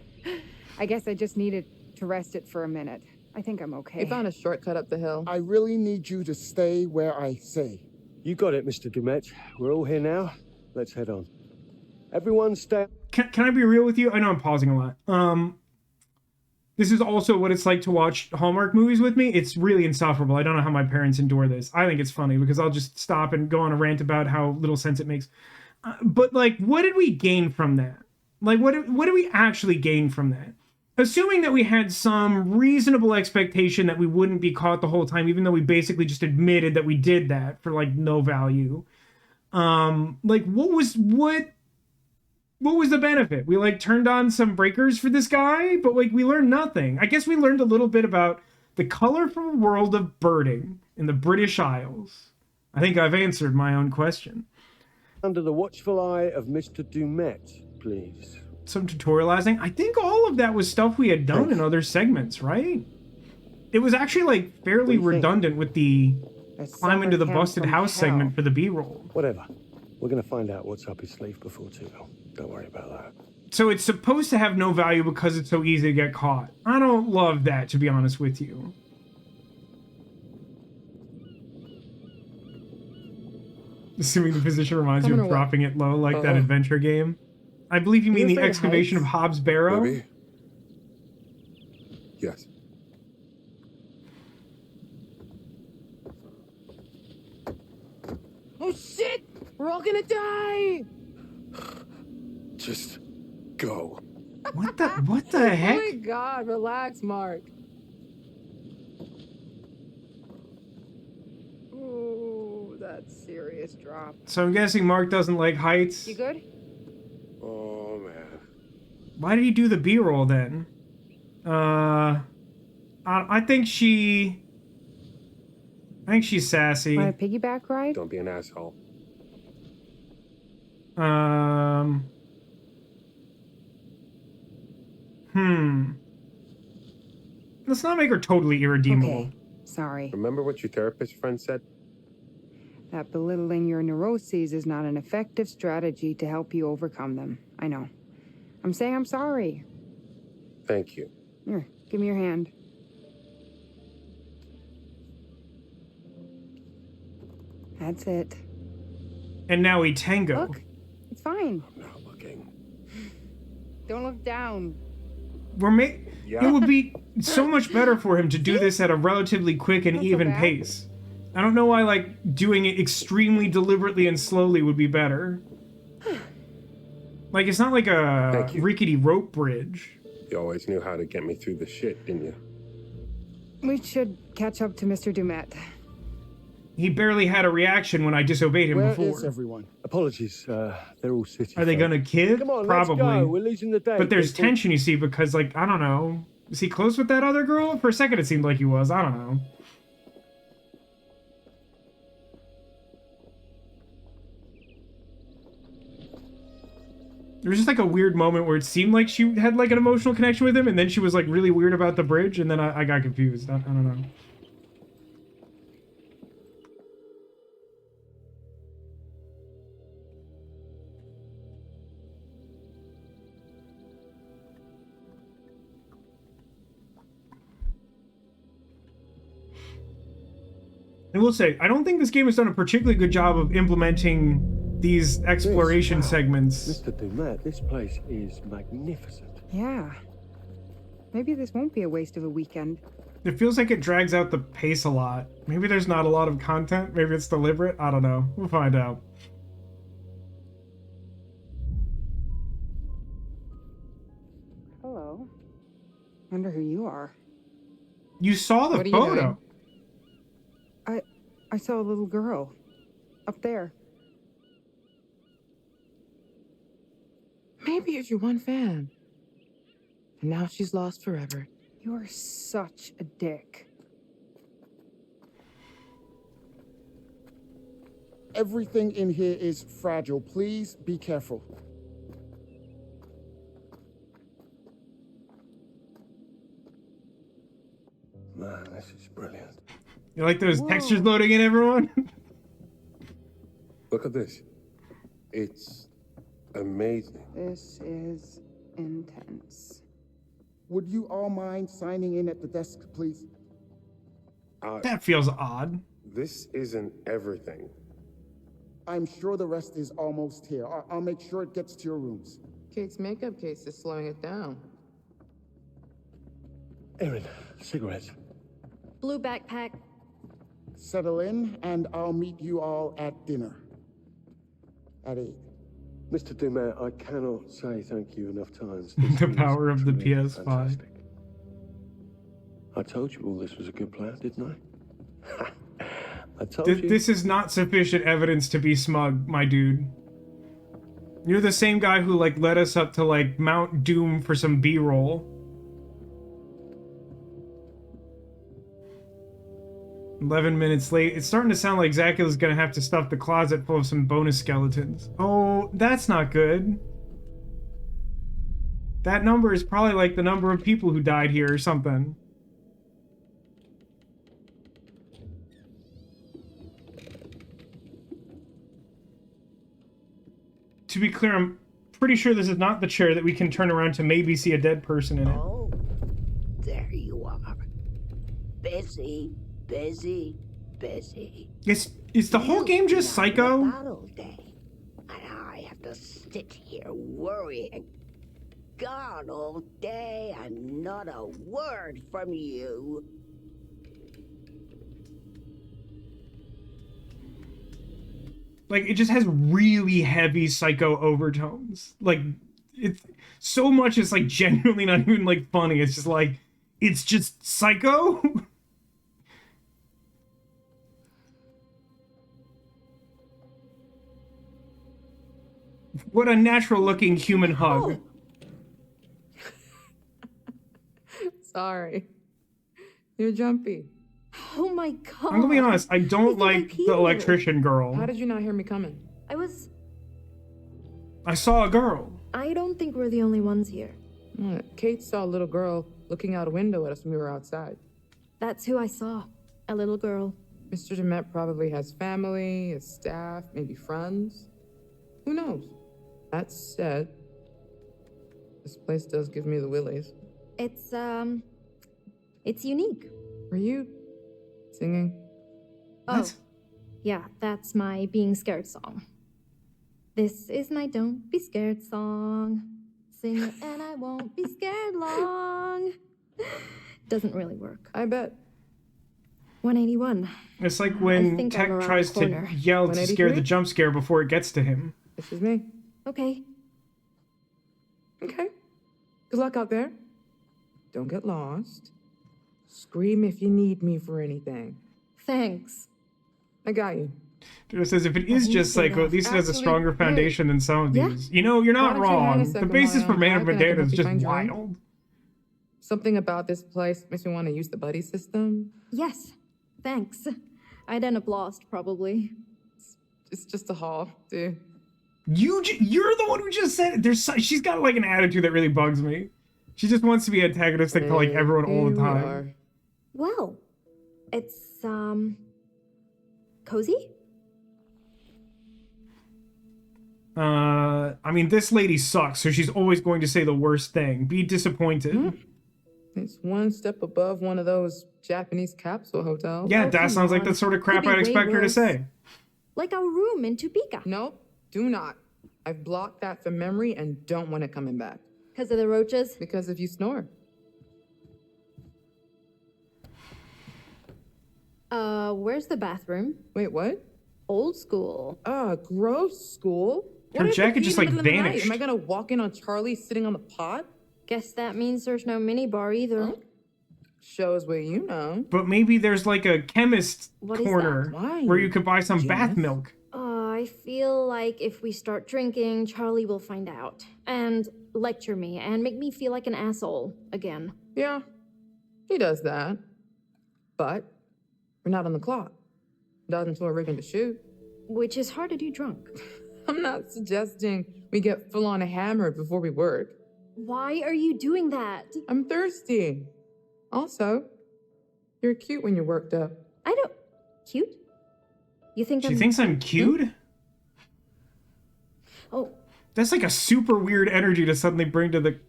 I guess I just needed to rest it for a minute. I think I'm okay. We found a shortcut up the hill. I really need you to stay where I say. You got it, Mr. Dumet. We're all here now. Let's head on. Everyone stay... Can I be real with you? I know I'm pausing a lot. This is also what it's like to watch Hallmark movies with me. It's really insufferable. I don't know how my parents endure this. I think it's funny because I'll just stop and go on a rant about how little sense it makes. But, like, what did we gain from that? Like, what did we actually gain from that? Assuming that we had some reasonable expectation that we wouldn't be caught the whole time, even though we basically just admitted that we did that for, like, no value. Like, what was the benefit? We, like, turned on some breakers for this guy, but, like, we learned nothing. I guess we learned a little bit about the colorful world of birding in the British Isles. I think I've answered my own question. Under the watchful eye of Mr. Dumet, please. Some tutorializing. I think all of that was stuff we had done in other segments, right? It was actually, like, fairly redundant with the climb into the busted house segment for the B-roll. Whatever. We're going to find out what's up his sleeve before too long. Don't worry about that. So it's supposed to have no value because it's so easy to get caught. I don't love that, to be honest with you. Assuming the position reminds you Coming of away. dropping it low like that adventure game. I believe you mean the excavation of Hobbs Barrow? Maybe. Yes. Oh shit! We're all gonna die! Just go. What the heck? Oh my god, relax, Mark. Ooh, that's serious drop. So I'm guessing Mark doesn't like heights. You good? Oh, man. Why did he do the B-roll then? I think she's sassy. Want a piggyback ride? Don't be an asshole. Let's not make her totally irredeemable. Okay, sorry. Remember what your therapist friend said? That belittling your neuroses is not an effective strategy to help you overcome them. I know. I'm saying I'm sorry. Thank you. Here, give me your hand. That's it. And now we tango. Look, it's fine. I'm not looking. Don't look down. It would be so much better for him to do this at a relatively quick and even pace. I don't know why, like, doing it extremely deliberately and slowly would be better. Like, it's not like a rickety rope bridge. You always knew how to get me through the shit, didn't you? We should catch up to Mr. Dumet. He barely had a reaction when I disobeyed him Where before. is everyone? Apologies, they're all city. Are they gonna kid? Come on, Probably. let's go. We're losing the day. But there's people. tension, you see, because, like, I don't know. Is he close with that other girl? For a second, it seemed like he was. I don't know. There was just, like, a weird moment where it seemed like she had, like, an emotional connection with him, and then she was, like, really weird about the bridge, and then I got confused. I don't know. I will say, I don't think this game has done a particularly good job of implementing these exploration segments. Mr. Dumet, this place is magnificent. Yeah. Maybe this won't be a waste of a weekend. It feels like it drags out the pace a lot. Maybe there's not a lot of content. Maybe it's deliberate. I don't know. We'll find out. Hello. Wonder who you are. You saw the What are you photo. doing? I saw a little girl. Up there. Maybe it's your one fan. And now she's lost forever. You're such a dick. Everything in here is fragile. Please be careful. Man, this is brilliant. You like those textures loading in, everyone? Look at this. It's amazing. This is intense. Would you all mind signing in at the desk, please? That feels odd. This isn't everything. I'm sure the rest is almost here. I'll make sure it gets to your rooms. Kate's makeup case is slowing it down. Erin, cigarettes. Blue backpack. Settle in, and I'll meet you all at dinner. At 8. Mr. Dumet, I cannot say thank you enough times. The power of the PS5. Fantastic. I told you all this was a good plan, didn't I? I told you. This is not sufficient evidence to be smug, my dude. You're the same guy who, like, led us up to, like, Mount Doom for some B-roll. 11 minutes late. It's starting to sound like Zacula's gonna have to stuff the closet full of some bonus skeletons. Oh, that's not good. That number is probably like the number of people who died here or something. To be clear, I'm pretty sure this is not the chair that we can turn around to maybe see a dead person in it. Oh, there you are. Busy, busy, busy. It's Is the whole game just Psycho? Battle day, and I have to sit here worrying. God all day and not a word from you. Like, it just has really heavy Psycho overtones. Like, it's so much is like genuinely not even like funny. It's just like, it's just Psycho. What a natural looking human hug. Sorry. You're jumpy. Oh my god. I'm gonna be honest, I don't like the electrician girl. How did you not hear me coming? I saw a girl. I don't think we're the only ones here. Kate saw a little girl looking out a window at us when we were outside. That's who I saw. A little girl. Mr. Demet probably has family, his staff, maybe friends. Who knows? That said, this place does give me the willies. It's unique. Were you singing? Oh, yeah, that's my being scared song. This is my don't be scared song. Sing it and I won't be scared long. Doesn't really work. I bet. 181. It's like when Tech tries to yell to scare the jump scare before it gets to him. This is me. Okay. Okay. Good luck out there. Don't get lost. Scream if you need me for anything. Thanks. I got you. It says if it is just Psycho, at least it has a stronger foundation than some of these. You know, you're not wrong. The basis for Man of Medan is just wild. Something about this place makes me want to use the buddy system. Yes. Thanks. I'd end up lost, probably. It's just a hall, dude. You're the one who just said it. She's got like an attitude that really bugs me. She just wants to be antagonistic to like everyone all the time. Well, it's cozy? I mean, this lady sucks, so she's always going to say the worst thing. Be disappointed. It's one step above one of those Japanese capsule hotels. Yeah, that sounds like the sort of crap I'd expect her to say. Like our room in Topeka. Nope, do not. I've blocked that from memory and don't want it coming back. Because of the roaches? Because if you snore. Where's the bathroom? Wait, what? Old school. Gross school? Her jacket just like vanished. Am I gonna walk in on Charlie sitting on the pot? Guess that means there's no minibar either. Huh? Shows what you know. But maybe there's like a chemist corner where you could buy some bath milk. I feel like if we start drinking, Charlie will find out. And lecture me and make me feel like an asshole again. Yeah, he does that. But we're not on the clock. Not until we're rigging to shoot. Which is hard to do drunk. I'm not suggesting we get full-on hammered before we work. Why are you doing that? I'm thirsty. Also, you're cute when you're worked up. I don't... Cute? You think She thinks I'm cute? Oh. That's like a super weird energy to suddenly bring to the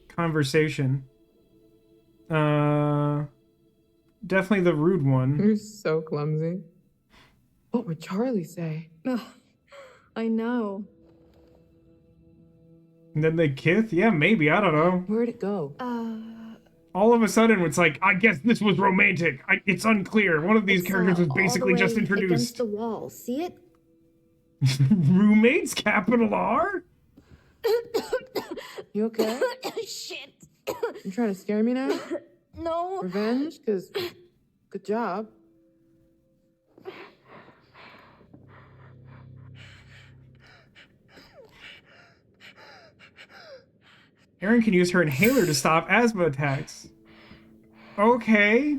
conversation. Definitely the rude one. You're so clumsy. What would Charlie say? Ugh, I know. And then they kiss? Yeah, maybe. I don't know. Where'd it go? All of a sudden, it's like, I guess this was romantic. It's unclear. One of these characters was basically all the way just introduced. Against the wall. See it? Roommates? Capital R? You okay? Shit. You trying to scare me now? No. Revenge? Because good job. Erin can use her inhaler to stop asthma attacks. Okay.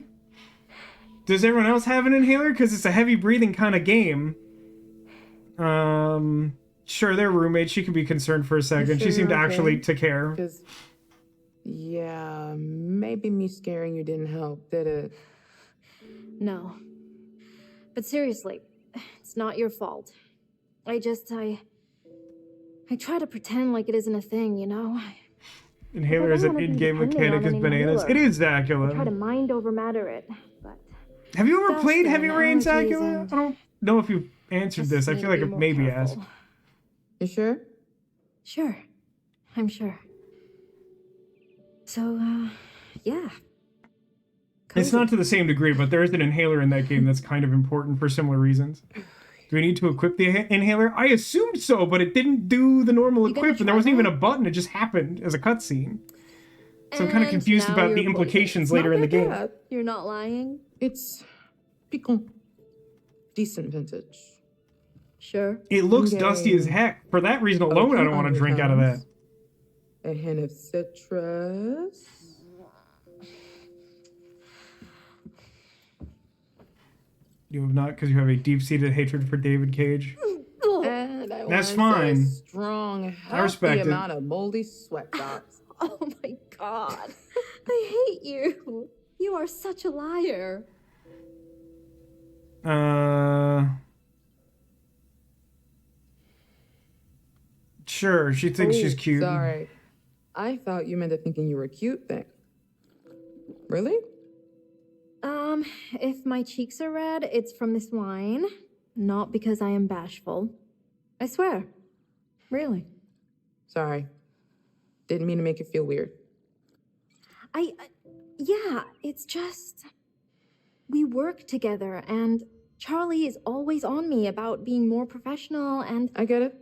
Does everyone else have an inhaler? Because it's a heavy breathing kind of game. Sure, they're roommates. She could be concerned for a second. She seemed actually to care. Yeah, maybe me scaring you didn't help, did it? No. But seriously, it's not your fault. I try to pretend like it isn't a thing, you know? Inhaler is an in-game mechanic as bananas. It is Zacula. I try to mind over matter it, but... Have you ever played Heavy Rain, Zacula? know if you've answered this. I feel like I maybe asked. You sure? Sure. I'm sure. So, yeah. It's not to the same degree, but there is an inhaler in that game that's kind of important for similar reasons. Do we need to equip the inhaler? I assumed so, but it didn't do the normal equip, and there wasn't even a button. It just happened as a cutscene. So I'm kind of confused about the implications later in the game. You're not lying? It's piquant. Decent vintage. Sure. It looks dusty as heck. For that reason alone, I don't want to drink out of that. A hint of citrus. You have not, because you have a deep-seated hatred for David Cage. And I That's want fine. A strong, I respect healthy it. amount of moldy sweat dots. Oh my god. I hate you. You are such a liar. Sure, she thinks she's cute. Sorry. I thought you meant the thinking you were cute thing. Really? If my cheeks are red, it's from this wine, not because I am bashful. I swear. Really. Sorry. Didn't mean to make you feel weird. Yeah, it's just... We work together, and Charlie is always on me about being more professional, and... I get it.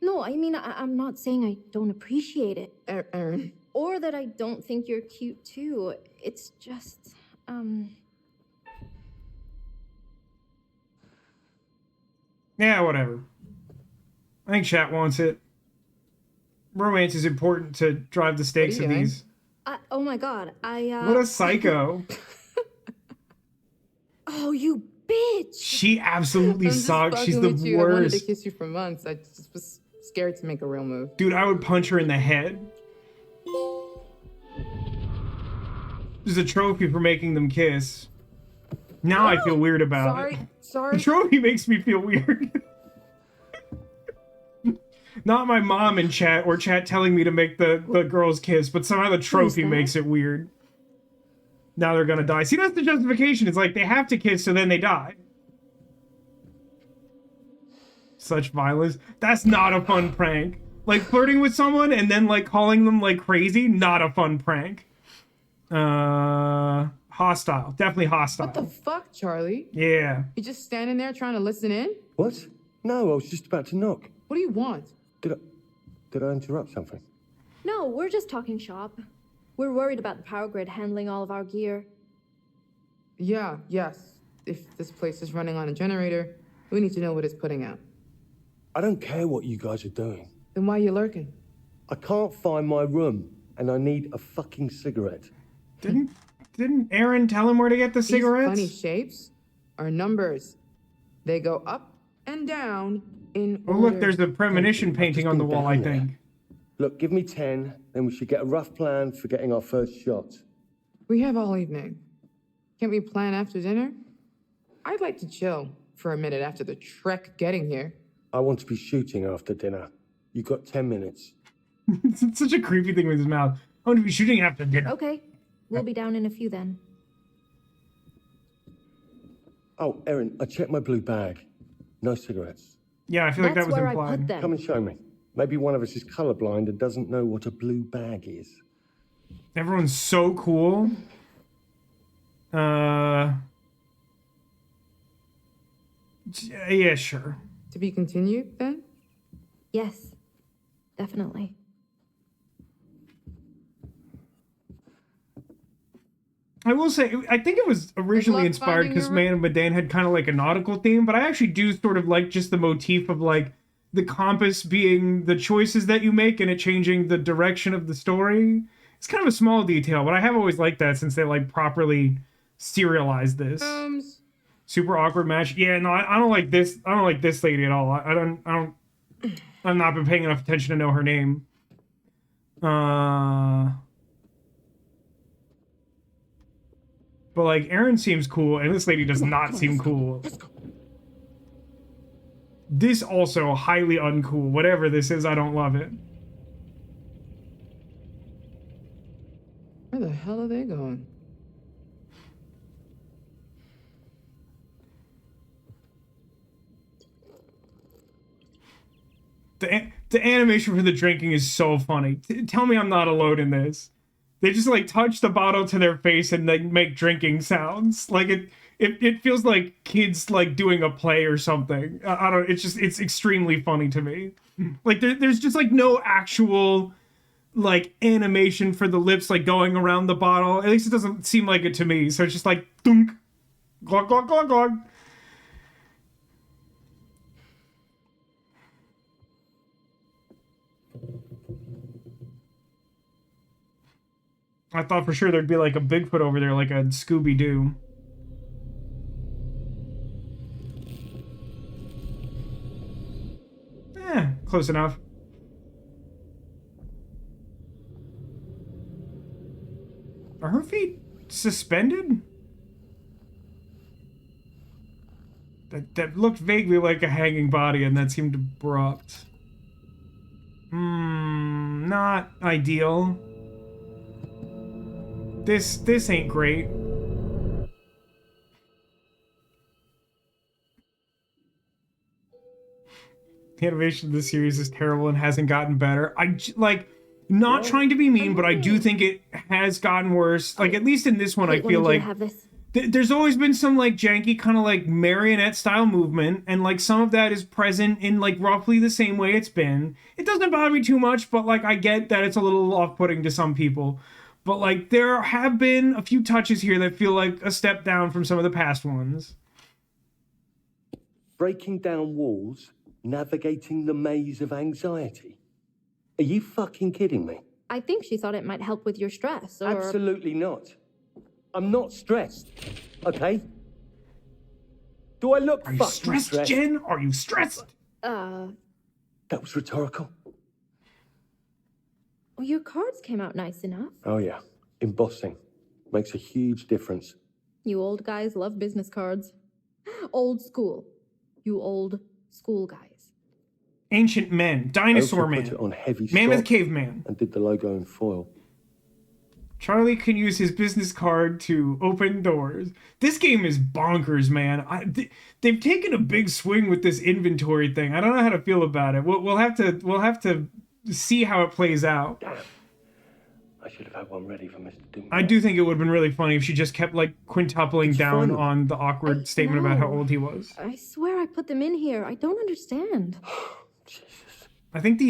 No, I mean, I'm not saying I don't appreciate it. Aaron. Or that I don't think you're cute, too. It's just, Yeah, whatever. I think chat wants it. Romance is important to drive the stakes of these. oh my god, What a psycho. Oh, you bitch! She absolutely sucks. She's the I wanted to worst. kiss you for months. I just was scared to make a real move. Dude, I would punch her in the head. There's a trophy for making them kiss. Now I feel weird about it. Sorry. The trophy makes me feel weird. Not my mom in chat or chat telling me to make the girls kiss, but somehow the trophy makes it weird. Now they're gonna die. See, that's the justification. It's like they have to kiss, so then they die. Such violence. That's not a fun prank. Like flirting with someone and then like calling them like crazy, not a fun prank. Hostile. Definitely hostile. What the fuck, Charlie? Yeah. You just standing there trying to listen in? What? No, I was just about to knock. What do you want? Did I interrupt something? No, we're just talking shop. We're worried about the power grid handling all of our gear. Yes. If this place is running on a generator, we need to know what it's putting out. I don't care what you guys are doing. Then why are you lurking? I can't find my room, and I need a fucking cigarette. Didn't Aaron tell him where to get the cigarettes? These funny shapes are numbers. They go up and down in Oh, look, there's a premonition painting on the wall, I think. Look, give me 10, then we should get a rough plan for getting our first shot. We have all evening. Can't we plan after dinner? I'd like to chill for a minute after the trek getting here. I want to be shooting after dinner. You've got 10 minutes. It's such a creepy thing with his mouth. I want to be shooting after dinner. Okay, we'll be down in a few then. Oh, Erin, I checked my blue bag. No cigarettes. Yeah, I feel like that was where I implied. put them. Come and show me. Maybe one of us is colorblind and doesn't know what a blue bag is. Everyone's so cool. Yeah, sure. To be continued, then? Yes, definitely. I will say, I think it was originally inspired because Man of Medan had kind of like a nautical theme, but I actually do sort of like just the motif of like the compass being the choices that you make and it changing the direction of the story. It's kind of a small detail, but I have always liked that since they like properly serialized this. Super awkward match. Yeah, no, I don't like this. I don't like this lady at all. I've not been paying enough attention to know her name. But like Aaron seems cool, and this lady does not seem cool. This also highly uncool. Whatever this is, I don't love it. Where the hell are they going? The animation for the drinking is so funny. Tell me I'm not alone in this. They just like touch the bottle to their face and like make drinking sounds. Like it feels like kids like doing a play or something. I don't. It's extremely funny to me. Like there's just like no actual like animation for the lips like going around the bottle. At least it doesn't seem like it to me. So it's just like dunk, glug glug glug glug. I thought for sure there'd be like a Bigfoot over there, like a Scooby-Doo. Close enough. Are her feet suspended? That looked vaguely like a hanging body, and that seemed abrupt. Not ideal. This ain't great. The animation of this series is terrible and hasn't gotten better. Not trying to be mean, but I do think it has gotten worse. Like, at least in this one, I feel like there's always been some, like, janky kind of, like, marionette-style movement, and, like, some of that is present in, like, roughly the same way it's been. It doesn't bother me too much, but, like, I get that it's a little off-putting to some people. But, like, there have been a few touches here that feel like a step down from some of the past ones. Breaking down walls, navigating the maze of anxiety. Are you fucking kidding me? I think she thought it might help with your stress, or... Absolutely not. I'm not stressed, okay? Do I look Are you fucking stressed, Jen? Are you stressed? That was rhetorical. Well, your cards came out nice enough. Oh yeah, embossing. Makes a huge difference. You old guys love business cards. Old school. You old school guys. Ancient men, dinosaur man, put it on heavy mammoth stock caveman. And did the logo in foil. Charlie can use his business card to open doors. This game is bonkers, man. They've taken a big swing with this inventory thing. I don't know how to feel about it. We'll have to see how it plays out. Damn. I should have had one ready for Mr. Doom. I do think it would have been really funny if she just kept like quintupling down funny. on the awkward statement about how old he was. I swear I put them in here. I don't understand. Jesus. I think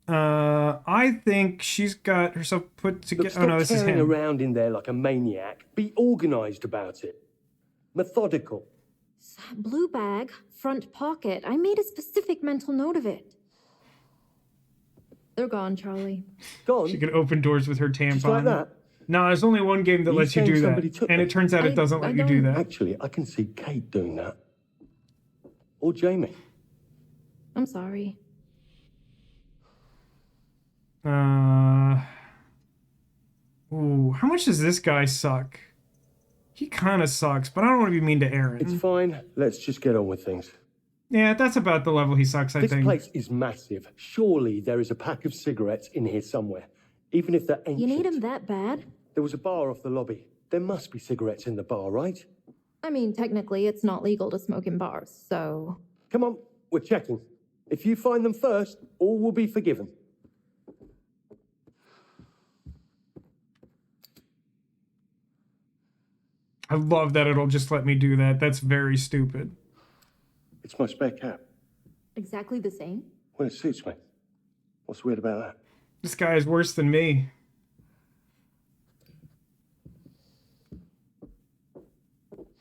I think she's got herself put together. Look, stop Oh no, this is tearing him. around in there like a maniac. Be organised about it. Methodical. Blue bag, front pocket. I made a specific mental note of it. They're gone, Charlie. Gone? She can open doors with her tampon. Just like that? No, there's only one game that You lets you saying do somebody that, took and them? it turns out it doesn't let you do that. Actually, I can see Kate doing that. Or Jamie. I'm sorry. Ooh, how much does this guy suck? He kind of sucks, but I don't want to be mean to Aaron. It's fine. Let's just get on with things. Yeah, that's about the level he sucks, I This think. place is massive. Surely there is a pack of cigarettes in here somewhere. Even if they're ancient. You need them that bad? There was a bar off the lobby. There must be cigarettes in the bar, right? I mean, technically, it's not legal to smoke in bars, so... Come on, we're checking. If you find them first, all will be forgiven. I love that it'll just let me do that. That's very stupid. It's my spare cap. Exactly the same? Well, it suits me. What's weird about that? This guy is worse than me.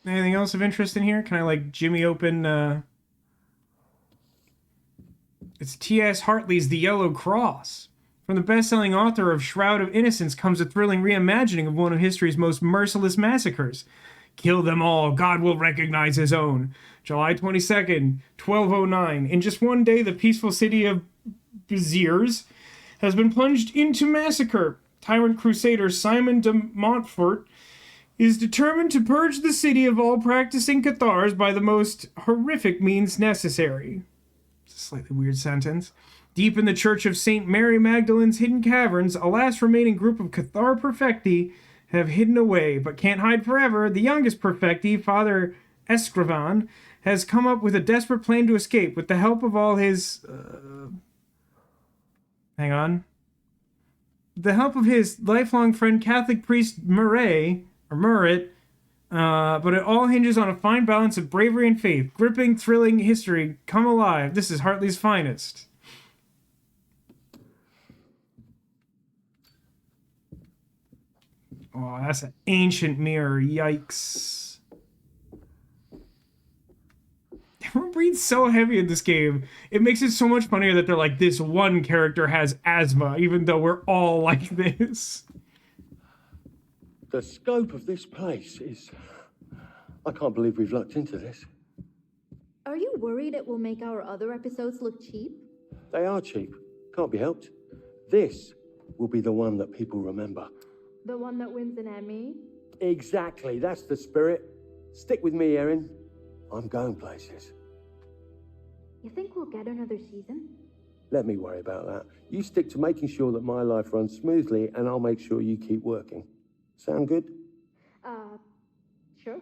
Anything else of interest in here? Can I, like, Jimmy open, It's T.S. Hartley's The Yellow Cross. From the best-selling author of Shroud of Innocence comes a thrilling reimagining of one of history's most merciless massacres. Kill them all, God will recognize his own. July 22nd, 1209. In just one day, the peaceful city of Béziers has been plunged into massacre. Tyrant crusader Simon de Montfort is determined to purge the city of all practicing Cathars by the most horrific means necessary. It's a slightly weird sentence. Deep in the Church of St. Mary Magdalene's hidden caverns, a last remaining group of Cathar perfecti have hidden away, but can't hide forever. The youngest perfecti, Father Escrivan, has come up with a desperate plan to escape with the help of all his... hang on. The help of his lifelong friend Catholic priest Murray, or Murray, but it all hinges on a fine balance of bravery and faith. Gripping, thrilling history come alive. This is Hartley's finest. Oh, that's an ancient mirror. Yikes. Everyone breathes so heavy in this game. It makes it so much funnier that they're like, this one character has asthma, even though we're all like this. The scope of this place is... I can't believe we've lucked into this. Are you worried it will make our other episodes look cheap? They are cheap. Can't be helped. This will be the one that people remember. The one that wins an Emmy? Exactly. That's the spirit. Stick with me, Erin. I'm going places. You think we'll get another season? Let me worry about that. You stick to making sure that my life runs smoothly, and I'll make sure you keep working. Sound good? Sure.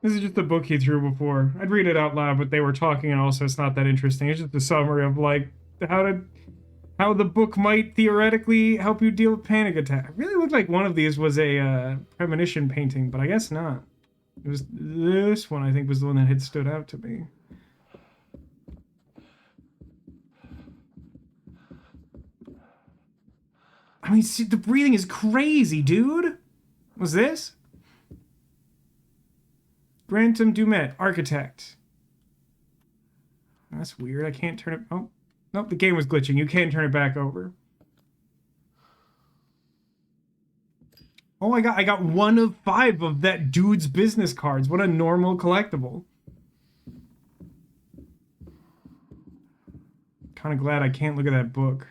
This is just a book he threw before. I'd read it out loud, but they were talking, and also it's not that interesting. It's just a summary of, like, how the book might theoretically help you deal with panic attack. It really looked like one of these was a premonition painting, but I guess not. It was this one, I think, was the one that had stood out to me. I mean, see, the breathing is crazy, dude. What's this? Grantham Dumet, architect. That's weird. I can't turn it... Oh, nope, the game was glitching. You can't turn it back over. Oh, I got 1 of 5 of that dude's business cards. What a normal collectible. Kind of glad I can't look at that book.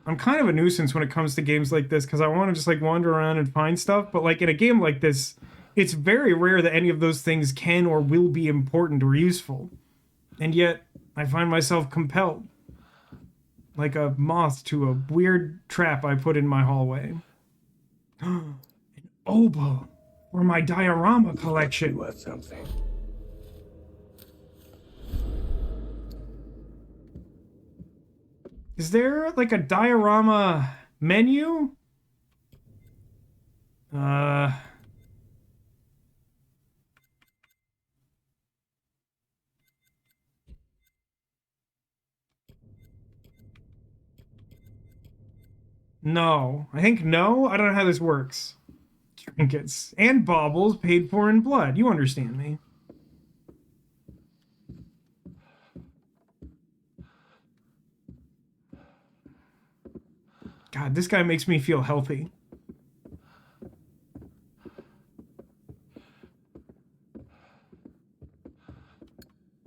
I'm kind of a nuisance when it comes to games like this because I want to just like wander around and find stuff. But like in a game like this, it's very rare that any of those things can or will be important or useful. And yet I find myself compelled. Like a moth to a weird trap I put in my hallway. An oboe for my diorama collection. Worth something. Is there like a diorama menu? No. I think no. I don't know how this works. Trinkets and baubles paid for in blood. You understand me. God, this guy makes me feel healthy.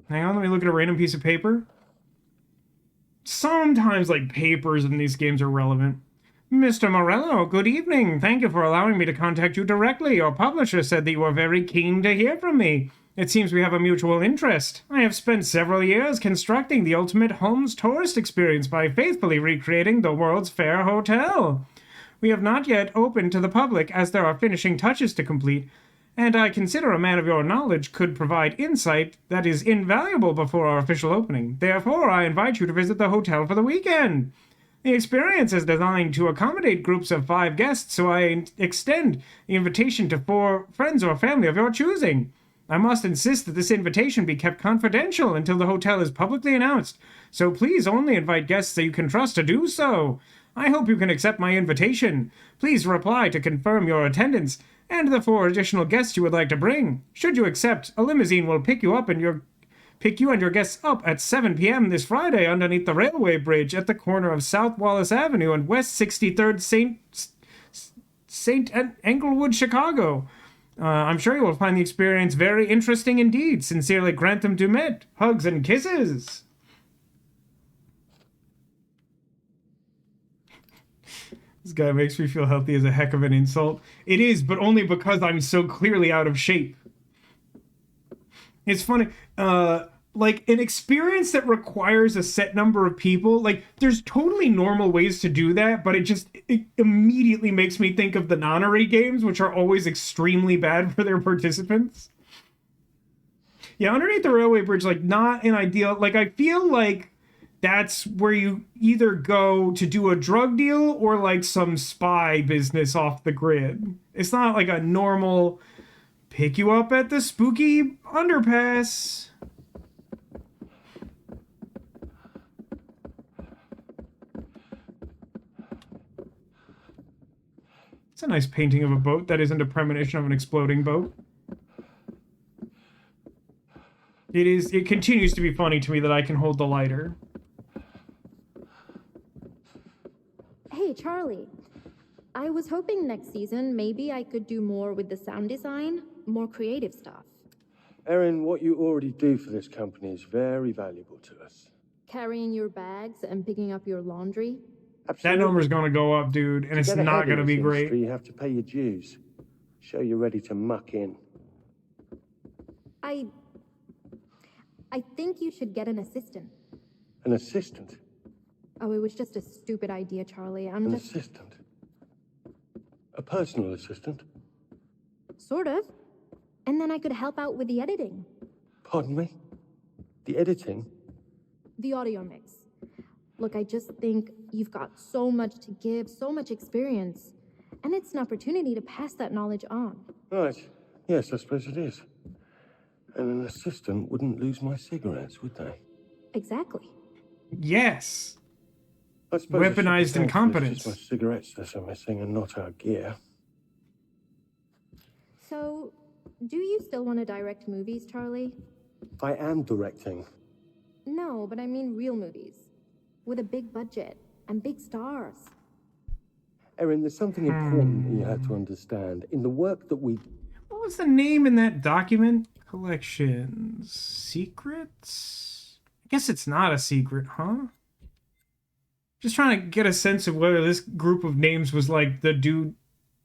Hang on, let me look at a random piece of paper. Sometimes, like, papers in these games are relevant. Mr. Morello, good evening. Thank you for allowing me to contact you directly. Your publisher said that you were very keen to hear from me. It seems we have a mutual interest. I have spent several years constructing the ultimate Holmes tourist experience by faithfully recreating the World's Fair Hotel. We have not yet opened to the public as there are finishing touches to complete, and I consider a man of your knowledge could provide insight that is invaluable before our official opening. Therefore, I invite you to visit the hotel for the weekend. The experience is designed to accommodate groups of 5 guests, so I extend the invitation to 4 friends or family of your choosing. I must insist that this invitation be kept confidential until the hotel is publicly announced, so please only invite guests that you can trust to do so. I hope you can accept my invitation. Please reply to confirm your attendance and the 4 additional guests you would like to bring. Should you accept, a limousine will pick you and your guests up at 7 p.m. this Friday underneath the railway bridge at the corner of South Wallace Avenue and West 63rd St. Englewood, Chicago. I'm sure you will find the experience very interesting indeed. Sincerely, Grantham Dumet. Hugs and kisses. This guy makes me feel healthy as a heck of an insult. It is, but only because I'm so clearly out of shape. It's funny. like an experience that requires a set number of people, like there's totally normal ways to do that, but it immediately makes me think of the Nonary games, which are always extremely bad for their participants. Yeah, underneath the railway bridge, like not an ideal, like I feel like that's where you either go to do a drug deal or like some spy business off the grid. It's not like a normal pick you up at the spooky underpass. It's a nice painting of a boat that isn't a premonition of an exploding boat. It continues to be funny to me that I can hold the lighter. Hey, Charlie. I was hoping next season maybe I could do more with the sound design, more creative stuff. Erin, what you already do for this company is very valuable to us. Carrying your bags and picking up your laundry. That number's gonna go up, dude, and it's not gonna be great. You have to pay your dues. Show you're ready to muck in. I think you should get an assistant. An assistant? Oh, it was just a stupid idea, Charlie. An assistant? A personal assistant? Sort of. And then I could help out with the editing. Pardon me? The editing? The audio mix. Look, I just think you've got so much to give, so much experience. And it's an opportunity to pass that knowledge on. Right. Yes, I suppose it is. And an assistant wouldn't lose my cigarettes, would they? Exactly. Yes. I suppose weaponized incompetence. It's just my cigarettes that are missing and not our gear. So, do you still want to direct movies, Charlie? I am directing. No, but I mean real movies. With a big budget and big stars. Erin, there's something important that you have to understand. In the work that we... What was the name in that document? Collections. Secrets? I guess it's not a secret, huh? Just trying to get a sense of whether this group of names was like the dude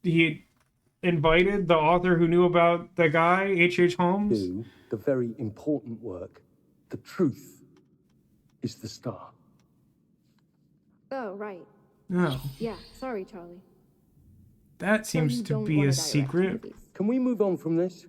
he invited, the author who knew about the guy, H.H. Holmes. Do the very important work. The truth is the star. Oh, right. No. Yeah, sorry, Charlie. That seems to be a secret. Can we move on from this?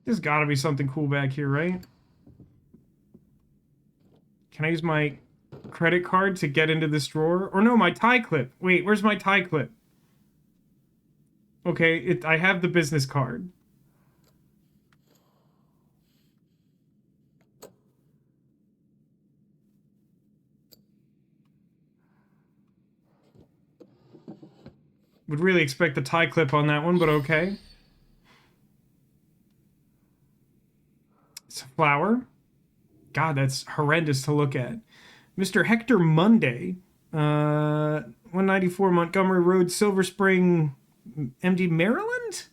There's gotta be something cool back here, right? Can I use my credit card to get into this drawer? Or no, my tie clip. Wait, where's my tie clip? Okay, I have the business card. Would really expect the tie clip on that one, but okay. It's a flower. God, that's horrendous to look at. Mr. Hector Monday, 194 Montgomery Road, Silver Spring, MD, Maryland?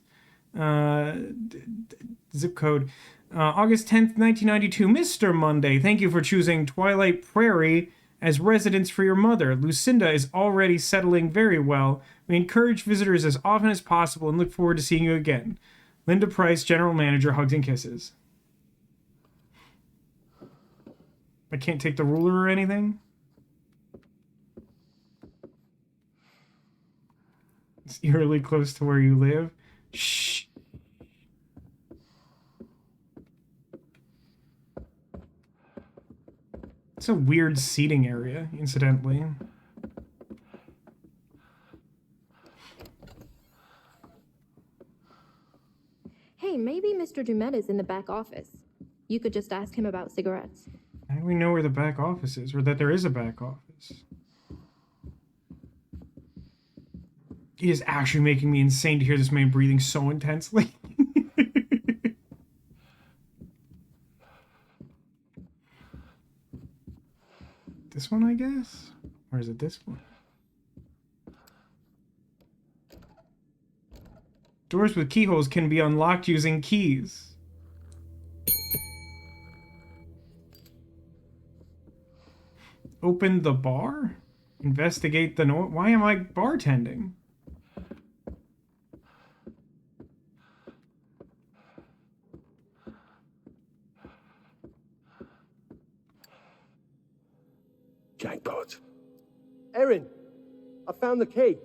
Zip code. August 10th, 1992. Mr. Monday, thank you for choosing Twilight Prairie as residence for your mother. Lucinda is already settling very well. We encourage visitors as often as possible and look forward to seeing you again. Linda Price, General Manager, hugs and kisses. I can't take the ruler or anything. It's eerily close to where you live. Shh. It's a weird seating area, incidentally. Hey, maybe Mr. Dumet is in the back office. You could just ask him about cigarettes. How do we know where the back office is, or that there is a back office? It is actually making me insane to hear this man breathing so intensely. This one, I guess? Or is it this one? Doors with keyholes can be unlocked using keys. Open the bar? Investigate the noise. Why am I bartending? Jackpot. Erin, I found the key.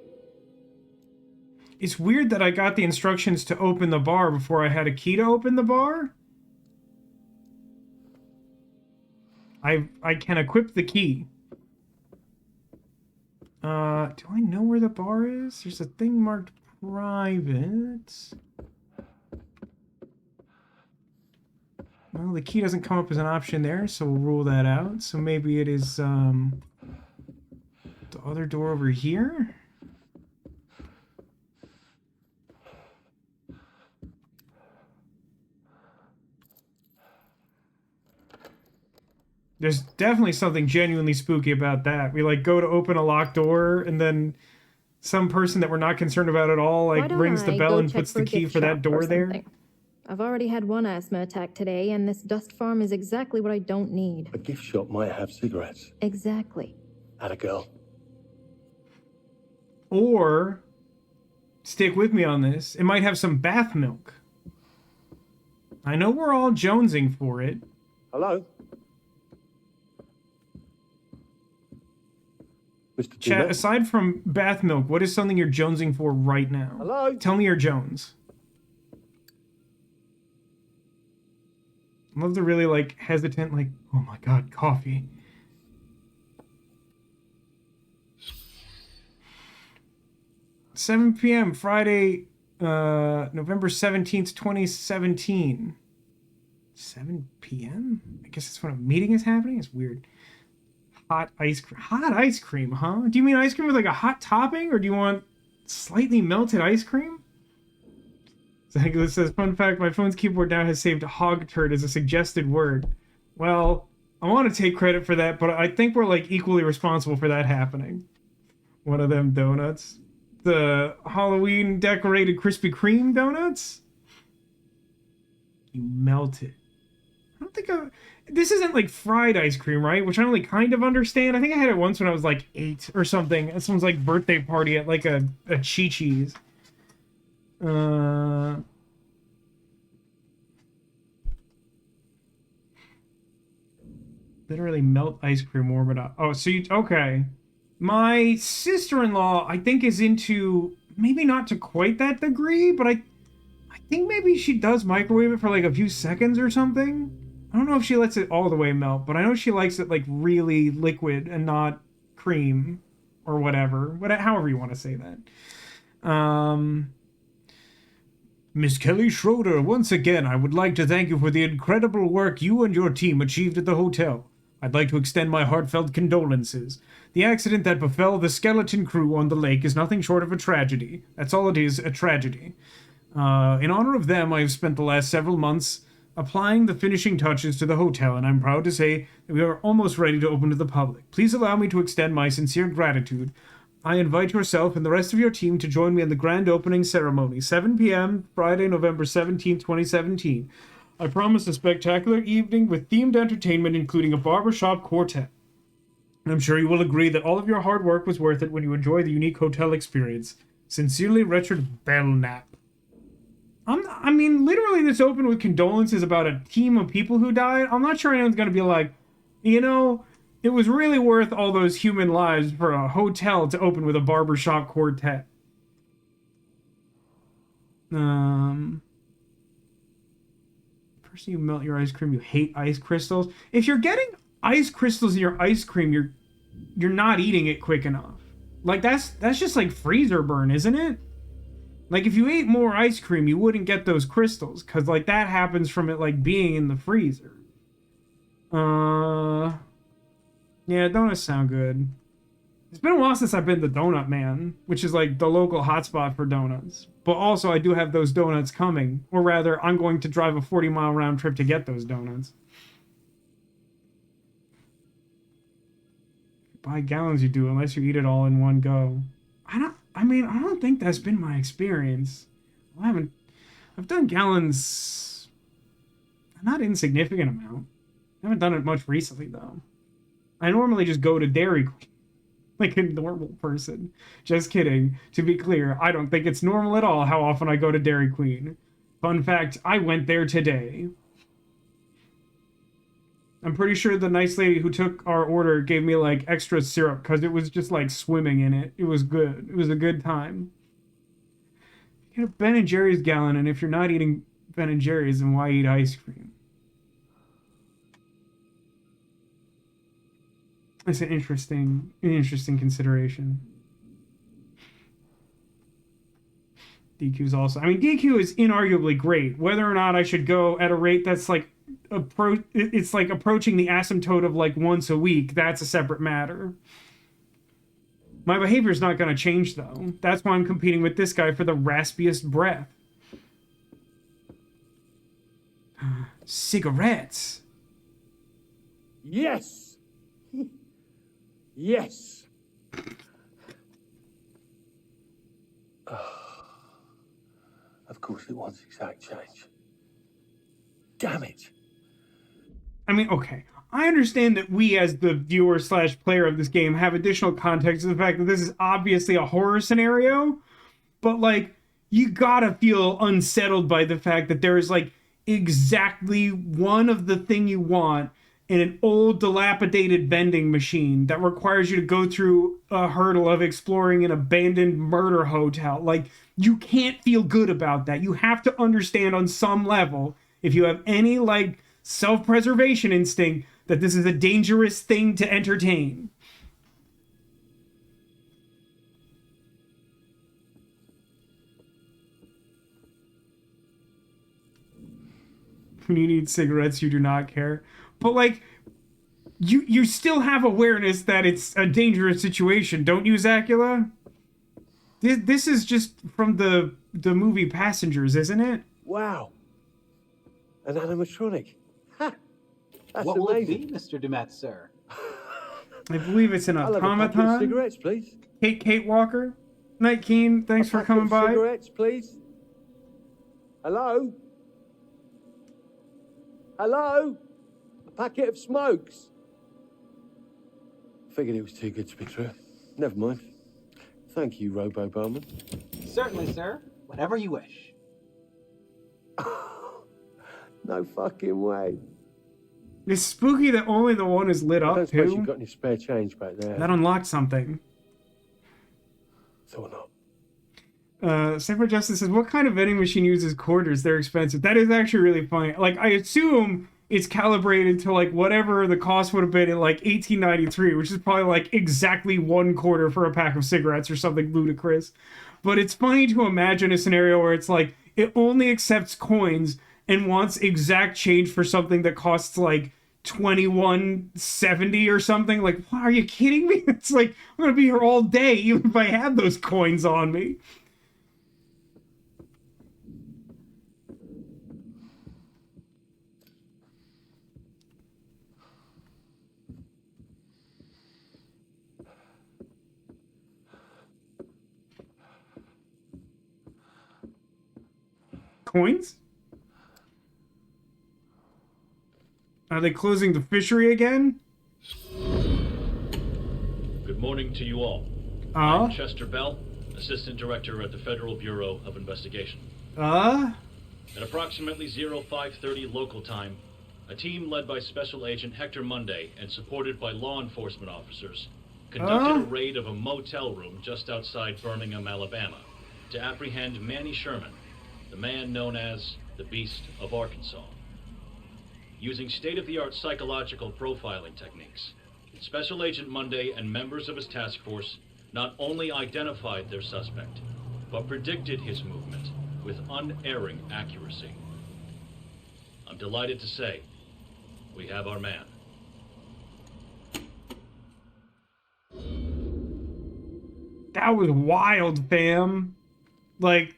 It's weird that I got the instructions to open the bar before I had a key to open the bar. I can equip the key. Do I know where the bar is? There's a thing marked private. Well, the key doesn't come up as an option there, so we'll rule that out. So maybe it is, the other door over here? There's definitely something genuinely spooky about that. We, like, go to open a locked door, and then some person that we're not concerned about at all, like, rings the bell and puts the key for that door there. I've already had one asthma attack today, and this dust farm is exactly what I don't need. A gift shop might have cigarettes. Exactly. Atta girl. Or, stick with me on this, it might have some bath milk. I know we're all jonesing for it. Hello? Mr. Chat, aside from bath milk, what is something you're jonesing for right now? Hello? Tell me your Jones. I love the really, like, hesitant, like, oh my god, coffee. $7 p.m. Friday, November 17th, 2017. 7 p.m.? I guess that's when a meeting is happening? It's weird. Hot ice cream. Hot ice cream, huh? Do you mean ice cream with, like, a hot topping? Or do you want slightly melted ice cream? Zagula says, fun fact, my phone's keyboard now has saved hog turd as a suggested word. Well, I want to take credit for that, but I think we're, like, equally responsible for that happening. One of them donuts. The Halloween decorated Krispy Kreme donuts? You melt it. I don't think this isn't, like, fried ice cream, right? Which I only kind of understand. I think I had it once when I was, like, 8 or something. At someone's, like, birthday party at, like, a Chi-Chi's. Literally melt ice cream, warm it up. Oh, so you... Okay. My sister-in-law, I think, is into... Maybe not to quite that degree, but I think maybe she does microwave it for, like, a few seconds or something. I don't know if she lets it all the way melt, but I know she likes it, like, really liquid and not cream or whatever. However you want to say that. Miss Kelly Schroeder, once again, I would like to thank you for the incredible work you and your team achieved at the hotel. I'd like to extend my heartfelt condolences. The accident that befell the skeleton crew on the lake is nothing short of a tragedy. That's all it is, a tragedy. In honor of them, I have spent the last several months applying the finishing touches to the hotel, and I'm proud to say that we are almost ready to open to the public. Please allow me to extend my sincere gratitude. I invite yourself and the rest of your team to join me in the grand opening ceremony, 7 p.m., Friday, November 17, 2017. I promise a spectacular evening with themed entertainment, including a barbershop quartet. And I'm sure you will agree that all of your hard work was worth it when you enjoy the unique hotel experience. Sincerely, Richard Belknap. I mean, literally this opened with condolences about a team of people who died. I'm not sure anyone's going to be like, you know... It was really worth all those human lives for a hotel to open with a barbershop quartet. Person you melt your ice cream, you hate ice crystals. If you're getting ice crystals in your ice cream, you're not eating it quick enough. Like that's just like freezer burn, isn't it? Like if you ate more ice cream, you wouldn't get those crystals, cause like that happens from it like being in the freezer. Yeah, donuts sound good. It's been a while since I've been to Donut Man, which is like the local hotspot for donuts. But also, I do have those donuts coming. Or rather, I'm going to drive a 40-mile round trip to get those donuts. By gallons you do, unless you eat it all in one go. I don't think that's been my experience. I've done gallons, a not insignificant amount. I haven't done it much recently, though. I normally just go to Dairy Queen like a normal person. Just kidding. To be clear, I don't think it's normal at all how often I go to Dairy Queen. Fun fact, I went there today. I'm pretty sure the nice lady who took our order gave me like extra syrup because it was just like swimming in it. It was good. It was a good time. Get a Ben & Jerry's gallon, and if you're not eating Ben & Jerry's, then why eat ice cream? It's an interesting consideration. DQ's also... I mean, DQ is inarguably great. Whether or not I should go at a rate that's like... it's like approaching the asymptote of like once a week, that's a separate matter. My behavior's not going to change, though. That's why I'm competing with this guy for the raspiest breath. Cigarettes. Yes! Yes! Of course it wants exact change. Damn it! I mean, okay. I understand that we, as the viewer / player of this game, have additional context to the fact that this is obviously a horror scenario, but, like, you gotta feel unsettled by the fact that there is, like, exactly one of the thing you want in an old, dilapidated vending machine that requires you to go through a hurdle of exploring an abandoned murder hotel. Like, you can't feel good about that. You have to understand on some level, if you have any, like, self-preservation instinct, that this is a dangerous thing to entertain. When you need cigarettes, you do not care. But, like, you still have awareness that it's a dangerous situation, don't you, Zacula? This is just from the movie Passengers, isn't it? Wow. An animatronic. Ha! That's What will amazing. it be, Mr. Dumet, sir? I believe it's an I'll have a packet of automaton. cigarettes, please. Kate Walker. Night Keen, thanks for coming by. Cigarettes, please. Hello? Hello? A packet of smokes. Figured it was too good to be true. Never mind. Thank you, Robo Bowman. Certainly, sir. Whenever you wish. No fucking way. It's spooky that only the one is lit I up, don't suppose too. you've got any spare change back there. That unlocked something. So not. Separate Justice says, what kind of vending machine uses quarters? They're expensive. That is actually really funny. Like, I assume it's calibrated to, like, whatever the cost would have been in, like, 1893, which is probably, like, exactly 1 quarter for a pack of cigarettes or something ludicrous. But it's funny to imagine a scenario where it's, like, it only accepts coins and wants exact change for something that costs, like, $21.70 or something. Like, what, are you kidding me? It's like, I'm gonna be here all day even if I have those coins on me. Coins? Are they closing the fishery again? Good morning to you all. I'm Chester Bell, Assistant Director at the Federal Bureau of Investigation. At approximately 0530 local time, a team led by Special Agent Hector Monday and supported by law enforcement officers conducted a raid of a motel room just outside Birmingham, Alabama, to apprehend Manny Sherman, the man known as the Beast of Arkansas. Using state-of-the-art psychological profiling techniques, Special Agent Monday and members of his task force not only identified their suspect, but predicted his movement with unerring accuracy. I'm delighted to say, we have our man. That was wild, fam. Like,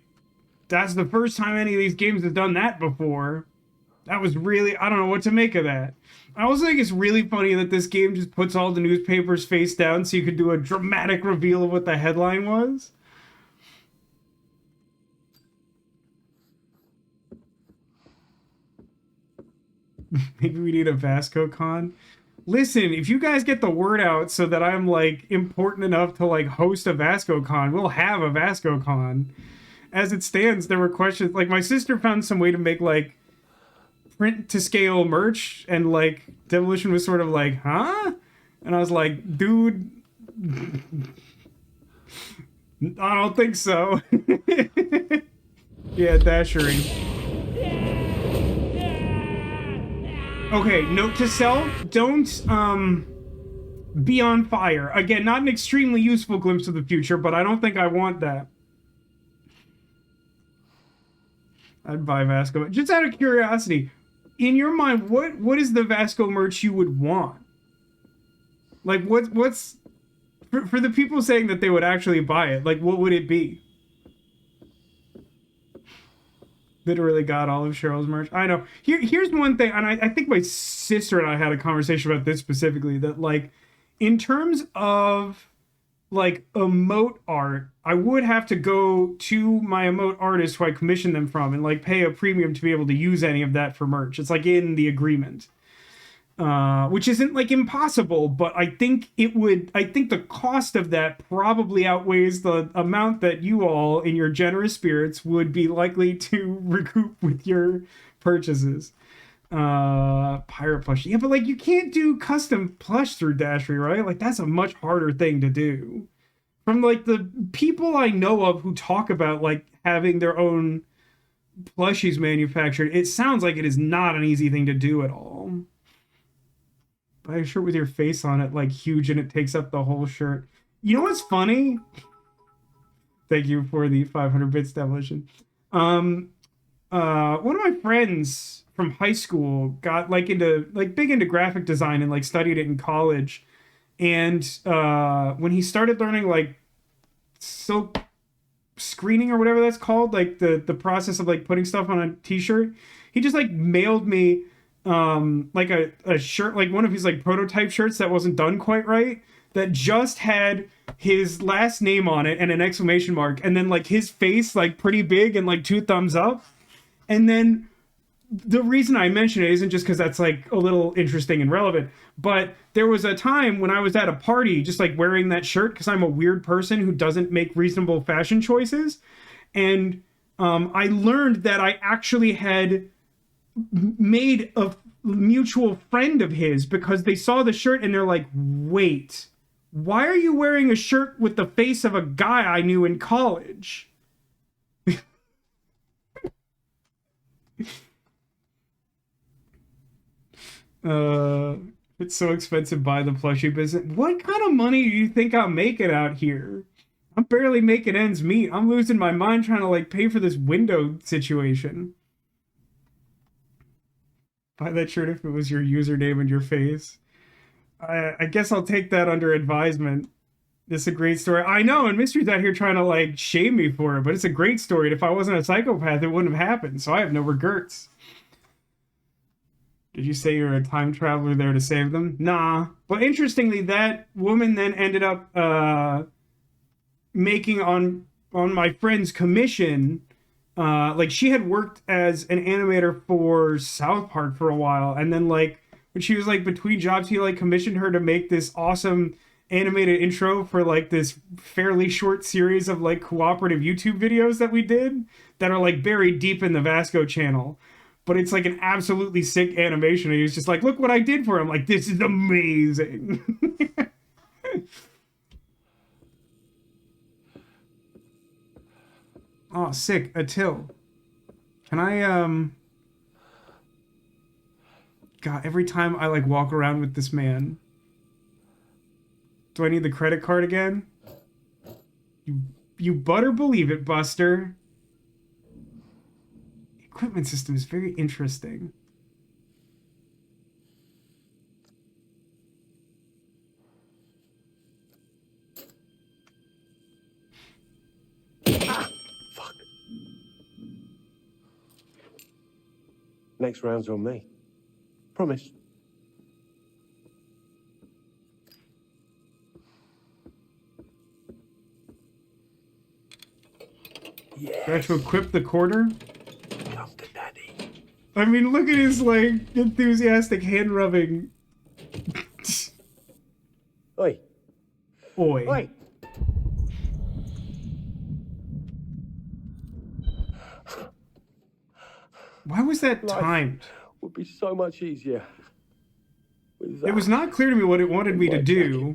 that's the first time any of these games have done that before. That was really, I don't know what to make of that. I also think it's really funny that this game just puts all the newspapers face down so you could do a dramatic reveal of what the headline was. Maybe we need a VascoCon. Listen, if you guys get the word out so that I'm like important enough to like host a VascoCon, we'll have a VascoCon. As it stands, there were questions like my sister found some way to make like print to scale merch, and like Demolition was sort of like, huh? And I was like, dude, I don't think so. Yeah, Dashery. Okay, note to self, don't be on fire. Again, not an extremely useful glimpse of the future, but I don't think I want that. I'd buy Vasco. Just out of curiosity, in your mind, what is the Vasco merch you would want? Like, what's for the people saying that they would actually buy it, like, what would it be? Literally got all of Cheryl's merch. I know. Here's one thing, and I think my sister and I had a conversation about this specifically, that, like, in terms of, like, emote art, I would have to go to my emote artist who I commissioned them from and, like, pay a premium to be able to use any of that for merch. It's, like, in the agreement. Which isn't, like, impossible, but I think the cost of that probably outweighs the amount that you all, in your generous spirits, would be likely to recoup with your purchases. Pirate plush. Yeah, but, like, you can't do custom plush through Dashery, right? Like, that's a much harder thing to do. From, like, the people I know of who talk about, like, having their own plushies manufactured, it sounds like it is not an easy thing to do at all. Buy a shirt with your face on it, like, huge, and it takes up the whole shirt. You know what's funny? Thank you for the 500 bits Demolition. One of my friends from high school got, like, into, like, big into graphic design and, like, studied it in college. And when he started learning, like, silk screening or whatever that's called, like, the process of, like, putting stuff on a t-shirt, he just, like, mailed me like a shirt, like one of his like prototype shirts that wasn't done quite right, that just had his last name on it and an exclamation mark, and then like his face like pretty big and like 2 thumbs up. And then the reason I mention it isn't just because that's like a little interesting and relevant, but there was a time when I was at a party just like wearing that shirt because I'm a weird person who doesn't make reasonable fashion choices, and I learned that I actually had made a mutual friend of his because they saw the shirt and they're like, wait, why are you wearing a shirt with the face of a guy I knew in college? It's so expensive, buy the plushie business. What kind of money do you think I'm making out here? I'm barely making ends meet. I'm losing my mind trying to like pay for this window situation. Buy that shirt if it was your username and your face. I guess I'll take that under advisement. This is a great story. I know, and Mystery's out here trying to like shame me for it, but it's a great story. And if I wasn't a psychopath, it wouldn't have happened. So I have no regrets. Did you say you're a time traveler there to save them? Nah. But interestingly, that woman then ended up making on my friend's commission. Like she had worked as an animator for South Park for a while, and then like when she was like between jobs, he like commissioned her to make this awesome animated intro for like this fairly short series of like cooperative YouTube videos that we did that are like buried deep in the Vasco channel. But it's like an absolutely sick animation, and he was just like, look what I did for him. Like, this is amazing. Oh, sick. Attil. Can I, God, every time I, like, walk around with this man. Do I need the credit card again? You better believe it, Buster. The equipment system is very interesting. Next round's on me. Promise. Yes. Do I have to equip the quarter? Come to daddy. I mean, look at his, like, enthusiastic hand rubbing. Oi. Oi. Oi. Why was that Life timed? Would be so much easier. It was not clear to me what it wanted me to do.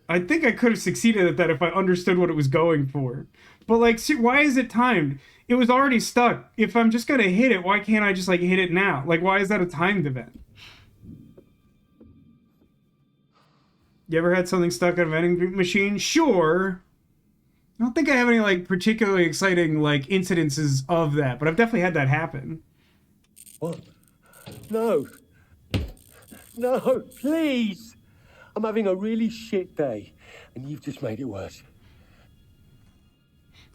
I think I could have succeeded at that if I understood what it was going for. But, like, see, why is it timed? It was already stuck. If I'm just gonna hit it, why can't I just, like, hit it now? Like, why is that a timed event? You ever had something stuck on a vending machine? Sure. I don't think I have any, like, particularly exciting, like, incidences of that, but I've definitely had that happen. What? No. No, please. I'm having a really shit day, and you've just made it worse.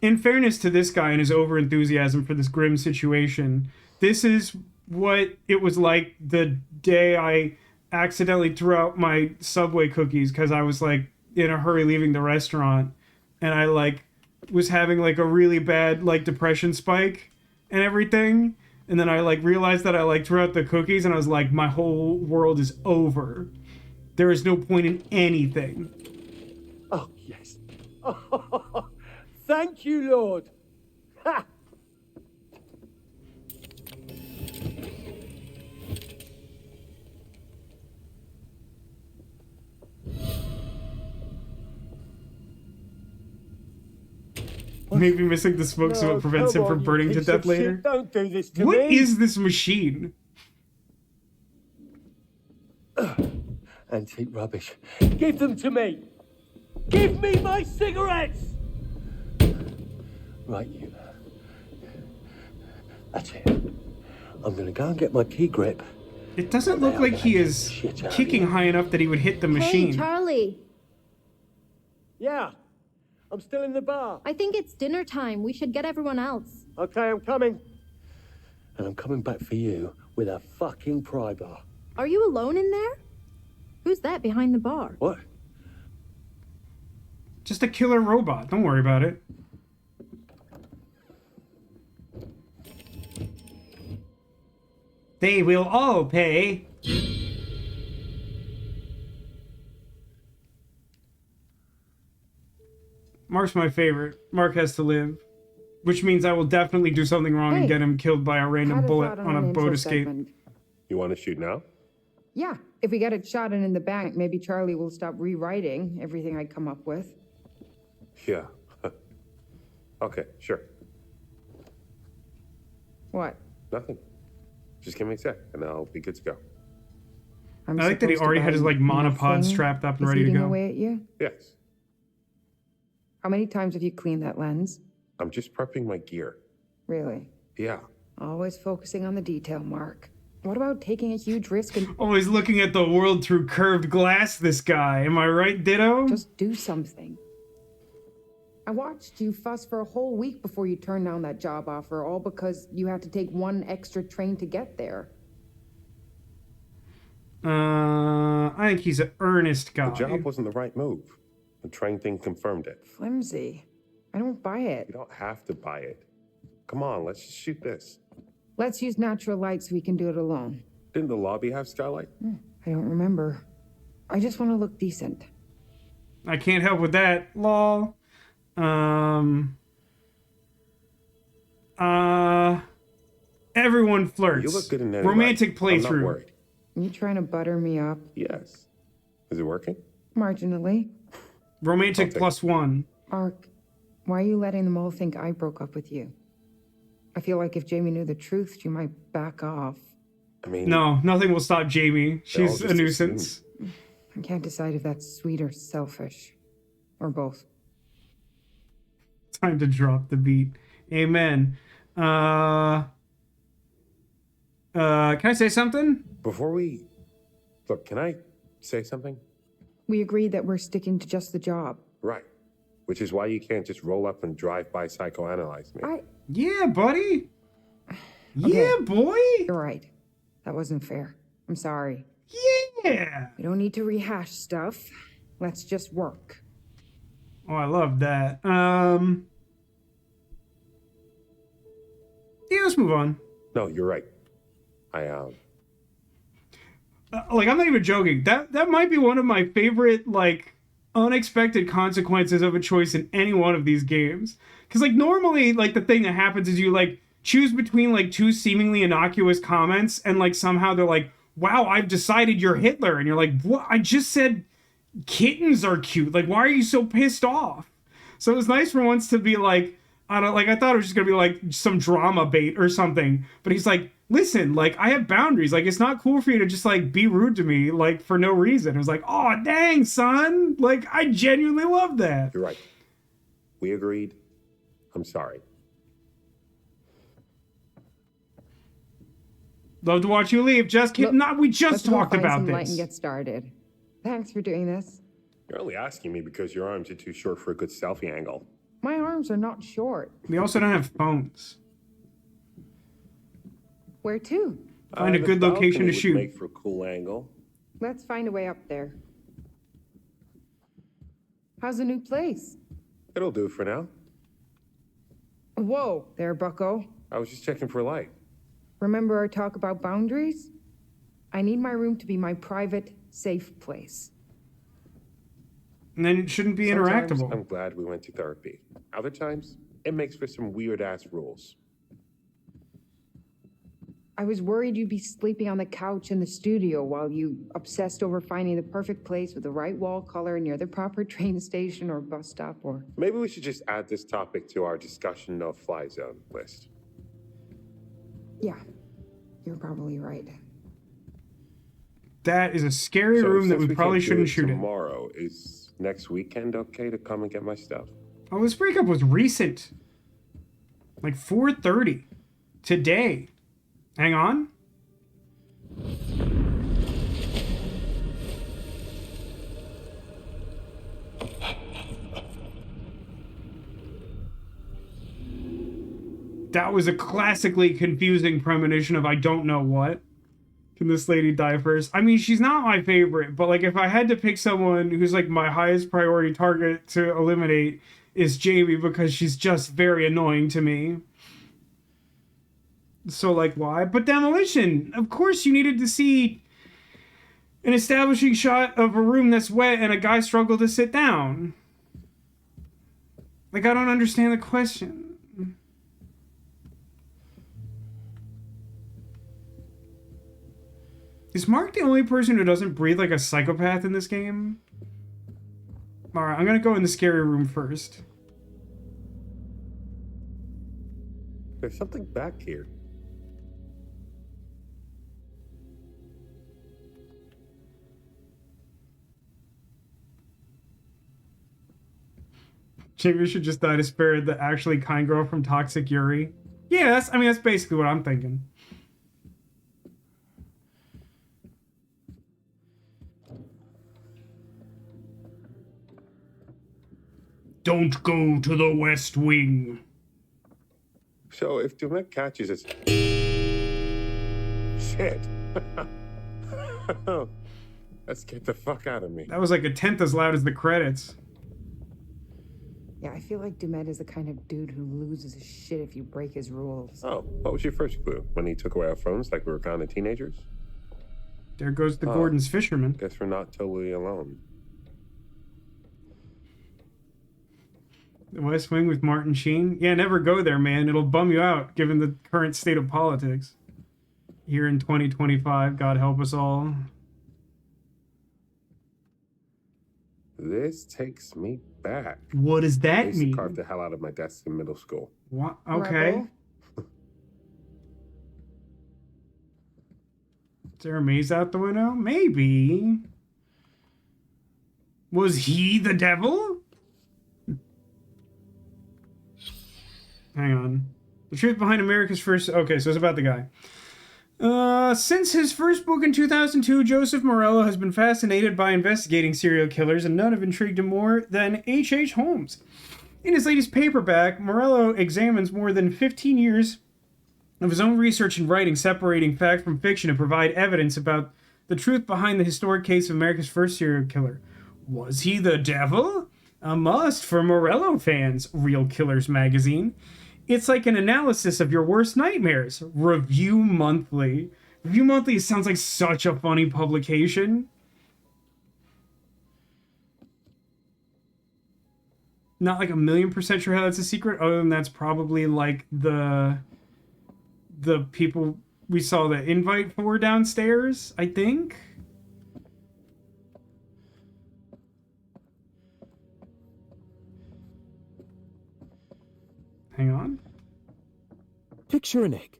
In fairness to this guy and his overenthusiasm for this grim situation, this is what it was like the day I accidentally threw out my Subway cookies because I was, like, in a hurry leaving the restaurant, and I, like, was having, like, a really bad, like, depression spike and everything. And then I, like, realized that I, like, threw out the cookies, and I was like, my whole world is over. There is no point in anything. Oh, yes. Oh, thank you, Lord. Ha! Maybe missing the smoke so it prevents him from burning to death later. Don't do this to What me. is this machine? Antique rubbish. Give them to me. Give me my cigarettes. Right, you. That's it. I'm gonna go and get my key grip. It doesn't look like he is kicking high enough that he would hit the machine. Hey, Charlie. Yeah. I'm still in the bar. I think it's dinner time. We should get everyone else. Okay, I'm coming. And I'm coming back for you with a fucking pry bar. Are you alone in there? Who's that behind the bar? What? Just a killer robot. Don't worry about it. They will all pay. Mark's my favorite. Mark has to live. Which means I will definitely do something wrong and get him killed by a random bullet on a boat escape. You want to shoot now? Yeah, if we get it shot and in the bank, maybe Charlie will stop rewriting everything I come up with. Yeah. Okay, sure. What? Nothing. Just give me a sec, and I'll be good to go. I like that he already had his, like, monopod strapped up and ready to go. Away at you? Yes. How many times have you cleaned that lens? I'm just prepping my gear. Really? Yeah. Always focusing on the detail, Mark. What about taking a huge risk and... Always looking at the world through curved glass, this guy. Am I right, Ditto? Just do something. I watched you fuss for a whole week before you turned down that job offer, all because you had to take one extra train to get there. I think he's an earnest guy. The job wasn't the right move. The train thing confirmed it. Flimsy. I don't buy it. You don't have to buy it. Come on, let's just shoot this. Let's use natural light so we can do it alone. Didn't the lobby have skylight? I don't remember. I just want to look decent. I can't help with that. Lol. Everyone flirts. You look good in that. Romantic I'm not playthrough. worried. You trying to butter me up? Yes. Is it working? Marginally. Romantic +1. Mark, why are you letting them all think I broke up with you? I feel like if Jamie knew the truth, she might back off. I mean... No, nothing will stop Jamie. She's a nuisance. I can't decide if that's sweet or selfish. Or both. Time to drop the beat. Amen. Can I say something? Before we... Look, can I say something? We agreed that we're sticking to just the job. Right. Which is why you can't just roll up and drive-by psychoanalyze me. Yeah, buddy. Okay. Yeah, boy. You're right. That wasn't fair. I'm sorry. Yeah. We don't need to rehash stuff. Let's just work. Oh, I love that. Yeah, let's move on. No, you're right. Like, I'm not even joking. That might be one of my favorite, like, unexpected consequences of a choice in any one of these games. Because, like, normally, like, the thing that happens is you, like, choose between, like, two seemingly innocuous comments, and, like, somehow they're like, wow, I've decided you're Hitler. And you're like, what? I just said kittens are cute. Like, why are you so pissed off? So it was nice for once to be like, I thought it was just gonna be like some drama bait or something. But he's like, listen, like, I have boundaries. Like, it's not cool for you to just, like, be rude to me, like, for no reason. It was like, oh, dang, son. Like, I genuinely love that. You're right. We agreed. I'm sorry. Love to watch you leave. Just kidding. Look, We just let's go talked find about some light this. and get started. Thanks for doing this. You're only asking me because your arms are too short for a good selfie angle. My arms are not short. We also don't have phones. Where to? Find a The good location balcony to would shoot. Make for a cool angle. Let's find a way up there. How's the new place? It'll do for now. Whoa there, bucko. I was just checking for light. Remember our talk about boundaries? I need my room to be my private, safe place. And then it shouldn't be Sometimes interactable. I'm glad we went to therapy. Other times, it makes for some weird-ass rules. I was worried you'd be sleeping on the couch in the studio while you obsessed over finding the perfect place with the right wall color near the proper train station or bus stop or... Maybe we should just add this topic to our discussion no-fly zone list. Yeah, you're probably right. That is a scary room that since we probably can't do shouldn't it shoot in. tomorrow, is next weekend okay to come and get my stuff? Oh, this breakup was recent. Like 4:30. Today. Hang on. That was a classically confusing premonition of I don't know what. Can this lady die first? I mean, she's not my favorite, but like if I had to pick someone who's like my highest priority target to eliminate, is Jamie, because she's just very annoying to me. So like why? But Demolition, of course you needed to see an establishing shot of a room that's wet and a guy struggle to sit down. Like I don't understand the question. Is Mark the only person who doesn't breathe like a psychopath in this game? Alright, I'm gonna go in the scary room first. There's something back here. Jamie should just die to spare the actually kind girl from Toxic Yuri. Yeah, that's basically what I'm thinking. Don't go to the West Wing. So if Dumet catches us... Shit. Let's get the fuck out of me. That was like a tenth as loud as the credits. Yeah, I feel like Dumet is the kind of dude who loses his shit if you break his rules. Oh, what was your first clue? When he took away our phones like we were kind of teenagers? There goes the Gordon's fisherman. Guess we're not totally alone. The West Wing with Martin Sheen? Yeah, never go there, man. It'll bum you out, given the current state of politics. Here in 2025, God help us all. This takes me back. What does that I used to mean? carve the hell out of my desk in middle school. What? Okay. Rebel? Is there a maze out the window? Maybe. Was he the devil? Hang on. The truth behind America's first... Okay, so it's about the guy. Since his first book in 2002, Joseph Morello has been fascinated by investigating serial killers, and none have intrigued him more than H.H. Holmes. In his latest paperback, Morello examines more than 15 years of his own research and writing, separating fact from fiction to provide evidence about the truth behind the historic case of America's first serial killer. Was he the devil? A must for Morello fans, Real Killers magazine. It's like an analysis of your worst nightmares. Review monthly. Review Monthly sounds like such a funny publication. Not like 1,000,000% sure how that's a secret, other than that's probably like the people we saw the invite for downstairs, I think. Hang on. Picture an egg.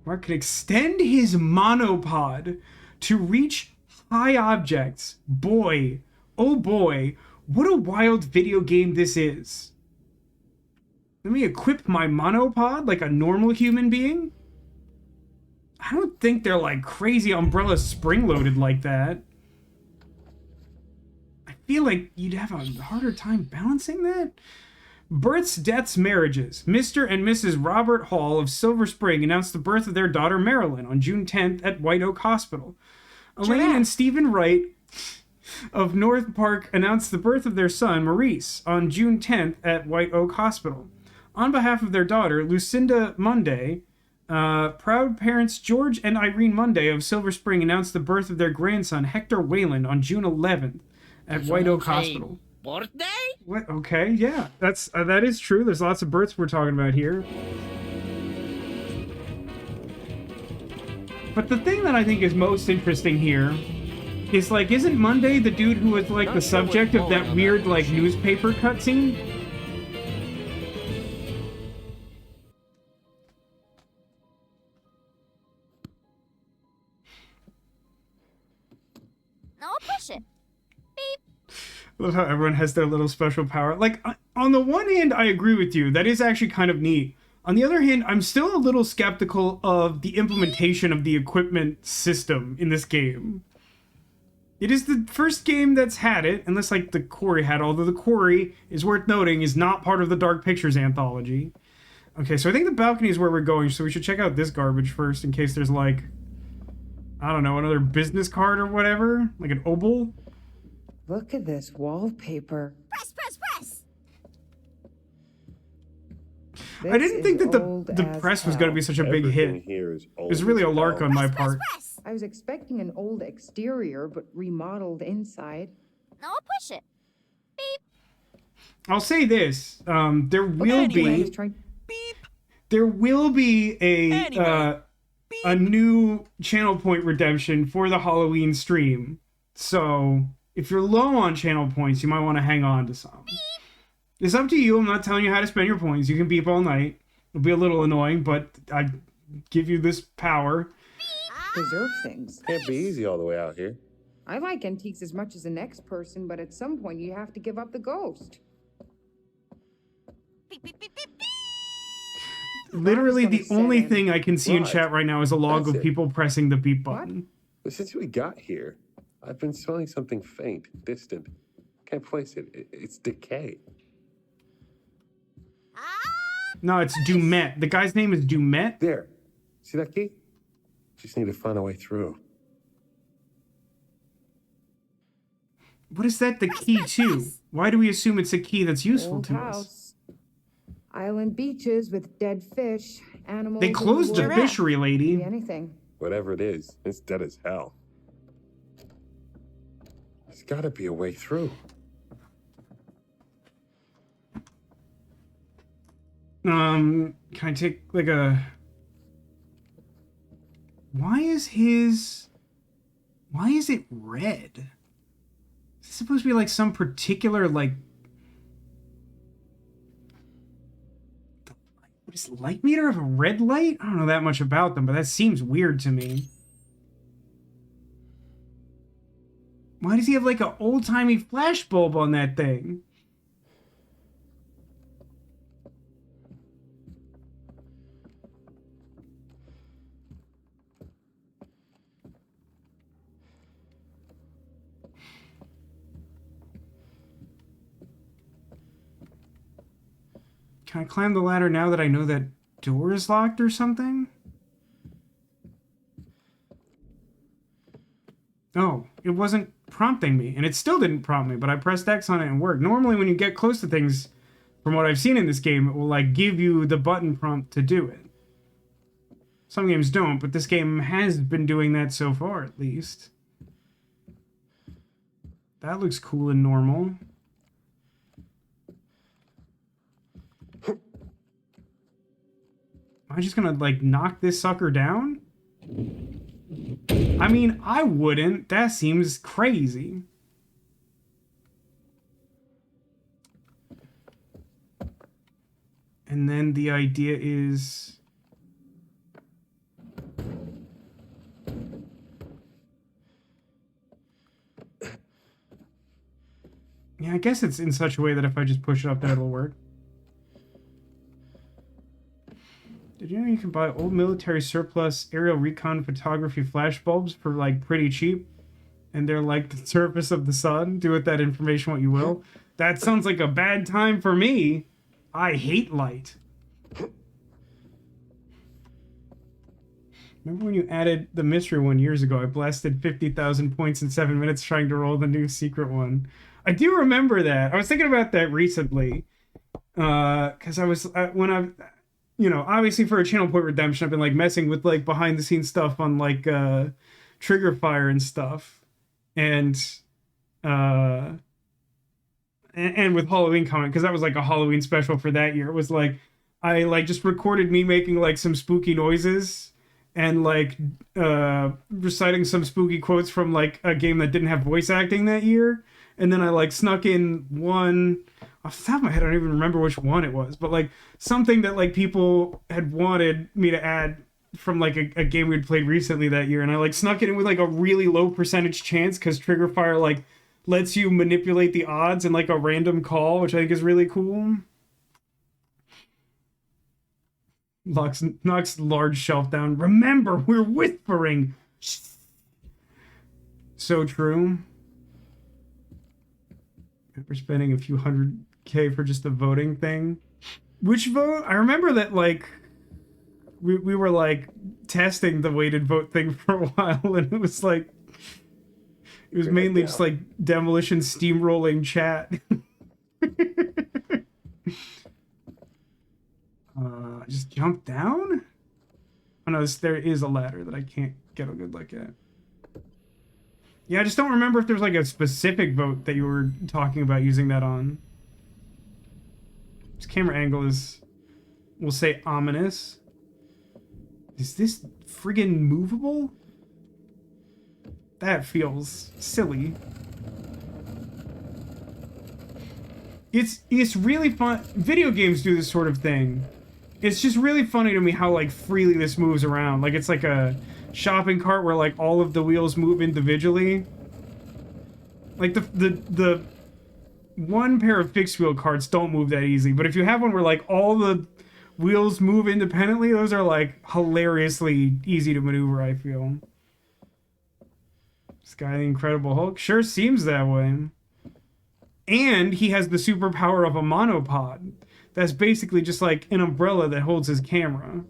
Mark can extend his monopod to reach high objects. Boy, oh boy, what a wild video game this is. Let me equip my monopod like a normal human being. I don't think they're like crazy umbrella spring-loaded like that. I feel like you'd have a harder time balancing that. Births, deaths, marriages. Mr. and Mrs. Robert Hall of Silver Spring announced the birth of their daughter Marilyn on June 10th at White Oak Hospital. Elaine and Stephen Wright of North Park announced the birth of their son Maurice on June 10th at White Oak Hospital. On behalf of their daughter, Lucinda Munday, proud parents George and Irene Munday of Silver Spring announced the birth of their grandson Hector Wayland on June 11th at White Oak Hospital. Birthday? What? Okay, yeah, that is true. There's lots of births we're talking about here. But the thing that I think is most interesting here is like, isn't Monday the dude who was like the subject of that weird like newspaper cutscene? I'll push it. I love how everyone has their little special power. Like, on the one hand, I agree with you. That is actually kind of neat. On the other hand, I'm still a little skeptical of the implementation of the equipment system in this game. It is the first game that's had it, unless, like, the Quarry had, although the Quarry, is worth noting, is not part of the Dark Pictures Anthology. Okay, so I think the balcony is where we're going, so we should check out this garbage first, in case there's, like, I don't know, another business card or whatever? Like an obol? Look at this wallpaper. Press, press, press! I didn't think that the press was going to be such a big hit. It was really a lark on my part. I was expecting an old exterior, but remodeled inside. I'll push it. Beep. I'll say this: there will be a new channel point redemption for the Halloween stream. So if you're low on channel points, you might want to hang on to some. Beep. It's up to you. I'm not telling you how to spend your points. You can beep all night. It'll be a little annoying, but I give you this power. Preserve things. Can't be easy all the way out here. I like antiques as much as the next person, but at some point you have to give up the ghost. Beep, beep, beep, beep, beep. Literally, the only thing I can see in chat right now is a log of people pressing the beep button. But since we got here, I've been smelling something faint, distant. Can't place it. It's decay. No, it's Dumet. The guy's name is Dumet. There. See that key? Just need to find a way through. What is that the key to? Why do we assume it's a key that's useful Old to house. us? Island beaches with dead fish, animals. They closed the fishery, lady. Anything. Whatever it is, it's dead as hell. There's gotta be a way through. Can I take like a... Why is it red? Is it supposed to be like some particular like... What is light meter of a red light? I don't know that much about them, but that seems weird to me. Why does he have like an old-timey flash bulb on that thing? Can I climb the ladder now that I know that door is locked or something? Oh, it wasn't prompting me, and it still didn't prompt me, but I pressed X on it and it worked. Normally when you get close to things, from what I've seen in this game, it will like give you the button prompt to do it. Some games don't, but this game has been doing that so far, at least. That looks cool and normal. Am I just gonna, like, knock this sucker down? I mean, I wouldn't. That seems crazy. And then the idea is... Yeah, I guess it's in such a way that if I just push it up there, it'll work. Did you know you can buy old military surplus aerial recon photography flash bulbs for, like, pretty cheap? And they're like the surface of the sun? Do with that information what you will. That sounds like a bad time for me. I hate light. Remember when you added the mystery one years ago? I blasted 50,000 points in 7 minutes trying to roll the new secret one. I do remember that. I was thinking about that recently. Because I was... when I... You know, obviously for a channel point redemption, I've been, like, messing with, like, behind-the-scenes stuff on, like, Trigger Fire and stuff. And with Halloween comment, because that was, like, a Halloween special for that year. It was, like, I, like, just recorded me making, like, some spooky noises and, like, reciting some spooky quotes from, like, a game that didn't have voice acting that year. And then I, like, snuck in one... Off the top of my head, I don't even remember which one it was, but, like, something that, like, people had wanted me to add from, like, a game we'd played recently that year, and I, like, snuck it in with, like, a really low percentage chance, because Trigger Fire, like, lets you manipulate the odds in, like, a random call, which I think is really cool. Knocks large shelf down. Remember, we're whispering! So true. We're spending a few $100K for just the voting thing. Which vote? I remember that, like, we were, like, testing the weighted vote thing for a while, and it was, like, it was mainly just, like, demolition steamrolling chat. Just jump down? Oh, no, there is a ladder that I can't get a good look at. Yeah, I just don't remember if there's, like, a specific vote that you were talking about using that on. This camera angle is, we'll say, ominous. Is this friggin' movable? That feels silly. It's really fun. Video games do this sort of thing. It's just really funny to me how, like, freely this moves around. Like, it's like a shopping cart where, like, all of the wheels move individually. Like, the one pair of fixed wheel carts don't move that easy, but if you have one where, like, all the wheels move independently, those are, like, hilariously easy to maneuver, I feel. This guy, the Incredible Hulk, sure seems that way. And he has the superpower of a monopod. That's basically just, like, an umbrella that holds his camera.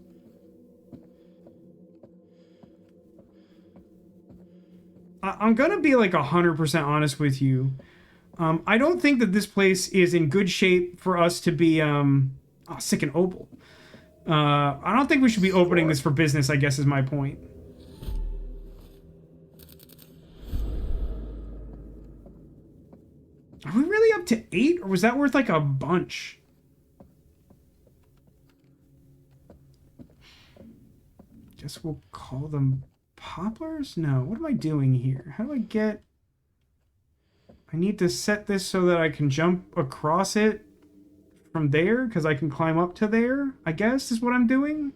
I'm gonna be, like, 100% honest with you. I don't think that this place is in good shape for us to be, sick and opal. I don't think we should be opening this for business, I guess is my point. Are we really up to 8, or was that worth, like, a bunch? Guess we'll call them poplars? No, what am I doing here? How do I get... I need to set this so that I can jump across it from there, because I can climb up to there, I guess, is what I'm doing.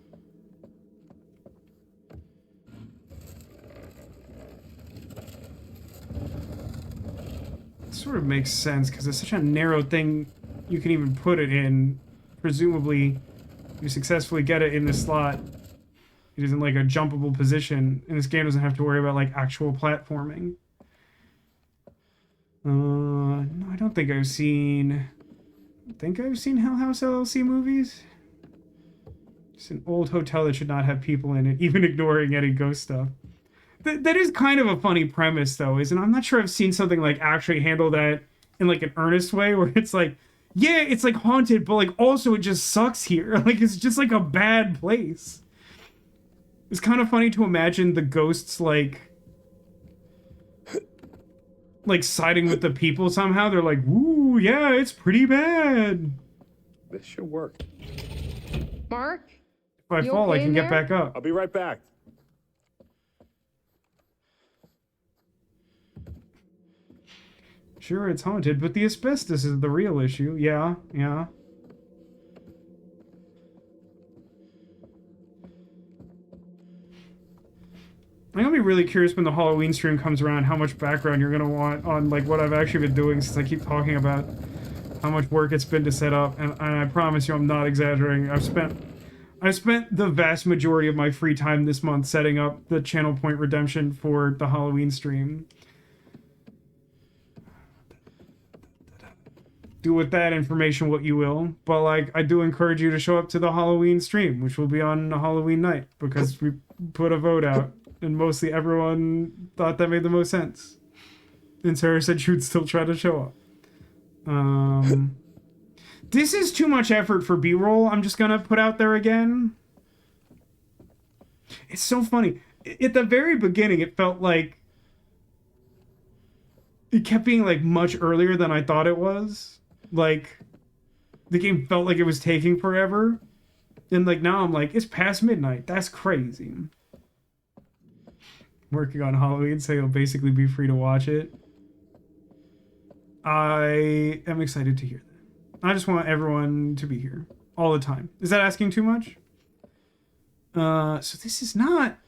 It sort of makes sense, because it's such a narrow thing you can even put it in. Presumably, you successfully get it in the slot. It isn't like a jumpable position, and this game doesn't have to worry about, like, actual platforming. No, I don't think I've seen... Hell House LLC movies. It's an old hotel that should not have people in it, even ignoring any ghost stuff. That is kind of a funny premise, though, isn't it? I'm not sure I've seen something, like, actually handle that in, like, an earnest way, where it's like, yeah, it's, like, haunted, but, like, also it just sucks here. Like, it's just, like, a bad place. It's kind of funny to imagine the ghosts like siding with the people somehow. They're like, "Ooh, yeah, it's pretty bad." This should work. Mark? If I You fall, okay I can in get there? back up. I'll be right back. Sure, it's haunted, but the asbestos is the real issue. Yeah, yeah. I'm gonna be really curious when the Halloween stream comes around how much background you're gonna want on like what I've actually been doing, since I keep talking about how much work it's been to set up, and I promise you I'm not exaggerating. I've spent the vast majority of my free time this month setting up the channel point redemption for the Halloween stream. Do with that information what you will, but like I do encourage you to show up to the Halloween stream, which will be on a Halloween night, because we put a vote out and mostly everyone thought that made the most sense, and Sarah said she would still try to show up. This is too much effort for B-roll. I'm just gonna put out there again. It's so funny. At the very beginning it felt like it kept being like much earlier than I thought it was. Like, the game felt like it was taking forever. And like now I'm like, it's past midnight. That's crazy. Working on Halloween, so you'll basically be free to watch it. I am excited to hear that. I just want everyone to be here all the time. Is that asking too much? So this is not...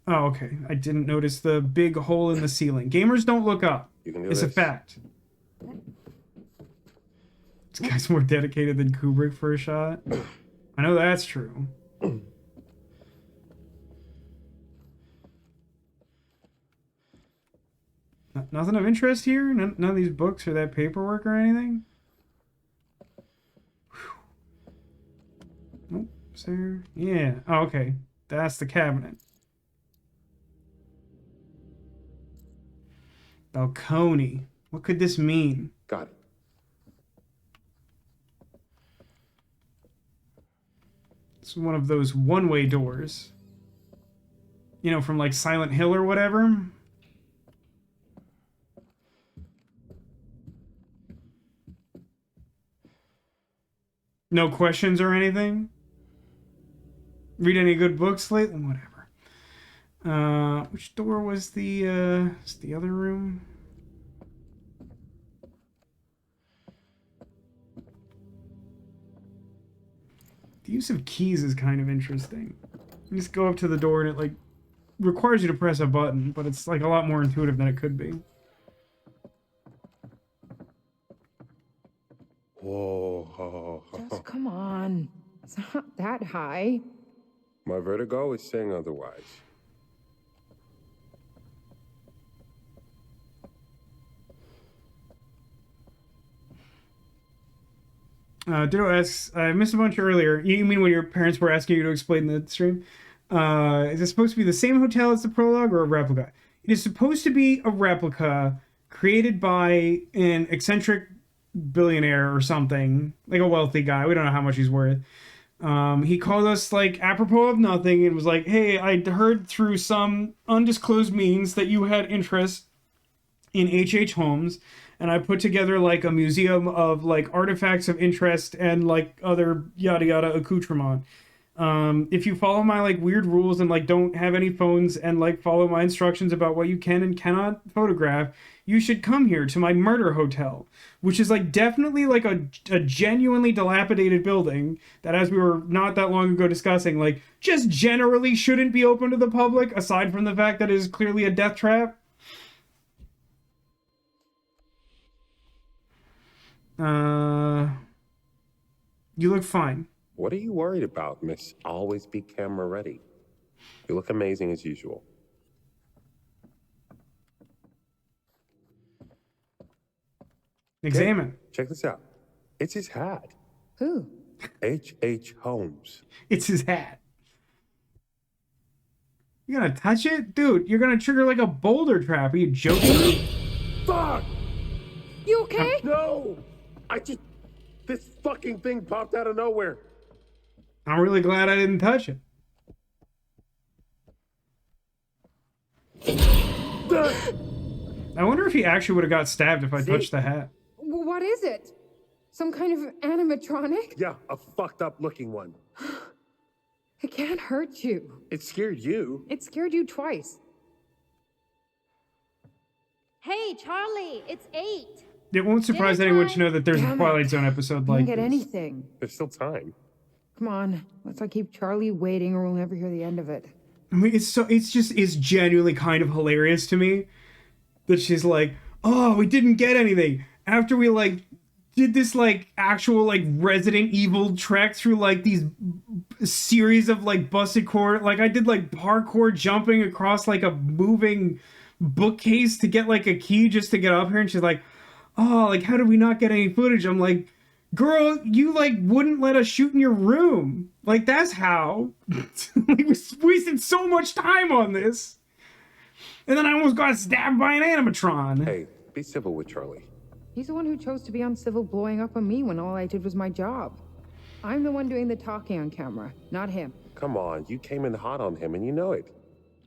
Oh, okay. I didn't notice the big hole in the ceiling. Gamers don't look up. You can do It's a this. fact. This guy's more dedicated than Kubrick for a shot. I know that's true. Nothing of interest here? None of these books or that paperwork or anything? Nope. Is there? Yeah. Oh, okay. That's the cabinet. Balcony. What could this mean? Got it. It's one of those one-way doors. You know, from like Silent Hill or whatever. No questions or anything? Read any good books lately? Whatever. Which door was the other room? The use of keys is kind of interesting. You just go up to the door and it like requires you to press a button, but it's like a lot more intuitive than it could be. Whoa. Just come on. It's not that high. My vertigo is saying otherwise. Ditto asks, I missed a bunch earlier. You mean when your parents were asking you to explain the stream? Is it supposed to be the same hotel as the prologue or a replica? It is supposed to be a replica created by an eccentric billionaire or something, like a wealthy guy. We don't know how much he's worth. He called us like apropos of nothing and was like, hey, I heard through some undisclosed means that you had interest in H.H. Holmes, and I put together like a museum of like artifacts of interest and like other yada yada accoutrement. If you follow my like weird rules and like don't have any phones and like follow my instructions about what you can and cannot photograph, you should come here to my murder hotel, which is like definitely like a genuinely dilapidated building that, as we were not that long ago discussing, like just generally shouldn't be open to the public, aside from the fact that it is clearly a death trap. You look fine. What are you worried about, Miss Always Be Camera Ready? You look amazing as usual. Examine. Hey, check this out. It's his hat. Who? H.H. Holmes. It's his hat. You gonna touch it? Dude, you're gonna trigger like a boulder trap. Are you joking me? Fuck! You okay? No! This fucking thing popped out of nowhere. I'm really glad I didn't touch it. I wonder if he actually would have got stabbed if I touched the hat. What is it? Some kind of animatronic? Yeah, a fucked up looking one. It can't hurt you. It scared you. It scared you twice. Hey, Charlie, it's 8. It won't surprise anyone to know that there's a Twilight Zone episode like Can't get this. anything. There's still time. Come on, let's not keep Charlie waiting or we'll never hear the end of it. I mean, it's genuinely kind of hilarious to me that she's like, oh, we didn't get anything after we like did this like actual like Resident Evil trek through like these series of like busted core. Like I did like parkour jumping across like a moving bookcase to get like a key just to get up here. And she's like, oh, like how did we not get any footage? I'm like, girl, you like wouldn't let us shoot in your room. Like that's how. Like we wasted so much time on this. And then I almost got stabbed by an animatron. Hey, be civil with Charlie. He's the one who chose to be uncivil blowing up on me when all I did was my job. I'm the one doing the talking on camera, not him. Come on, you came in hot on him and you know it.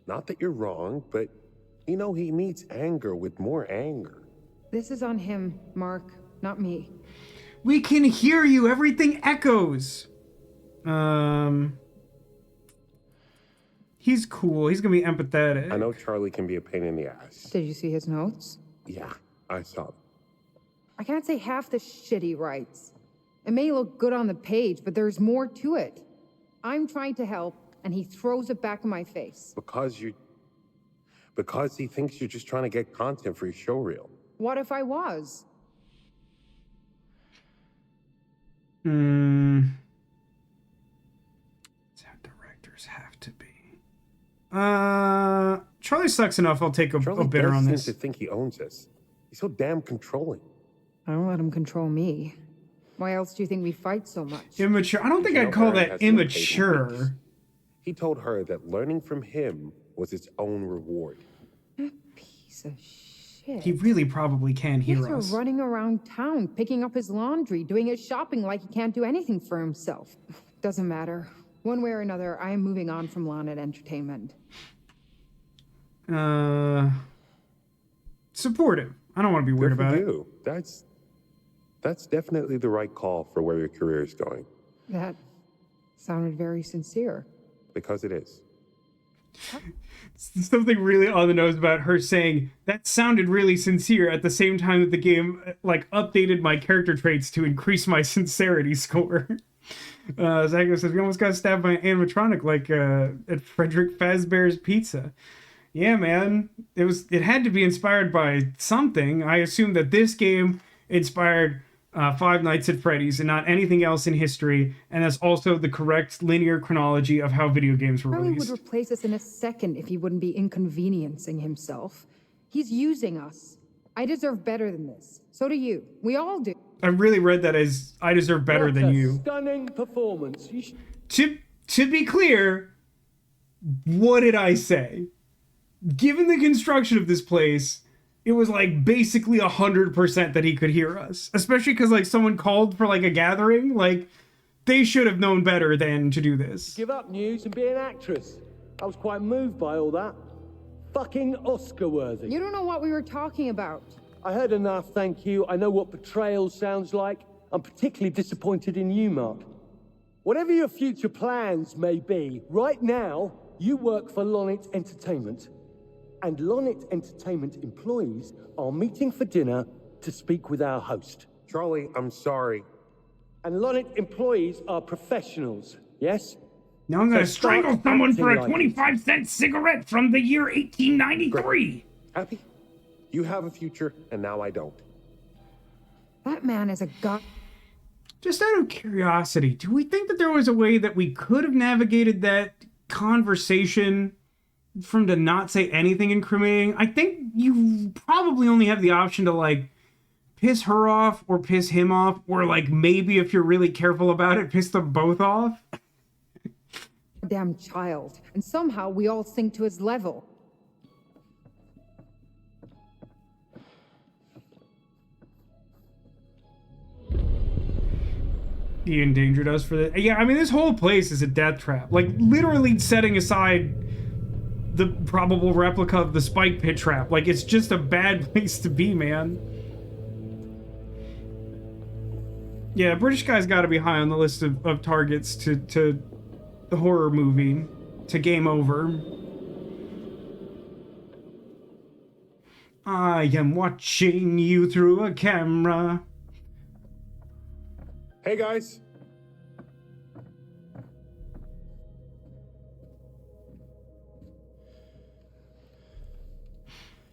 Not that you're wrong, but you know he meets anger with more anger. This is on him, Mark, not me. We can hear you. Everything echoes. He's cool. He's gonna be empathetic. I know Charlie can be a pain in the ass. Did you see his notes? Yeah, I saw them. I can't say half the shit he writes. It may look good on the page, but there's more to it. I'm trying to help, and he throws it back in my face. Because he thinks you're just trying to get content for your show reel. What if I was? That's how directors have to be. Charlie sucks enough. I'll take a bitter on this. Seems to think he owns us. He's so damn controlling. I don't let him control me. Why else do you think we fight so much? Immature. I don't think I'd call that immature. He told her that learning from him was its own reward. That piece of shit. He really probably can hear us. He's running around town, picking up his laundry, doing his shopping like he can't do anything for himself. Doesn't matter. One way or another, I am moving on from Lanet Entertainment. Supportive. I don't want to be weird about it. That's definitely the right call for where your career is going. That sounded very sincere. Because it is. Something really on the nose about her saying that sounded really sincere at the same time that the game like updated my character traits to increase my sincerity score. Zago says we almost got stabbed by an animatronic like at Frederick Fazbear's Pizza. Yeah, man, it had to be inspired by something. I assume that this game inspired Five Nights at Freddy's and not anything else in history, and that's also the correct linear chronology of how video games were Charlie released. would replace us in a second if he wouldn't be inconveniencing himself. He's using us. I deserve better than this. So do you. We all do. I really read that as I deserve better than you. Stunning performance. To be clear, what did I say? Given the construction of this place, it was like basically 100% that he could hear us. Especially because like someone called for like a gathering. Like they should have known better than to do this. Give up news and be an actress. I was quite moved by all that. Fucking Oscar worthy. You don't know what we were talking about. I heard enough, thank you. I know what betrayal sounds like. I'm particularly disappointed in you, Mark. Whatever your future plans may be, right now, you work for Lonnet Entertainment. And Lonnet Entertainment employees are meeting for dinner to speak with our host. Charlie, I'm sorry. And Lonnet employees are professionals, yes? Now I'm gonna So strangle start someone for a acting like 25-cent cigarette from the year 1893. Happy? You have a future, and now I don't. That man is a god. Just out of curiosity, do we think that there was a way that we could have navigated that conversation from to not say anything incriminating? I think you probably only have the option to like piss her off or piss him off, or like maybe if you're really careful about it, piss them both off. Damn child. And somehow we all sink to his level. He endangered us for that. Yeah, I mean, this whole place is a death trap. Like, literally setting aside the probable replica of the spike pit trap. Like, it's just a bad place to be, man. Yeah, British guy's got to be high on the list of targets to the horror movie, to Game Over. I am watching you through a camera. Hey, guys.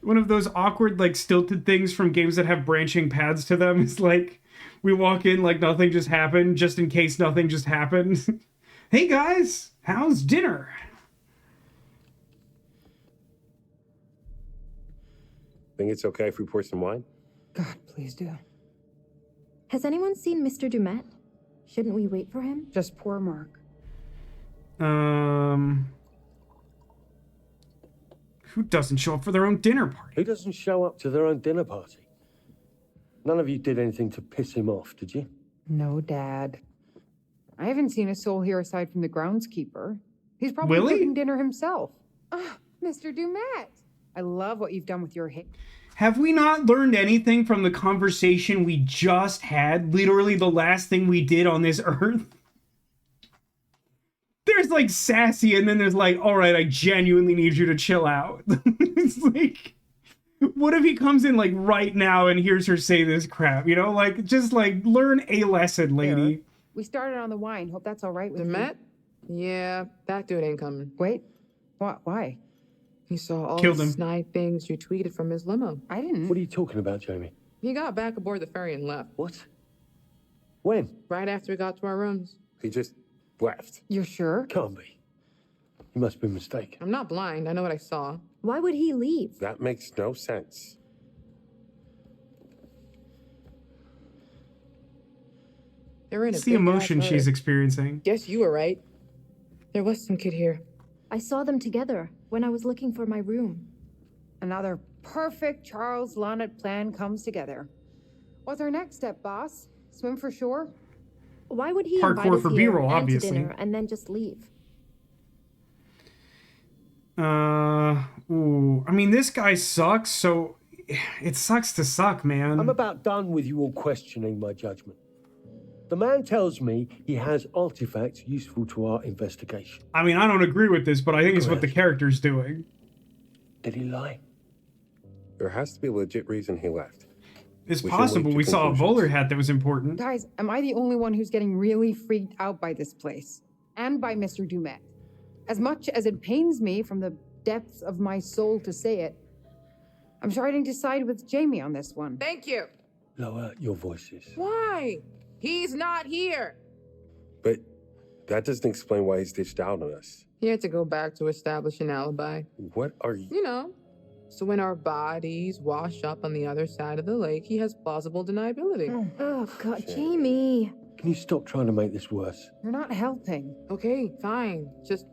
One of those awkward, like, stilted things from games that have branching paths to them is like, we walk in like nothing just happened, just in case nothing just happened. Hey guys, how's dinner? Think it's okay if we pour some wine? God, please do. Has anyone seen Mr. Dumet? Shouldn't we wait for him? Just poor Mark. Who doesn't show up for their own dinner party? Who doesn't show up to their own dinner party? None of you did anything to piss him off, did you? No, Dad. I haven't seen a soul here aside from the groundskeeper. He's probably Willie? cooking dinner himself. Ah, Mr. Dumet. I love what you've done with your hate. Have we not learned anything from the conversation we just had? Literally the last thing we did on this earth? There's like sassy, and then there's like, all right, I genuinely need you to chill out. It's like, what if he comes in like right now and hears her say this crap? You know, like, just like learn a lesson, lady. We started on the wine. Hope that's all right with Dumet? Yeah, that dude ain't coming. Wait, why? He saw all Killed the him. snide things you tweeted from his limo. I didn't. What are you talking about, Jamie? He got back aboard the ferry and left. What? When? Right after we got to our rooms. He just left. You're sure? Can't be. You must be mistaken. I'm not blind. I know what I saw. Why would he leave? That makes no sense. They're in a It's the big emotion ass she's herd. experiencing. Guess you were right. There was some kid here. I saw them together when I was looking for my room. Another perfect Charles Lonnet plan comes together. What's our next step, boss? Swim for shore? Why would he Parkour invite us for here B-roll, and obviously. to dinner and then just leave? Ooh. I mean, this guy sucks, so it sucks to suck, man. I'm about done with you all questioning my judgment. The man tells me he has artifacts useful to our investigation. I mean, I don't agree with this, but I think it's what the character's doing. Did he lie? There has to be a legit reason he left. It's We should possible leap to we saw a conclusions. bowler hat that was important. Guys, am I the only one who's getting really freaked out by this place? And by Mr. Dumet? As much as it pains me from the depths of my soul to say it, I'm starting to side with Jamie on this one. Thank you. Lower your voices. Why? He's not here. But that doesn't explain why he's ditched out on us. He had to go back to establish an alibi. What are you? You know. So when our bodies wash up on the other side of the lake, he has plausible deniability. Oh, God, Jamie. Can you stop trying to make this worse? You're not helping. Okay, fine. Just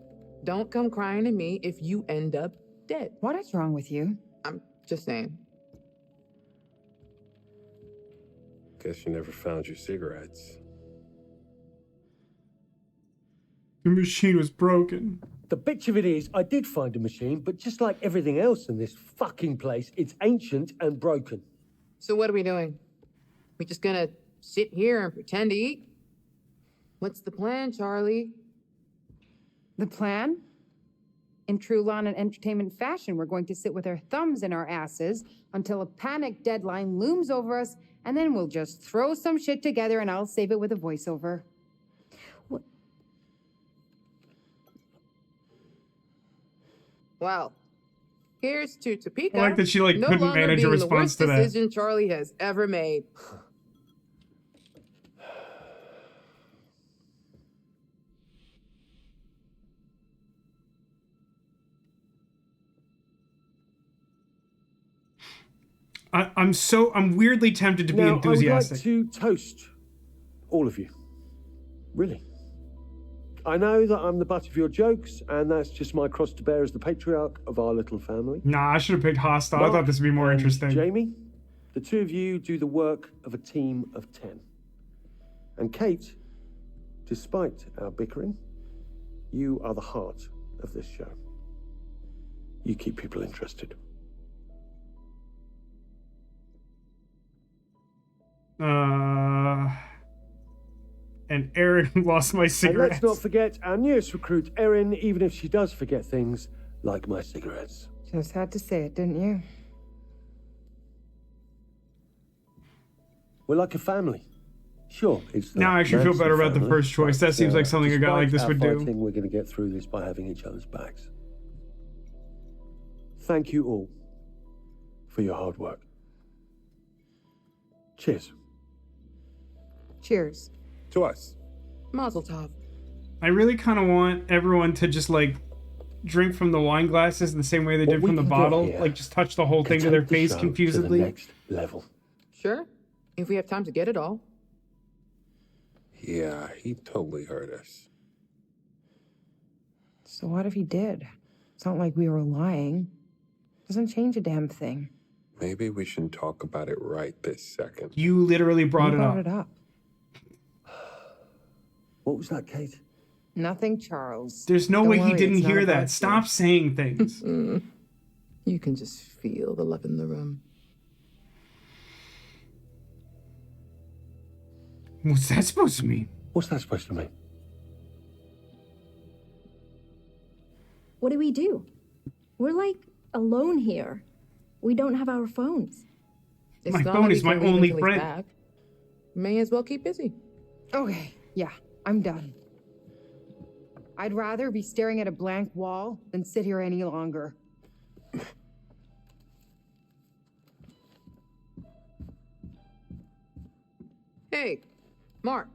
don't come crying to me if you end up dead. What is wrong with you? I'm just saying. Guess you never found your cigarettes. The machine was broken. The bitch of it is, I did find a machine, but just like everything else in this fucking place, it's ancient and broken. So what are we doing? We just gonna sit here and pretend to eat? What's the plan, Charlie? The plan? In true Lonnet Entertainment fashion, we're going to sit with our thumbs in our asses until a panic deadline looms over us, and then we'll just throw some shit together and I'll save it with a voiceover. Well, here's to Topeka. I like that she, like, no couldn't longer manage a being response the to worst that. decision Charlie has ever made. I'm weirdly tempted to be Now, enthusiastic. I would like to toast all of you. Really. I know that I'm the butt of your jokes, and that's just my cross to bear as the patriarch of our little family. Nah, I should have picked hostile. I Mark thought this would be more and interesting. Jamie, the two of you do the work of a team of 10. And Kate, despite our bickering, you are the heart of this show. You keep people interested. And Erin lost my And cigarettes. let's not forget our newest recruit, Erin, even if she does forget things like my cigarettes. Just had to say it, didn't you? We're like a family. Sure, it's Now I actually feel better about the first choice. That seems like something a guy like this would do. We're going to get through this by having each other's backs. Thank you all for your hard work. Cheers. Cheers. To us. Mazel tov. I really kind of want everyone to just like drink from the wine glasses in the same way they did from the bottle. Like just touch the whole thing to their face confusedly. To the next level. Sure, if we have time to get it all. Yeah, he totally hurt us. So what if he did? It's not like we were lying. Doesn't change a damn thing. Maybe we shouldn't talk about it right this second. You literally brought it up. What was that, Kate? Nothing, Charles. There's no Don't way he worry, didn't it's not hear about that. you. Stop saying things. You can just feel the love in the room. What's that supposed to mean? What's that supposed to mean? What do we do? We're like alone here. We don't have our phones. It's My not phone like is we my can leave only until he's friend. back. May as well keep busy. Okay, yeah, I'm done. I'd rather be staring at a blank wall than sit here any longer. Hey, Mark.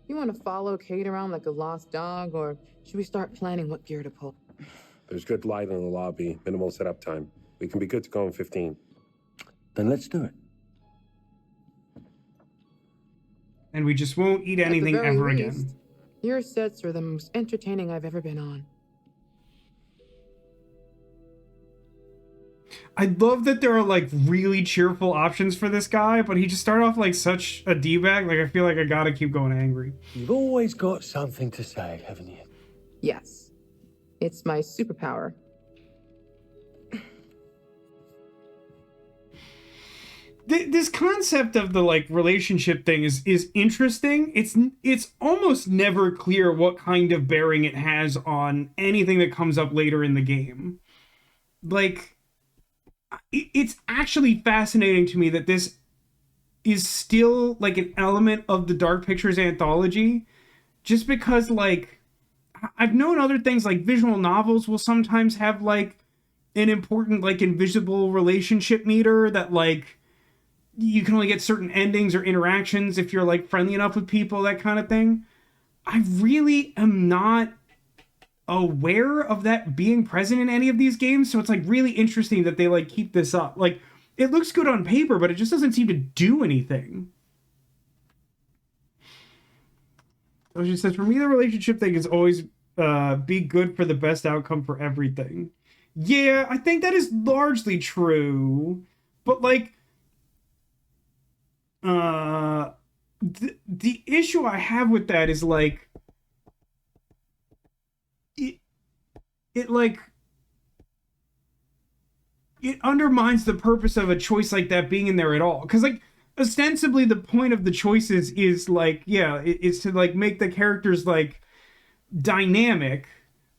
You want to follow Kate around like a lost dog, or should we start planning what gear to pull? There's good light in the lobby, minimal setup time. We can be good to go in 15. Then let's do it. And we just won't eat At the anything very ever least, again. Your sets are the most entertaining I've ever been on. I love that there are like really cheerful options for this guy, but he just started off like such a D-bag. Like I feel like I gotta keep going angry. You've always got something to say, haven't you? Yes. It's my superpower. This concept of the like relationship thing is interesting. It's almost never clear what kind of bearing it has on anything that comes up later in the game. Like, it's actually fascinating to me that this is still like an element of the Dark Pictures Anthology, just because like I've known other things like visual novels will sometimes have like an important like invisible relationship meter that like you can only get certain endings or interactions if you're like friendly enough with people, that kind of thing. I really am not aware of that being present in any of these games, so it's like really interesting that they like keep this up. Like it looks good on paper, but it just doesn't seem to do anything. So she says, for me, the relationship thing is always be good for the best outcome for everything. Yeah, I think that is largely true, but like the issue I have with that is like it like it undermines the purpose of a choice like that being in there at all, because like ostensibly the point of the choices is like it's to like make the characters like dynamic,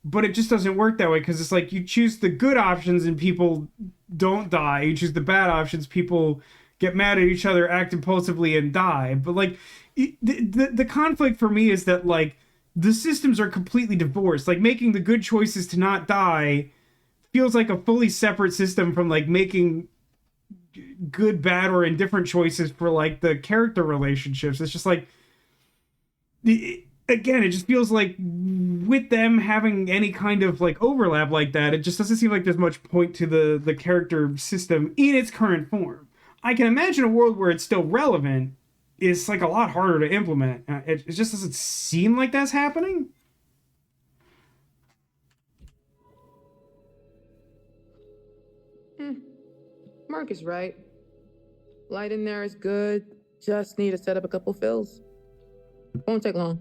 but it just doesn't work that way, because it's like you choose the good options and people don't die, you choose the bad options, people get mad at each other, act impulsively, and die. But like the conflict for me is that like the systems are completely divorced. Like making the good choices to not die feels like a fully separate system from like making good, bad, or indifferent choices for like the character relationships. It's just like again, it just feels like with them having any kind of like overlap like that, it just doesn't seem like there's much point to the character system in its current form. I can imagine a world where it's still relevant. It's like a lot harder to implement. It just doesn't seem like that's happening. Mark is right. Light in there is good. Just need to set up a couple fills. Won't take long.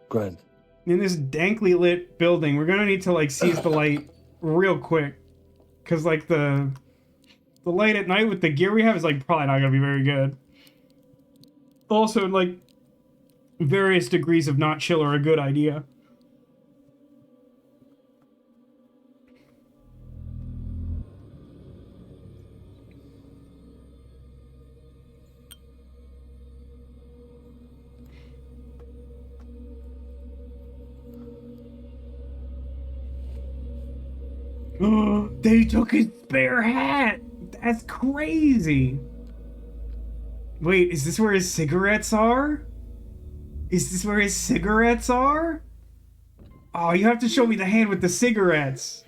Grand. In this dankly lit building, we're gonna need to like seize the light real quick. Because, like, the light at night with the gear we have is, like, probably not going to be very good. Also, like, various degrees of not chill are a good idea. They took his spare hat! That's crazy! Wait, is this where his cigarettes are? Is this where his cigarettes are? Oh, you have to show me the hand with the cigarettes.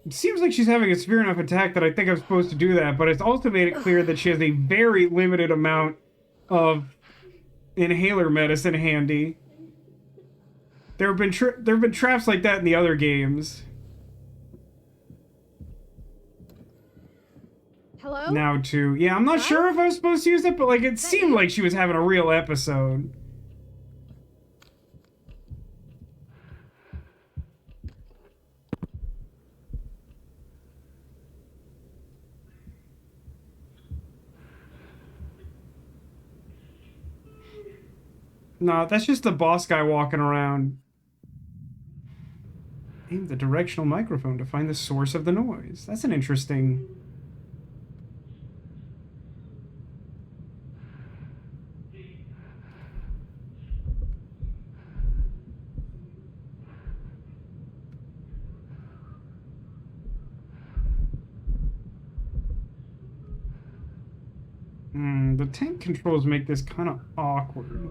It seems like she's having a severe enough attack that I think I'm supposed to do that, but it's also made it clear that she has a very limited amount of inhaler medicine handy. There have been traps like that in the other games. Hello? Now too. Yeah, I'm not sure if I was supposed to use it, but like it seemed like she was having a real episode. No, that's just the boss guy walking around. Aim the directional microphone to find the source of the noise. That's an interesting... The tank controls make this kind of awkward.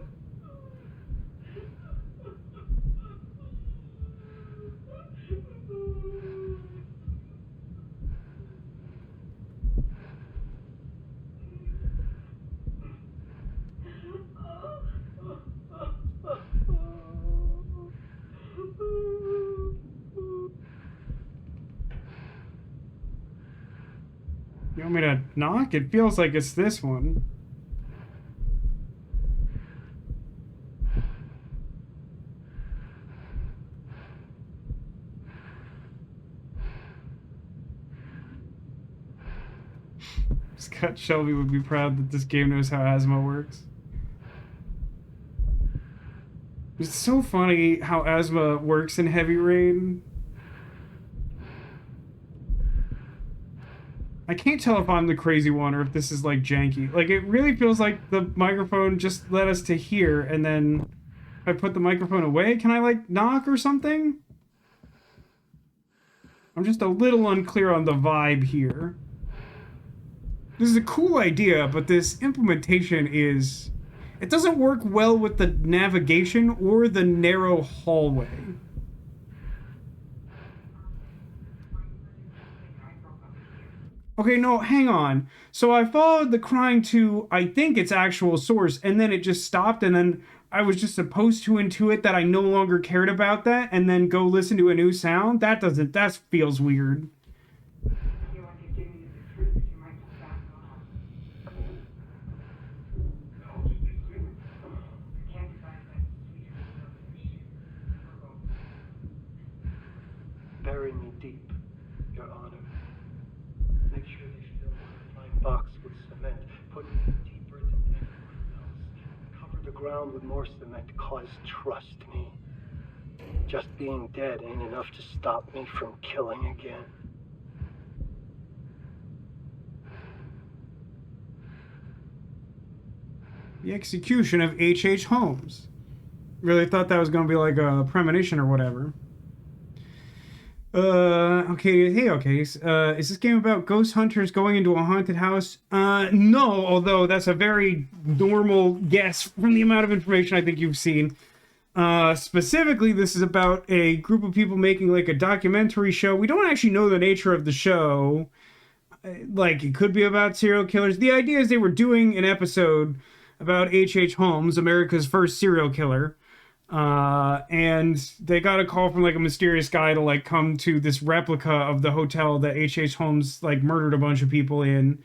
You want me to knock? It feels like it's this one. Scott Shelby would be proud that this game knows how asthma works. It's so funny how asthma works in Heavy Rain. I can't tell if I'm the crazy one or if this is like janky. Like it really feels like the microphone just led us to here, and then if I put the microphone away, can I like knock or something? I'm just a little unclear on the vibe here. This is a cool idea, but this implementation is... It doesn't work well with the navigation or the narrow hallway. Okay, no, hang on. So I followed the crying to, I think, its actual source, and then it just stopped, and then I was just supposed to intuit that I no longer cared about that, and then go listen to a new sound? That feels weird. Bury me deep, Your Honor. Make sure they fill my box with cement. Put me deeper than anyone else. Cover the ground with more cement, cause trust me. Just being dead ain't enough to stop me from killing again. The execution of H.H. Holmes. Really thought that was going to be like a premonition or whatever. Okay, hey, okay. Is this game about ghost hunters going into a haunted house? No, although that's a very normal guess from the amount of information I think you've seen. Specifically, this is about a group of people making like a documentary show. We don't actually know the nature of the show. Like, it could be about serial killers. The idea is they were doing an episode about H.H. Holmes, America's first serial killer. And they got a call from like a mysterious guy to like come to this replica of the hotel that H.H. Holmes like murdered a bunch of people in.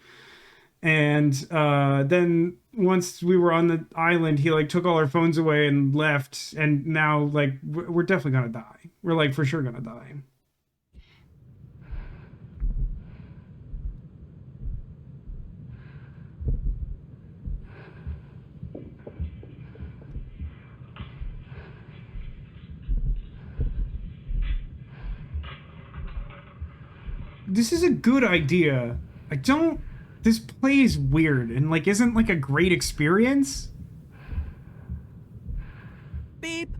And then once we were on the island, he like took all our phones away and left. And now like we're definitely gonna die. We're like for sure gonna die. This is a good idea. This plays weird and like isn't like a great experience. Beep.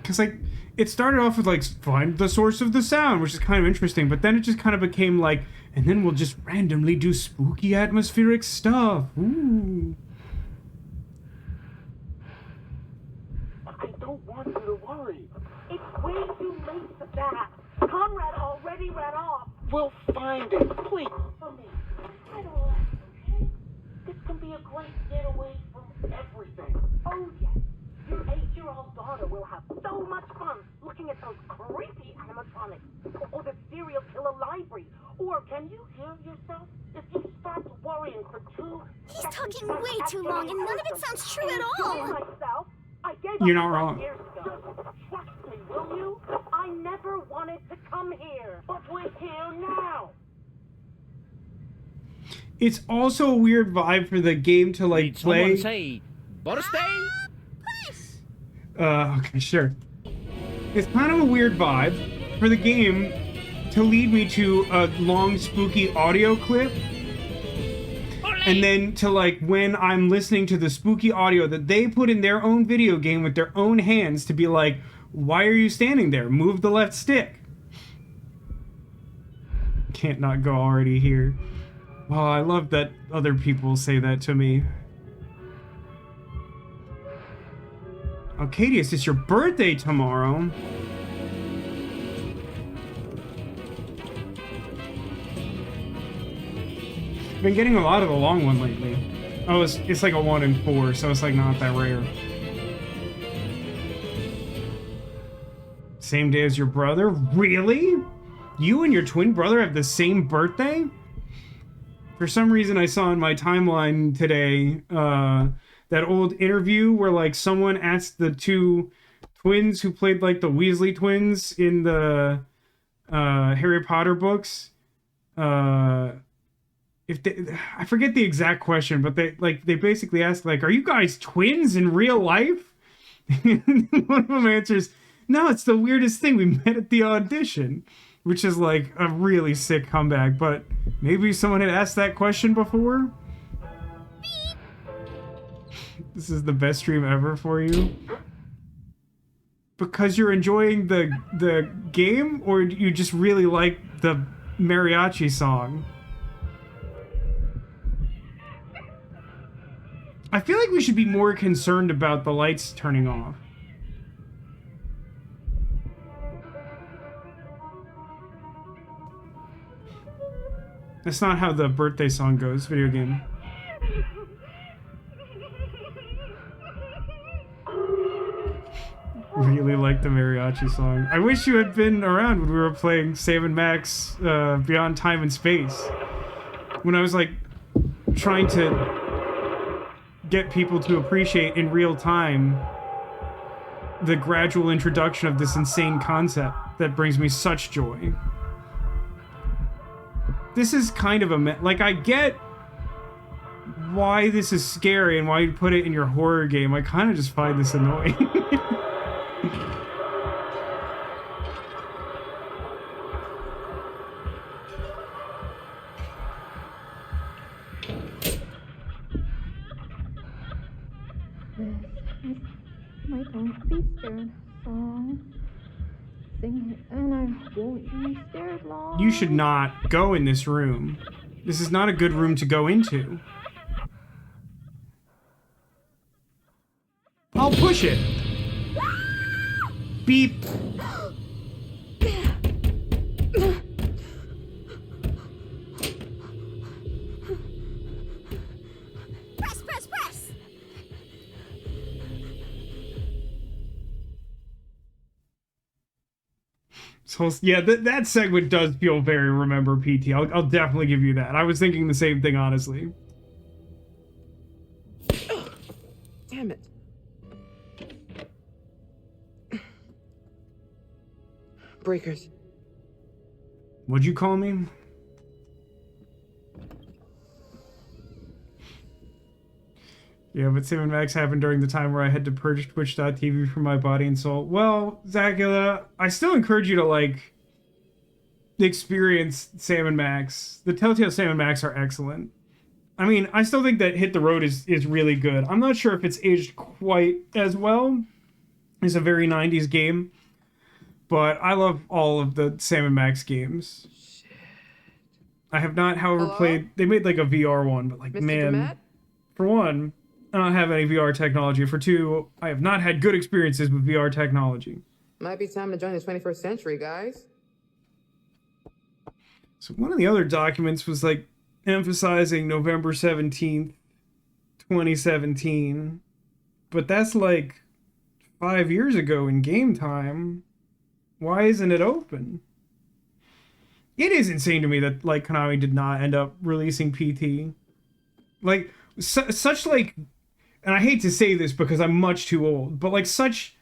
Cause like it started off with like find the source of the sound, which is kind of interesting, but then it just kind of became like, and then we'll just randomly do spooky atmospheric stuff. Ooh. I don't want you to worry. It's way too late for that. Conrad already ran off. We'll find it, please. For me. I don't like it, okay? This can be a great getaway from everything. Oh, yes. Your 8-year-old daughter will have so much fun looking at those creepy animatronics. Or the serial killer library. Or can you hear yourself? If you start worrying for 2 He's talking way too long and none of it sounds true at all. Myself, I gave You're up not wrong. years ago. Trust me, will you? I never wanted to come here, but we're here now. It's also a weird vibe for the game to like play. Someone say, birthday? Okay, sure. It's kind of a weird vibe for the game to lead me to a long, spooky audio clip. And then to like, when I'm listening to the spooky audio that they put in their own video game with their own hands to be like, why are you standing there? Move the left stick. Can't not go already here. Oh, I love that other people say that to me. Arcadius, it's your birthday tomorrow. Been getting a lot of the long one lately. Oh, it's like a 1 in 4, so it's like not that rare. Same day as your brother? Really? You and your twin brother have the same birthday? For some reason I saw in my timeline today, that old interview where like someone asked the 2 twins who played like the Weasley twins in the Harry Potter books, if they, I forget the exact question, but they basically asked like, are you guys twins in real life? And one of them answers, no, it's the weirdest thing, we met at the audition, which is like a really sick comeback. But maybe someone had asked that question before. This is the best stream ever for you. Because you're enjoying the game, or you just really like the mariachi song? I feel like we should be more concerned about the lights turning off. That's not how the birthday song goes, video game. Really like the mariachi song. I wish you had been around when we were playing Sam & Max Beyond Time and Space. When I was like trying to get people to appreciate in real time the gradual introduction of this insane concept that brings me such joy. This is kind of a like, I get why this is scary and why you put it in your horror game. I kind of just find this annoying. My Don't Be Scared song. Sing it and I won't be scared long. You should not go in this room. This is not a good room to go into. I'll push it. Beep. So yeah, that segment does feel very Remember PT. I'll definitely give you that. I was thinking the same thing, honestly. Damn it. Breakers. What'd you call me? Yeah, but Sam and Max happened during the time where I had to purge Twitch.tv from my body and soul. Well, Zacula, I still encourage you to, like, experience Sam and Max. The Telltale Sam and Max are excellent. I mean, I still think that Hit the Road is really good. I'm not sure if it's aged quite as well. It's a very 90s game. But I love all of the Sam and Max games. Shit. I have not, however, played... They made, like, a VR one, but, like, Mr. man... Dramat? For one, I don't have any VR technology. For two, I have not had good experiences with VR technology. Might be time to join the 21st century, guys. So one of the other documents was, like, emphasizing November 17th, 2017. But that's, like, 5 years ago in game time. Why isn't it open? It is insane to me that, like, Konami did not end up releasing PT. Like, such, like... And I hate to say this because I'm much too old, but, like, such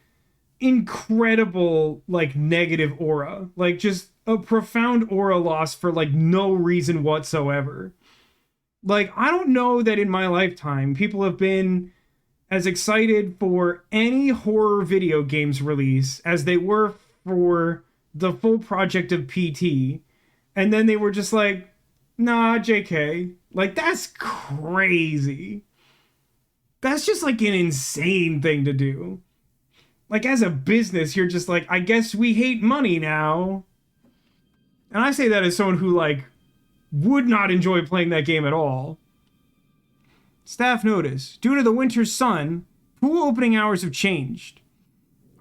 incredible, like, negative aura. Like, just a profound aura loss for, like, no reason whatsoever. Like, I don't know that in my lifetime people have been as excited for any horror video games release as they were for the full project of PT, and then they were just like, nah, JK. Like, that's crazy. That's just, like, an insane thing to do. Like, as a business, you're just like, I guess we hate money now. And I say that as someone who, like, would not enjoy playing that game at all. Staff notice, due to the winter sun, pool opening hours have changed.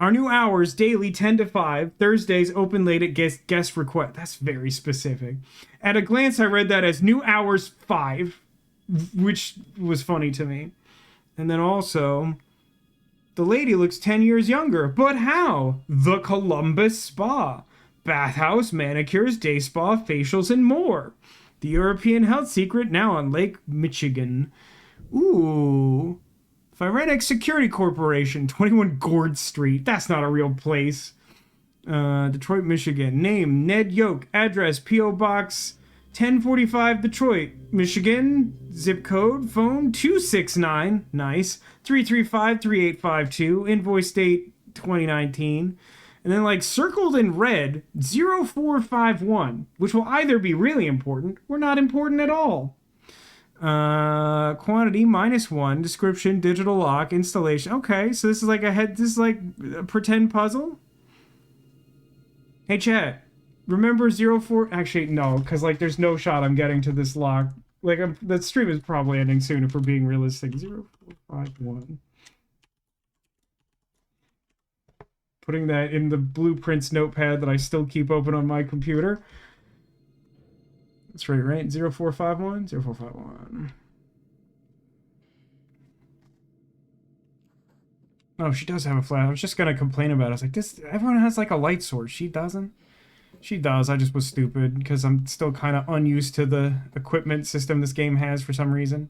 Our new hours, daily 10 to 5, Thursdays open late at guest request. That's very specific. At a glance, I read that as new hours 5, which was funny to me. And then also, the lady looks 10 years younger. But how? The Columbus Spa. Bathhouse, manicures, day spa, facials, and more. The European health secret now on Lake Michigan. Ooh. Firenex Security Corporation, 21 Gord Street. That's not a real place. Detroit, Michigan. Name, Ned Yoke. Address, P.O. Box 1045, Detroit, Michigan. Zip code, phone 269, nice, 335-3852. Invoice date 2019. And then, like, circled in red, 0451, which will either be really important or not important at all. Quantity -1, description, digital lock, installation. Okay, so this is like a pretend puzzle. Hey chat, remember 04, actually no, because, like, there's no shot I'm getting to this lock. Like, the stream is probably ending soon if we're being realistic. 0451. Putting that in the blueprints notepad that I still keep open on my computer. That's right? 0451? 0451. Oh, she does have a flash. I was just gonna complain about it. I was like, this, everyone has, like, a light source. She doesn't? She does. I just was stupid because I'm still kind of unused to the equipment system this game has for some reason.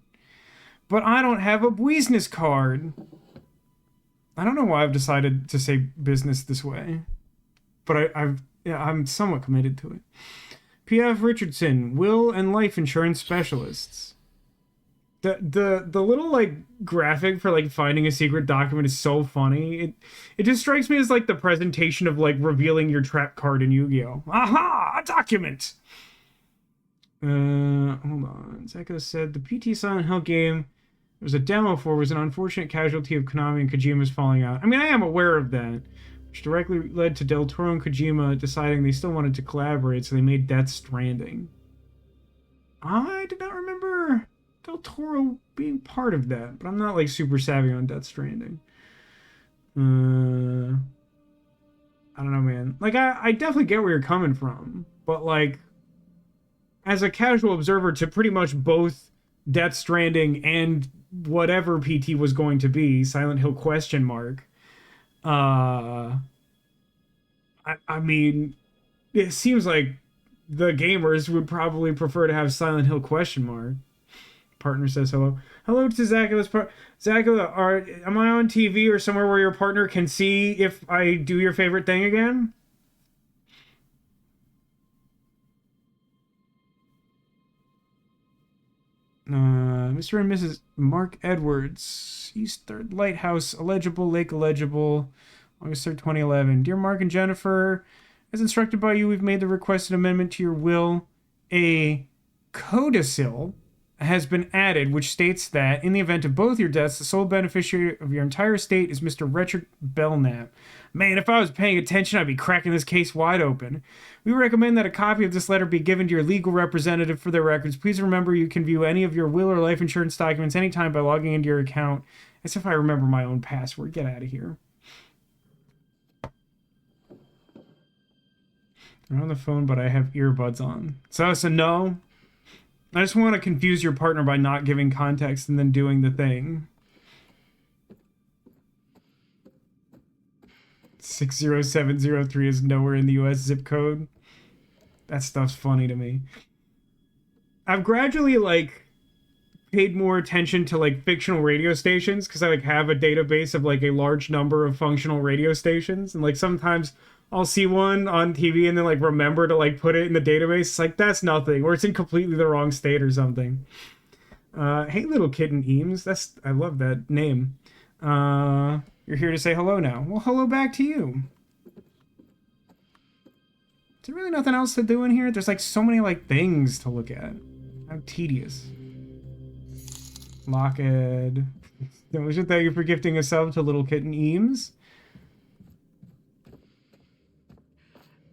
But I don't have a business card. I don't know why I've decided to say business this way. But I'm somewhat committed to it. P.F. Richardson, will and life insurance specialists. The little, like, graphic for, like, finding a secret document is so funny. It just strikes me as, like, the presentation of, like, revealing your trap card in Yu-Gi-Oh! Aha! A document! Hold on. Zeko said, the PT Silent Hill game there was a demo for was an unfortunate casualty of Konami and Kojima's falling out. I mean, I am aware of that. Which directly led to Del Toro and Kojima deciding they still wanted to collaborate, so they made Death Stranding. I did not remember Del Toro being part of that, but I'm not, like, super savvy on Death Stranding. I don't know, man. Like, I definitely get where you're coming from, but, like, as a casual observer to pretty much both Death Stranding and whatever PT was going to be, Silent Hill ? I mean, it seems like the gamers would probably prefer to have Silent Hill ? Partner says hello. Hello to Zacula's part. Zacula, am I on TV or somewhere where your partner can see if I do your favorite thing again? Mr. and Mrs. Mark Edwards, East 3rd Lighthouse, illegible, Lake illegible, August 3rd, 2011. Dear Mark and Jennifer, as instructed by you, we've made the requested amendment to your will. A codicil has been added, which states that in the event of both your deaths, the sole beneficiary of your entire estate is Mr. Richard Belknap. Man, if I was paying attention, I'd be cracking this case wide open. We recommend that a copy of this letter be given to your legal representative for their records. Please remember you can view any of your will or life insurance documents anytime by logging into your account. As if I remember my own password. Get out of here. I'm on the phone, but I have earbuds on. So that's a no. I just want to confuse your partner by not giving context and then doing the thing. 60703 is nowhere in the US zip code. That stuff's funny to me. I've gradually, like, paid more attention to, like, fictional radio stations because I, like, have a database of, like, a large number of functional radio stations. And, like, sometimes I'll see one on TV and then, like, remember to, like, put it in the database. It's like, that's nothing. Or it's in completely the wrong state or something. Hey, little kitten Eames. I love that name. You're here to say hello now. Well, hello back to you. Is there really nothing else to do in here? There's, like, so many, like, things to look at. How tedious. Lockhead. We should thank you for gifting a sub to little kitten Eames.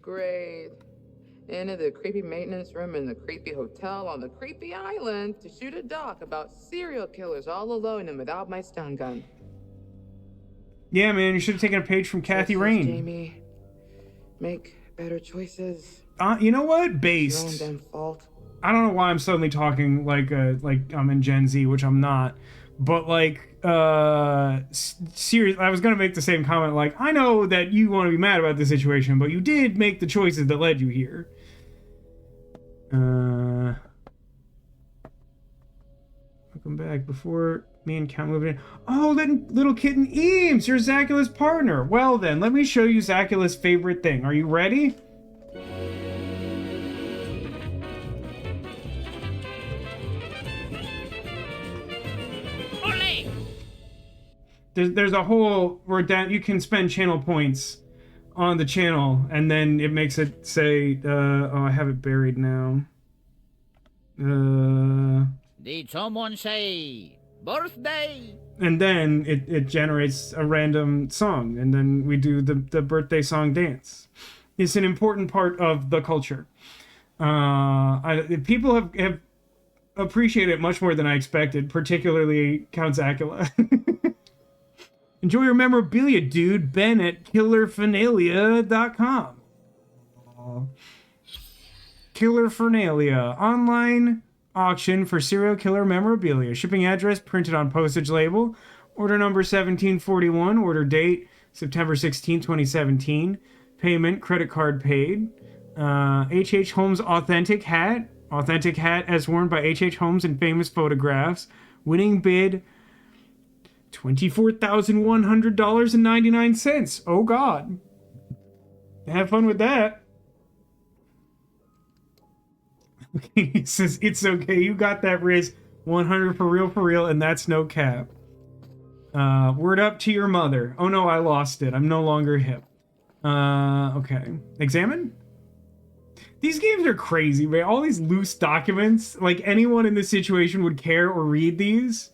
Great. Into the creepy maintenance room in the creepy hotel on the creepy island to shoot a doc about serial killers all alone and without my stun gun. Yeah, man, you should have taken a page from Kathy Rain. Jamie, make better choices. You know what? Based. Your own damn fault. I don't know why I'm suddenly talking like I'm in Gen Z, which I'm not. But like, serious. I was gonna make the same comment. Like, I know that you want to be mad about the situation, but you did make the choices that led you here. Welcome back. Before me and Count moved in. Oh, little kitten Eames, you're Zacula's partner. Well then, let me show you Zacula's favorite thing. Are you ready? There's a whole where down you can spend channel points on the channel, and then it makes it say, oh, I have it buried now. Did someone say birthday? And then it generates a random song, and then we do the birthday song dance. It's an important part of the culture. People have appreciated it much more than I expected, particularly Count Zacula. Enjoy your memorabilia, dude. Ben at killerfernalia.com. Killerfernalia. Online auction for serial killer memorabilia. Shipping address printed on postage label. Order number 1741. Order date September 16, 2017. Payment credit card paid. H.H. Holmes authentic hat. Authentic hat as worn by H.H. Holmes in famous photographs. Winning bid $24,100.99. Oh God. Have fun with that. Okay, he says, it's okay. You got that, Riz. 100 for real, and that's no cap. Word up to your mother. Oh no, I lost it. I'm no longer hip. Okay. Examine? These games are crazy, man. All these loose documents. Like, anyone in this situation would care or read these.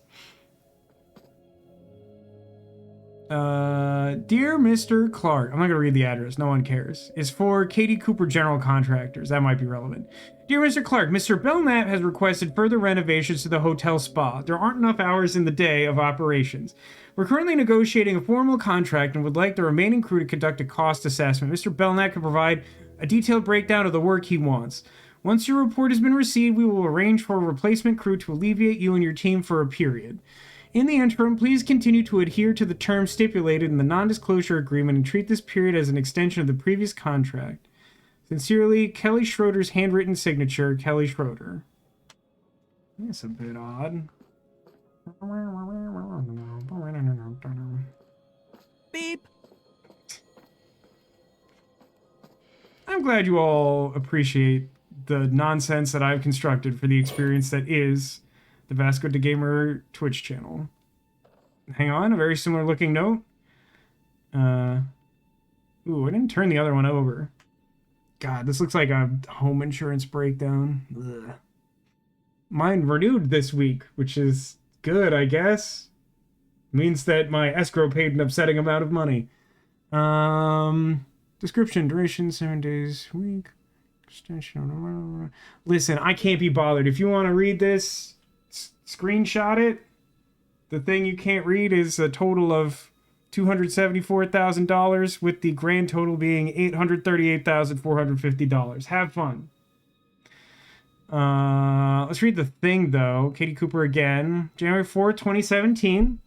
Dear Mr. Clark, I'm not gonna read the address, no one cares. It's for Katie Cooper General Contractors, that might be relevant. Dear Mr. Clark, Mr. Belknap has requested further renovations to the hotel spa. There aren't enough hours in the day of operations. We're currently negotiating a formal contract and would like the remaining crew to conduct a cost assessment. Mr. Belknap can provide a detailed breakdown of the work he wants. Once your report has been received, we will arrange for a replacement crew to alleviate you and your team for a period. In the interim, please continue to adhere to the terms stipulated in the non-disclosure agreement and treat this period as an extension of the previous contract. Sincerely, Kelly Schroeder's handwritten signature, Kelly Schroeder. That's a bit odd. Beep. I'm glad you all appreciate the nonsense that I've constructed for the experience that is the Vasco da Gamer Twitch channel. Hang on, a very similar looking note. Ooh, I didn't turn the other one over. God, this looks like a home insurance breakdown. Ugh. Mine renewed this week, which is good, I guess. Means that my escrow paid an upsetting amount of money. Description, duration, 7 days a week. Extension. Listen, I can't be bothered. If you want to read this, screenshot it. The thing you can't read is a total of $274,000, with the grand total being $838,450. Have fun. Let's read the thing, though. Katie Cooper again. January 4th, 2017.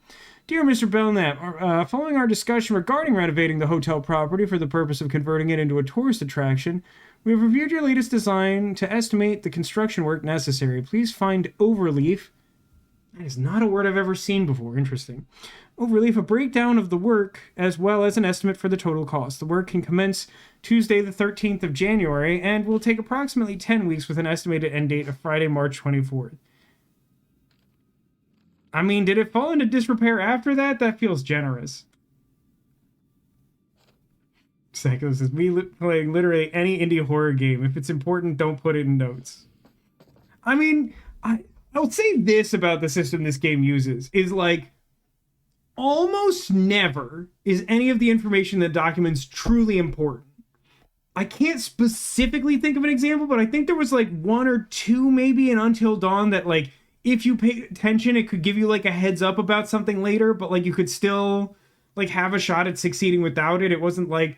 Dear Mr. Belknap, following our discussion regarding renovating the hotel property for the purpose of converting it into a tourist attraction, we have reviewed your latest design to estimate the construction work necessary. Please find overleaf. That is not a word I've ever seen before. Interesting. Overleaf, a breakdown of the work, as well as an estimate for the total cost. The work can commence Tuesday, the 13th of January, and will take approximately 10 weeks with an estimated end date of Friday, March 24th. I mean, did it fall into disrepair after that? That feels generous. Psycho says, me playing literally any indie horror game. If it's important, don't put it in notes. I mean, I'll say this about the system this game uses, is like, almost never is any of the information in the documents truly important. I can't specifically think of an example, but I think there was like one or two maybe in Until Dawn that like, if you pay attention, it could give you like a heads up about something later, but like you could still like have a shot at succeeding without it. It wasn't like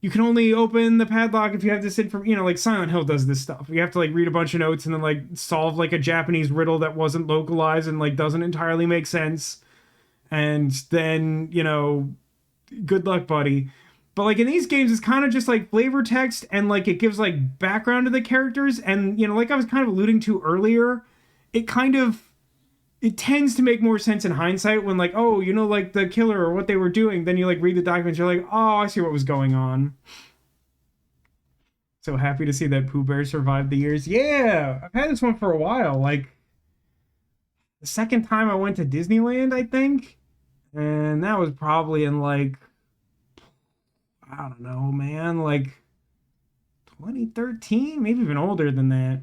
you can only open the padlock if you have this information, you know, like Silent Hill does this stuff. You have to like read a bunch of notes and then like solve like a Japanese riddle that wasn't localized and like doesn't entirely make sense. And then, you know, good luck, buddy. But like in these games, it's kind of just like flavor text and like it gives like background to the characters. And, you know, like I was kind of alluding to earlier, it tends to make more sense in hindsight when like, oh, you know, like the killer or what they were doing. Then you like read the documents, you're like, oh, I see what was going on. So happy to see that Pooh Bear survived the years. Yeah, I've had this one for a while. Like the second time I went to Disneyland, I think. And that was probably in like, I don't know, man, like 2013, maybe even older than that.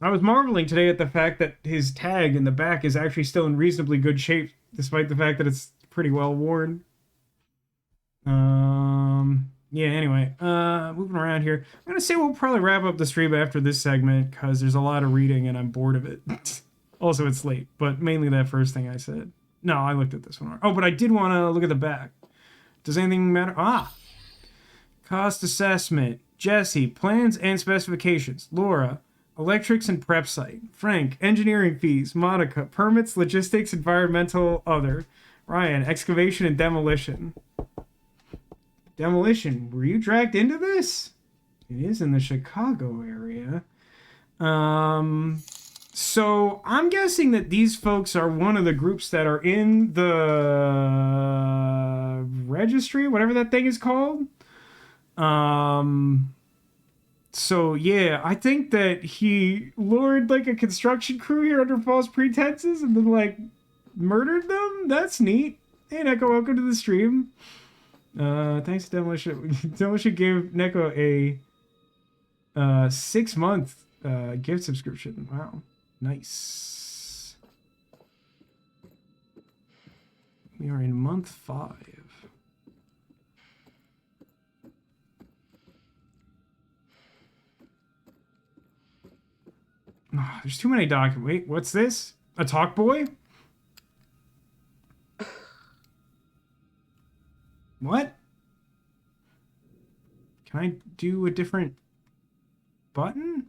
I was marveling today at the fact that his tag in the back is actually still in reasonably good shape, despite the fact that it's pretty well worn. Yeah, anyway, moving around here. I'm going to say we'll probably wrap up the stream after this segment, because there's a lot of reading and I'm bored of it. Also, it's late, but mainly that first thing I said. No, I looked at this one. Oh, but I did want to look at the back. Does anything matter? Cost assessment. Jesse, plans and specifications. Laura, electrics and prep site. Frank, engineering fees. Monica, permits, logistics, environmental, other. Ryan, excavation and demolition. Demolition, were you dragged into this? It is in the Chicago area. So I'm guessing that these folks are one of the groups that are in the registry, whatever that thing is called. So yeah, I think that he lured like a construction crew here under false pretenses and then like murdered them. That's neat. Hey Neko, welcome to the stream. Thanks to Demolition. Demolition gave Neko a 6-month gift subscription. Wow. Nice. We are in month 5. Oh, there's too many documents. Wait, what's this? A talk boy? What? Can I do a different button?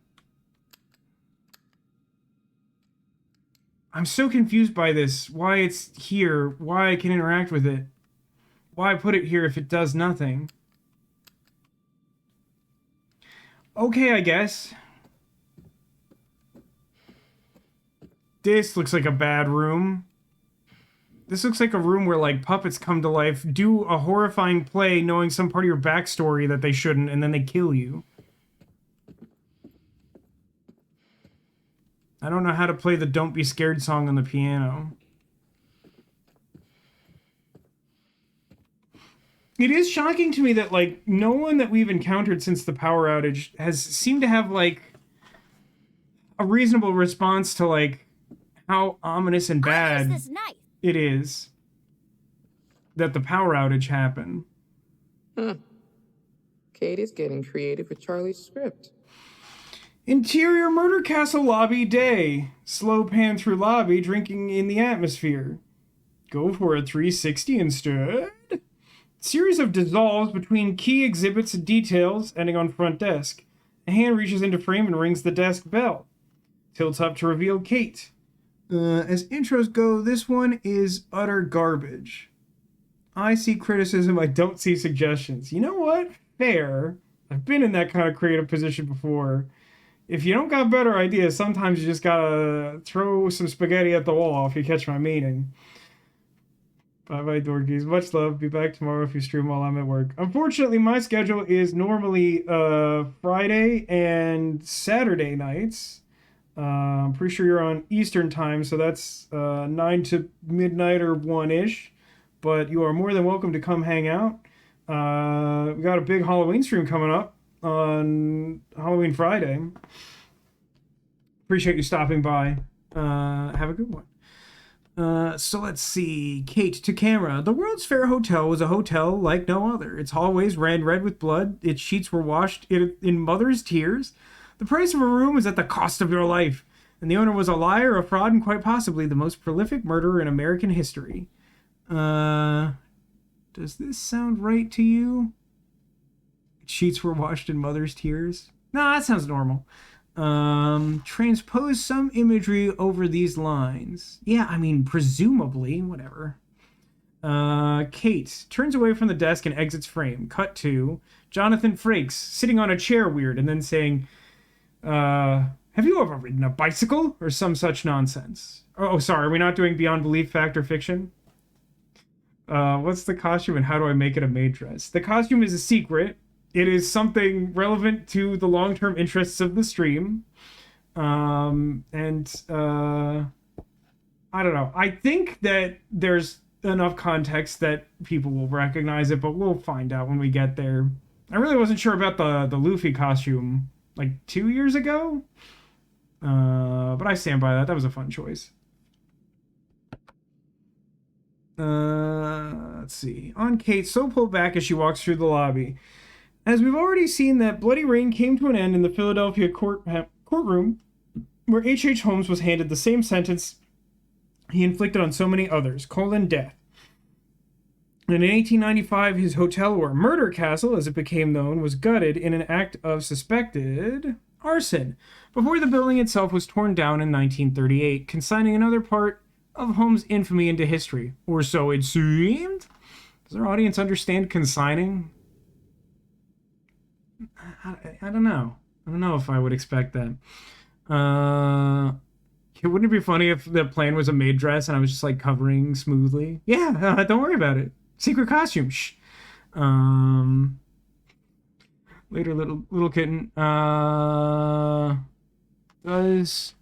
I'm so confused by this. Why it's here. Why I can interact with it. Why put it here if it does nothing. Okay, I guess. This looks like a bad room. This looks like a room where, like, puppets come to life, do a horrifying play knowing some part of your backstory that they shouldn't, and then they kill you. I don't know how to play the Don't Be Scared song on the piano. It is shocking to me that, like, no one that we've encountered since the power outage has seemed to have, like, a reasonable response to, like, how ominous and bad it is that the power outage happened. Huh. Kate is getting creative with Charlie's script. Interior Murder Castle lobby day. Slow pan through lobby, drinking in the atmosphere. Go for a 360 instead. Series of dissolves between key exhibits and details, ending on front desk. A hand reaches into frame and rings the desk bell. Tilts up to reveal Kate. As intros go, this one is utter garbage. I see criticism, I don't see suggestions. You know what? Fair. I've been in that kind of creative position before. If you don't got better ideas, sometimes you just gotta throw some spaghetti at the wall, if you catch my meaning. Bye-bye, dorkies. Much love. Be back tomorrow if you stream while I'm at work. Unfortunately, my schedule is normally Friday and Saturday nights. I'm pretty sure you're on Eastern time, so that's 9 to midnight or 1-ish. But you are more than welcome to come hang out. We got a big Halloween stream coming up on Halloween Friday. Appreciate you stopping by. Have a good one. So let's see. Kate to camera. The World's Fair Hotel was a hotel like no other. Its hallways ran red with blood. Its sheets were washed in mother's tears. The price of a room was at the cost of your life. And the owner was a liar, a fraud, and quite possibly the most prolific murderer in American history. Does this sound right to you? Sheets were washed in mother's tears? Nah, that sounds normal. Transpose some imagery over these lines. Yeah, I mean, presumably, whatever. Kate turns away from the desk and exits frame. Cut to Jonathan Frakes sitting on a chair weird and then saying, have you ever ridden a bicycle? Or some such nonsense. Oh, sorry, are we not doing Beyond Belief Fact or Fiction? What's the costume and how do I make it a maid dress? The costume is a secret. It is something relevant to the long-term interests of the stream. I don't know. I think that there's enough context that people will recognize it, but we'll find out when we get there. I really wasn't sure about the Luffy costume like 2 years ago. But I stand by that. That was a fun choice. Let's see. On Kate, so pulled back as she walks through the lobby. As we've already seen, that bloody reign came to an end in the Philadelphia courtroom, where H.H. Holmes was handed the same sentence he inflicted on so many others, death. And in 1895, his hotel, or murder castle, as it became known, was gutted in an act of suspected arson, before the building itself was torn down in 1938, consigning another part of Holmes' infamy into history. Or so it seemed. Does our audience understand consigning? I don't know. I don't know if I would expect that. Wouldn't it be funny if the plan was a maid dress and I was just like covering smoothly? Yeah, don't worry about it. Secret costume. Shh. Later, little kitten. Does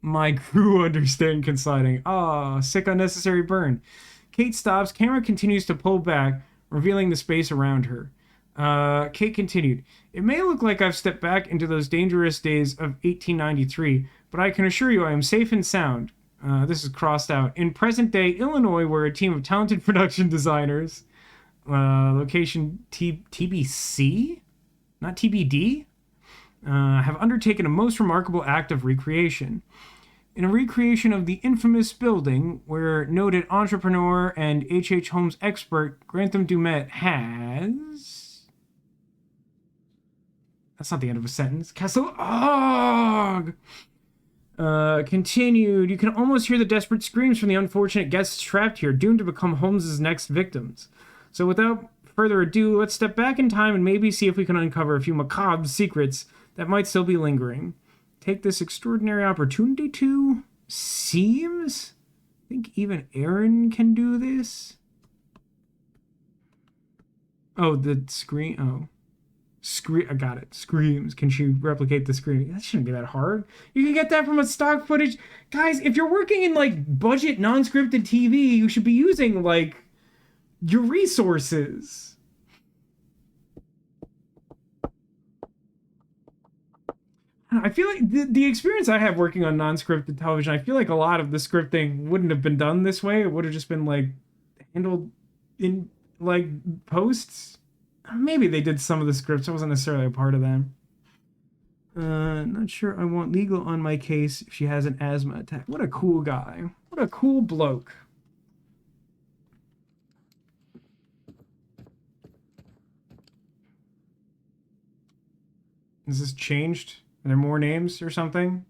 my crew understand consigning? Sick unnecessary burn. Kate stops. Camera continues to pull back, revealing the space around her. Kate continued, it may look like I've stepped back into those dangerous days of 1893, but I can assure you I am safe and sound. This is crossed out. In present-day Illinois, where a team of talented production designers, location TBC? Not TBD? Have undertaken a most remarkable act of recreation. In a recreation of the infamous building, where noted entrepreneur and H.H. Holmes expert Grantham Dumet has... That's not the end of a sentence. Castle... Continued. You can almost hear the desperate screams from the unfortunate guests trapped here, doomed to become Holmes's next victims. So without further ado, let's step back in time and maybe see if we can uncover a few macabre secrets that might still be lingering. Take this extraordinary opportunity to... Seems? I think even Aaron can do this. Oh, the screen... Oh. I got it. Screams. Can she replicate the scream? That shouldn't be that hard. You can get that from a stock footage. Guys, if you're working in, like, budget, non-scripted TV, you should be using, like, your resources. I feel like the experience I have working on non-scripted television, I feel like a lot of the scripting wouldn't have been done this way. It would have just been, like, handled in, like, posts. Maybe they did some of the scripts. I wasn't necessarily a part of them. Not sure I want legal on my case if she has an asthma attack. What a cool guy. What a cool bloke. Is this changed? Are there more names or something?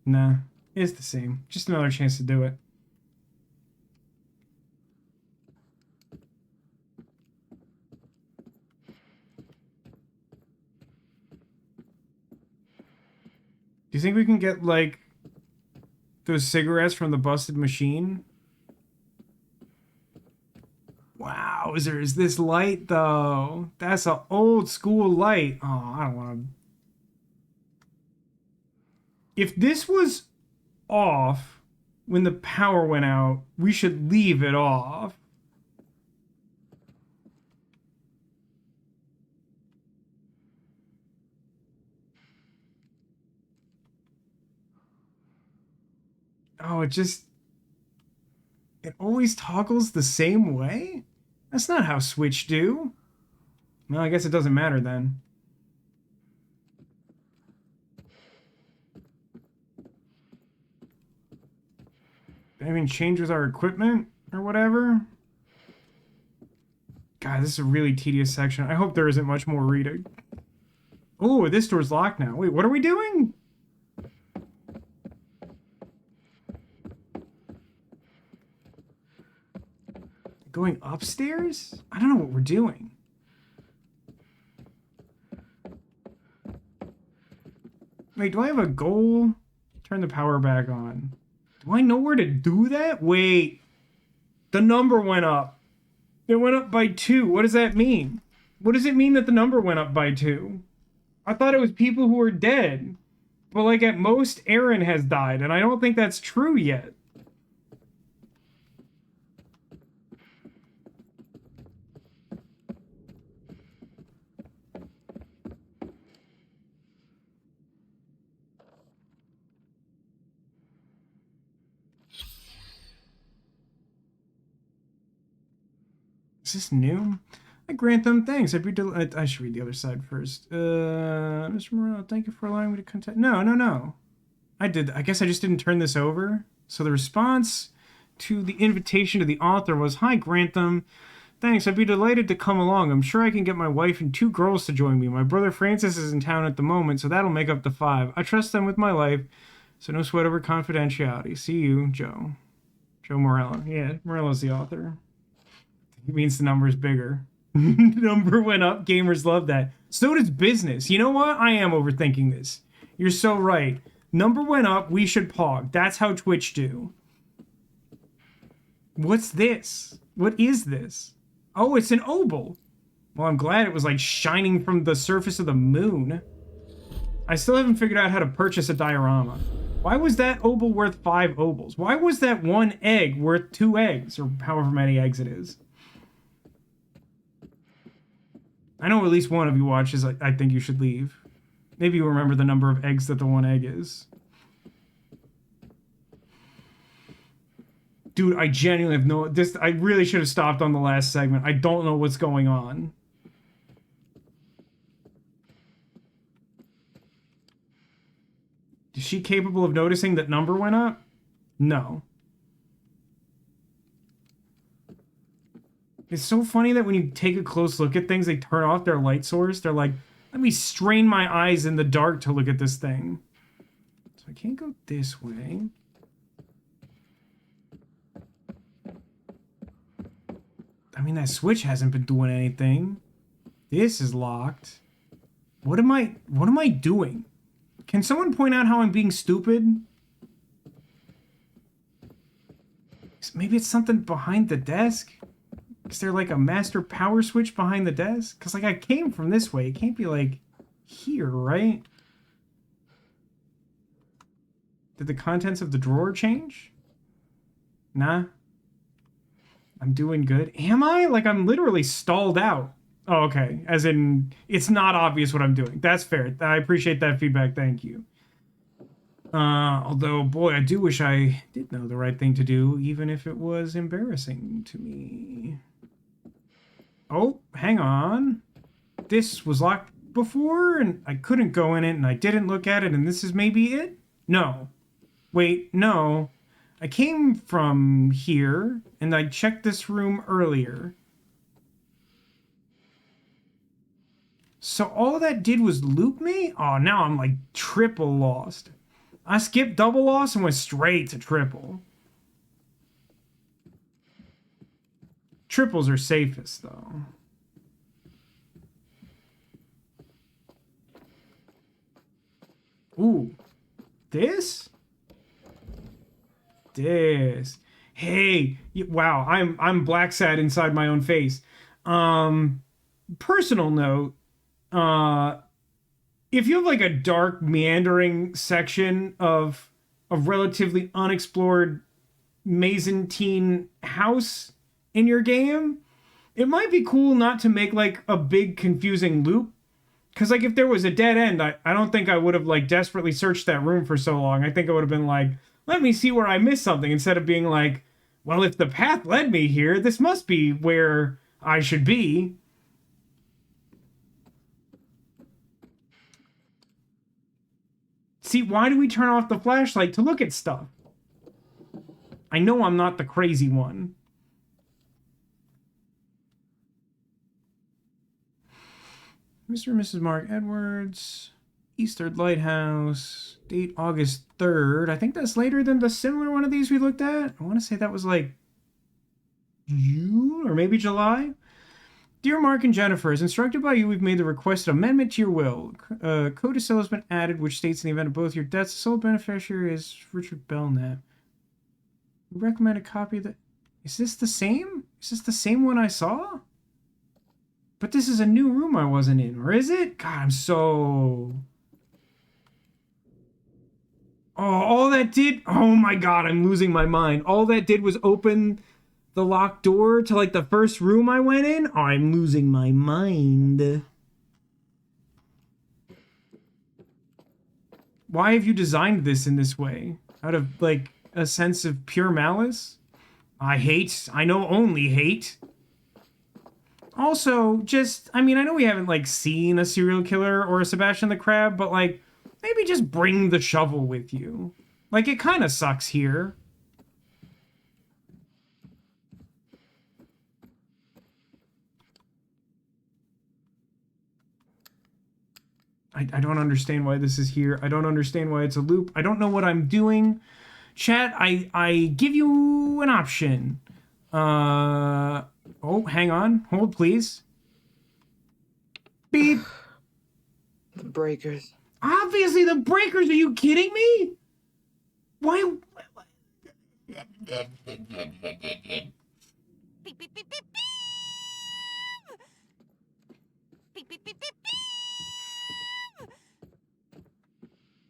Nah, it's the same. Just another chance to do it. Do you think we can get, like, those cigarettes from the busted machine? Wow, is this light, though? That's an old school light. Oh, I don't want to... If this was off when the power went out, we should leave it off. Oh, it always toggles the same way? That's not how Switch do. Well, I guess it doesn't matter then. I mean, change with our equipment or whatever. God, this is a really tedious section. I hope there isn't much more reading. Oh, this door's locked now. Wait, what are we doing? Going upstairs? I don't know what we're doing. Wait, do I have a goal? Turn the power back on. Do I know where to do that? Wait. The number went up. It went up by 2. What does that mean? What does it mean that the number went up by 2? I thought it was people who are dead. But, like, at most, Aaron has died, and I don't think that's true yet. Is this new? I grant them thanks. I should read the other side first. Mr. Morello, thank you for allowing me to contact... No. I guess I just didn't turn this over. So the response to the invitation to the author was, "Hi, Grantham. Thanks, I'd be delighted to come along. I'm sure I can get my wife and 2 girls to join me. My brother Francis is in town at the moment, so that'll make up the 5. I trust them with my life, so no sweat over confidentiality. See you, Joe." Joe Morello. Yeah, Morello's the author. It means the number's bigger. Number went up. Gamers love that. So does business. You know what? I am overthinking this. You're so right. Number went up. We should pog. That's how Twitch do. What's this? What is this? Oh, it's an obol. Well, I'm glad it was like shining from the surface of the moon. I still haven't figured out how to purchase a diorama. Why was that obol worth 5 obols? Why was that 1 egg worth 2 eggs? Or however many eggs it is. I know at least one of you watches, I think you should leave. Maybe you remember the number of eggs that the 1 egg is. Dude, I genuinely have no... I really should have stopped on the last segment. I don't know what's going on. Is she capable of noticing that number went up? No. It's so funny that when you take a close look at things, they turn off their light source. They're like, let me strain my eyes in the dark to look at this thing. So I can't go this way. I mean, that switch hasn't been doing anything. This is locked. What am I doing? Can someone point out how I'm being stupid? Maybe it's something behind the desk? Is there like a master power switch behind the desk? Because like I came from this way. It can't be like here, right? Did the contents of the drawer change? Nah. I'm doing good. Am I? Like I'm literally stalled out. Oh, okay. As in, it's not obvious what I'm doing. That's fair. I appreciate that feedback. Thank you. Although, boy, I do wish I did know the right thing to do, even if it was embarrassing to me. Oh, hang on. This was locked before, and I couldn't go in it, and I didn't look at it, and this is maybe it? No. Wait, no. I came from here, and I checked this room earlier. So all that did was loop me? Oh, now I'm like triple lost. I skipped double loss and went straight to triple. Triples are safest, though. Ooh. This? This. Hey, wow, I'm black sad inside my own face. Personal note, if you have like a dark meandering section of a relatively unexplored Mazentine house in your game, it might be cool not to make like a big confusing loop. Because like if there was a dead end, I don't think I would have like desperately searched that room for so long. I think I would have been like, let me see where I missed something, instead of being like, well, if the path led me here, this must be where I should be. See, why do we turn off the flashlight to look at stuff? I know I'm not the crazy one. Mr. and Mrs. Mark Edwards, East Third Lighthouse, date August 3rd. I think that's later than the similar one of these we looked at. I want to say that was like June or maybe July. Dear Mark and Jennifer, as instructed by you, we've made the requested amendment to your will. Codicil has been added, which states in the event of both your deaths, the sole beneficiary is Richard Belknap. We recommend a copy of the... Is this the same? Is this the same one I saw? But this is a new room I wasn't in, or is it? God, I'm so... Oh, all that did... Oh my God, I'm losing my mind. All that did was open the locked door to like the first room I went in. Oh, I'm losing my mind. Why have you designed this in this way? Out of like a sense of pure malice? I know only hate. Also, just, I mean, I know we haven't like seen a serial killer or a Sebastian the Crab, but like maybe just bring the shovel with you. Like it kind of sucks here. I don't understand why this is here. I don't understand why it's a loop. I don't know what I'm doing. Chat, I give you an option. Oh, hang on. Hold, please. Beep. The breakers. Obviously the breakers. Are you kidding me? Why?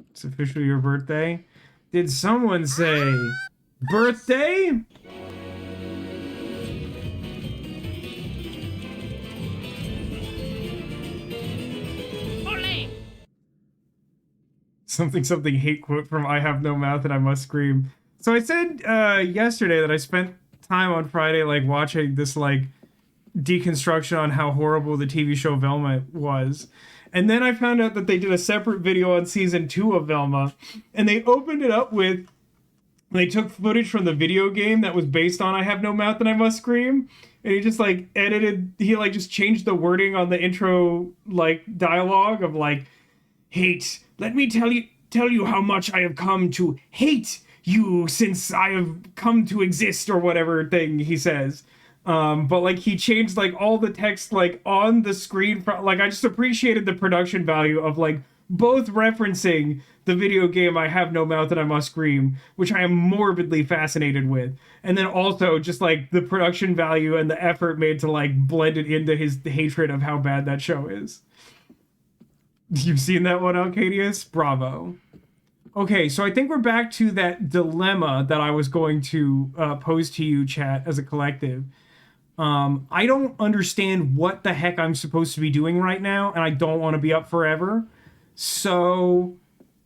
It's officially your birthday. Did someone say birthday? Something hate quote from I Have No Mouth and I Must Scream. So I said yesterday that I spent time on Friday like watching this like deconstruction on how horrible the TV show Velma was. And then I found out that they did a separate video on season 2 of Velma, and they opened it up with, they took footage from the video game that was based on I Have No Mouth and I Must Scream, and he just like edited, he like just changed the wording on the intro like dialogue of like, hate, let me tell you how much I have come to hate you since I have come to exist, or whatever thing he says. But like he changed like all the text like on the screen. Like I just appreciated the production value of like both referencing the video game I Have No Mouth and I Must Scream, which I am morbidly fascinated with, and then also just like the production value and the effort made to like blend it into his hatred of how bad that show is. You've seen that one, Alcadius? Bravo. Okay, so I think we're back to that dilemma that I was going to pose to you, chat, as a collective. I don't understand what the heck I'm supposed to be doing right now, and I don't want to be up forever. So,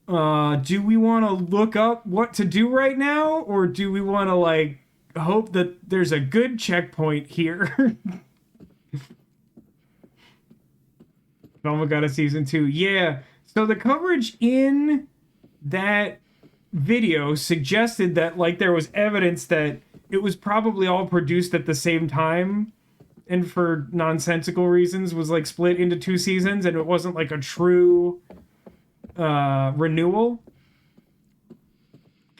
do we want to look up what to do right now, or do we want to, like, hope that there's a good checkpoint here? Velma Season 2. Yeah, so the coverage in that video suggested that, like, there was evidence that it was probably all produced at the same time, and for nonsensical reasons was like split into 2 seasons, and it wasn't like a true renewal.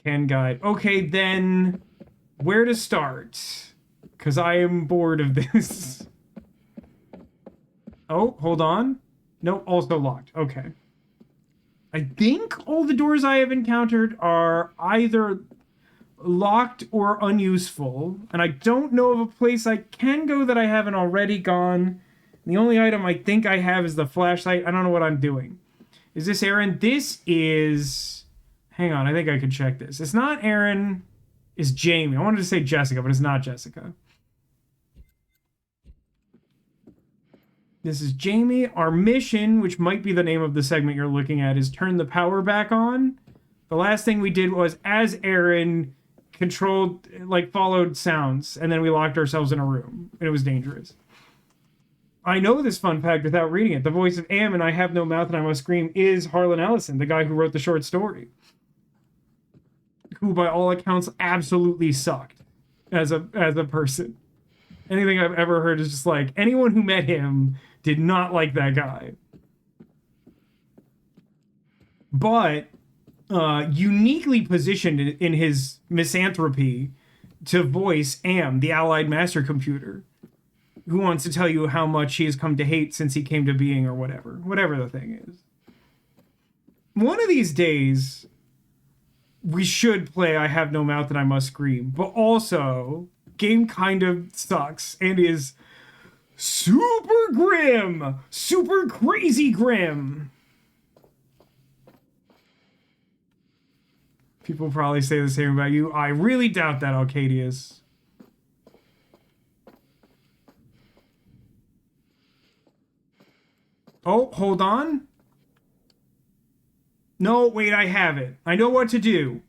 Ken guide. Okay, then where to start? Because I am bored of this. Oh, hold on. Nope, also locked. Okay. I think all the doors I have encountered are either locked or unuseful, and I don't know of a place I can go that I haven't already gone. The only item I think I have is the flashlight. I don't know what I'm doing. Is this Aaron? This is... Hang on, I think I could check this. It's not Aaron. It's Jamie. I wanted to say Jessica, but it's not Jessica. This is Jamie. Our mission, which might be the name of the segment you're looking at, is turn the power back on. The last thing we did was, as Aaron, controlled, like, followed sounds, and then we locked ourselves in a room, and it was dangerous. I know this fun fact without reading it. The voice of Am and I Have No Mouth and I Must Scream is Harlan Ellison, the guy who wrote the short story, who by all accounts absolutely sucked as a person. Anything I've ever heard is just like, anyone who met him did not like that guy. But uniquely positioned in his misanthropy to voice Am, the Allied Master Computer, who wants to tell you how much he has come to hate since he came to being, or whatever the thing is. One of these days, we should play I Have No Mouth and I Must Scream, but also, game kind of sucks and is super grim, super crazy grim. People probably say the same about you. I really doubt that, Alcadius. Oh, hold on. No, wait, I have it. I know what to do.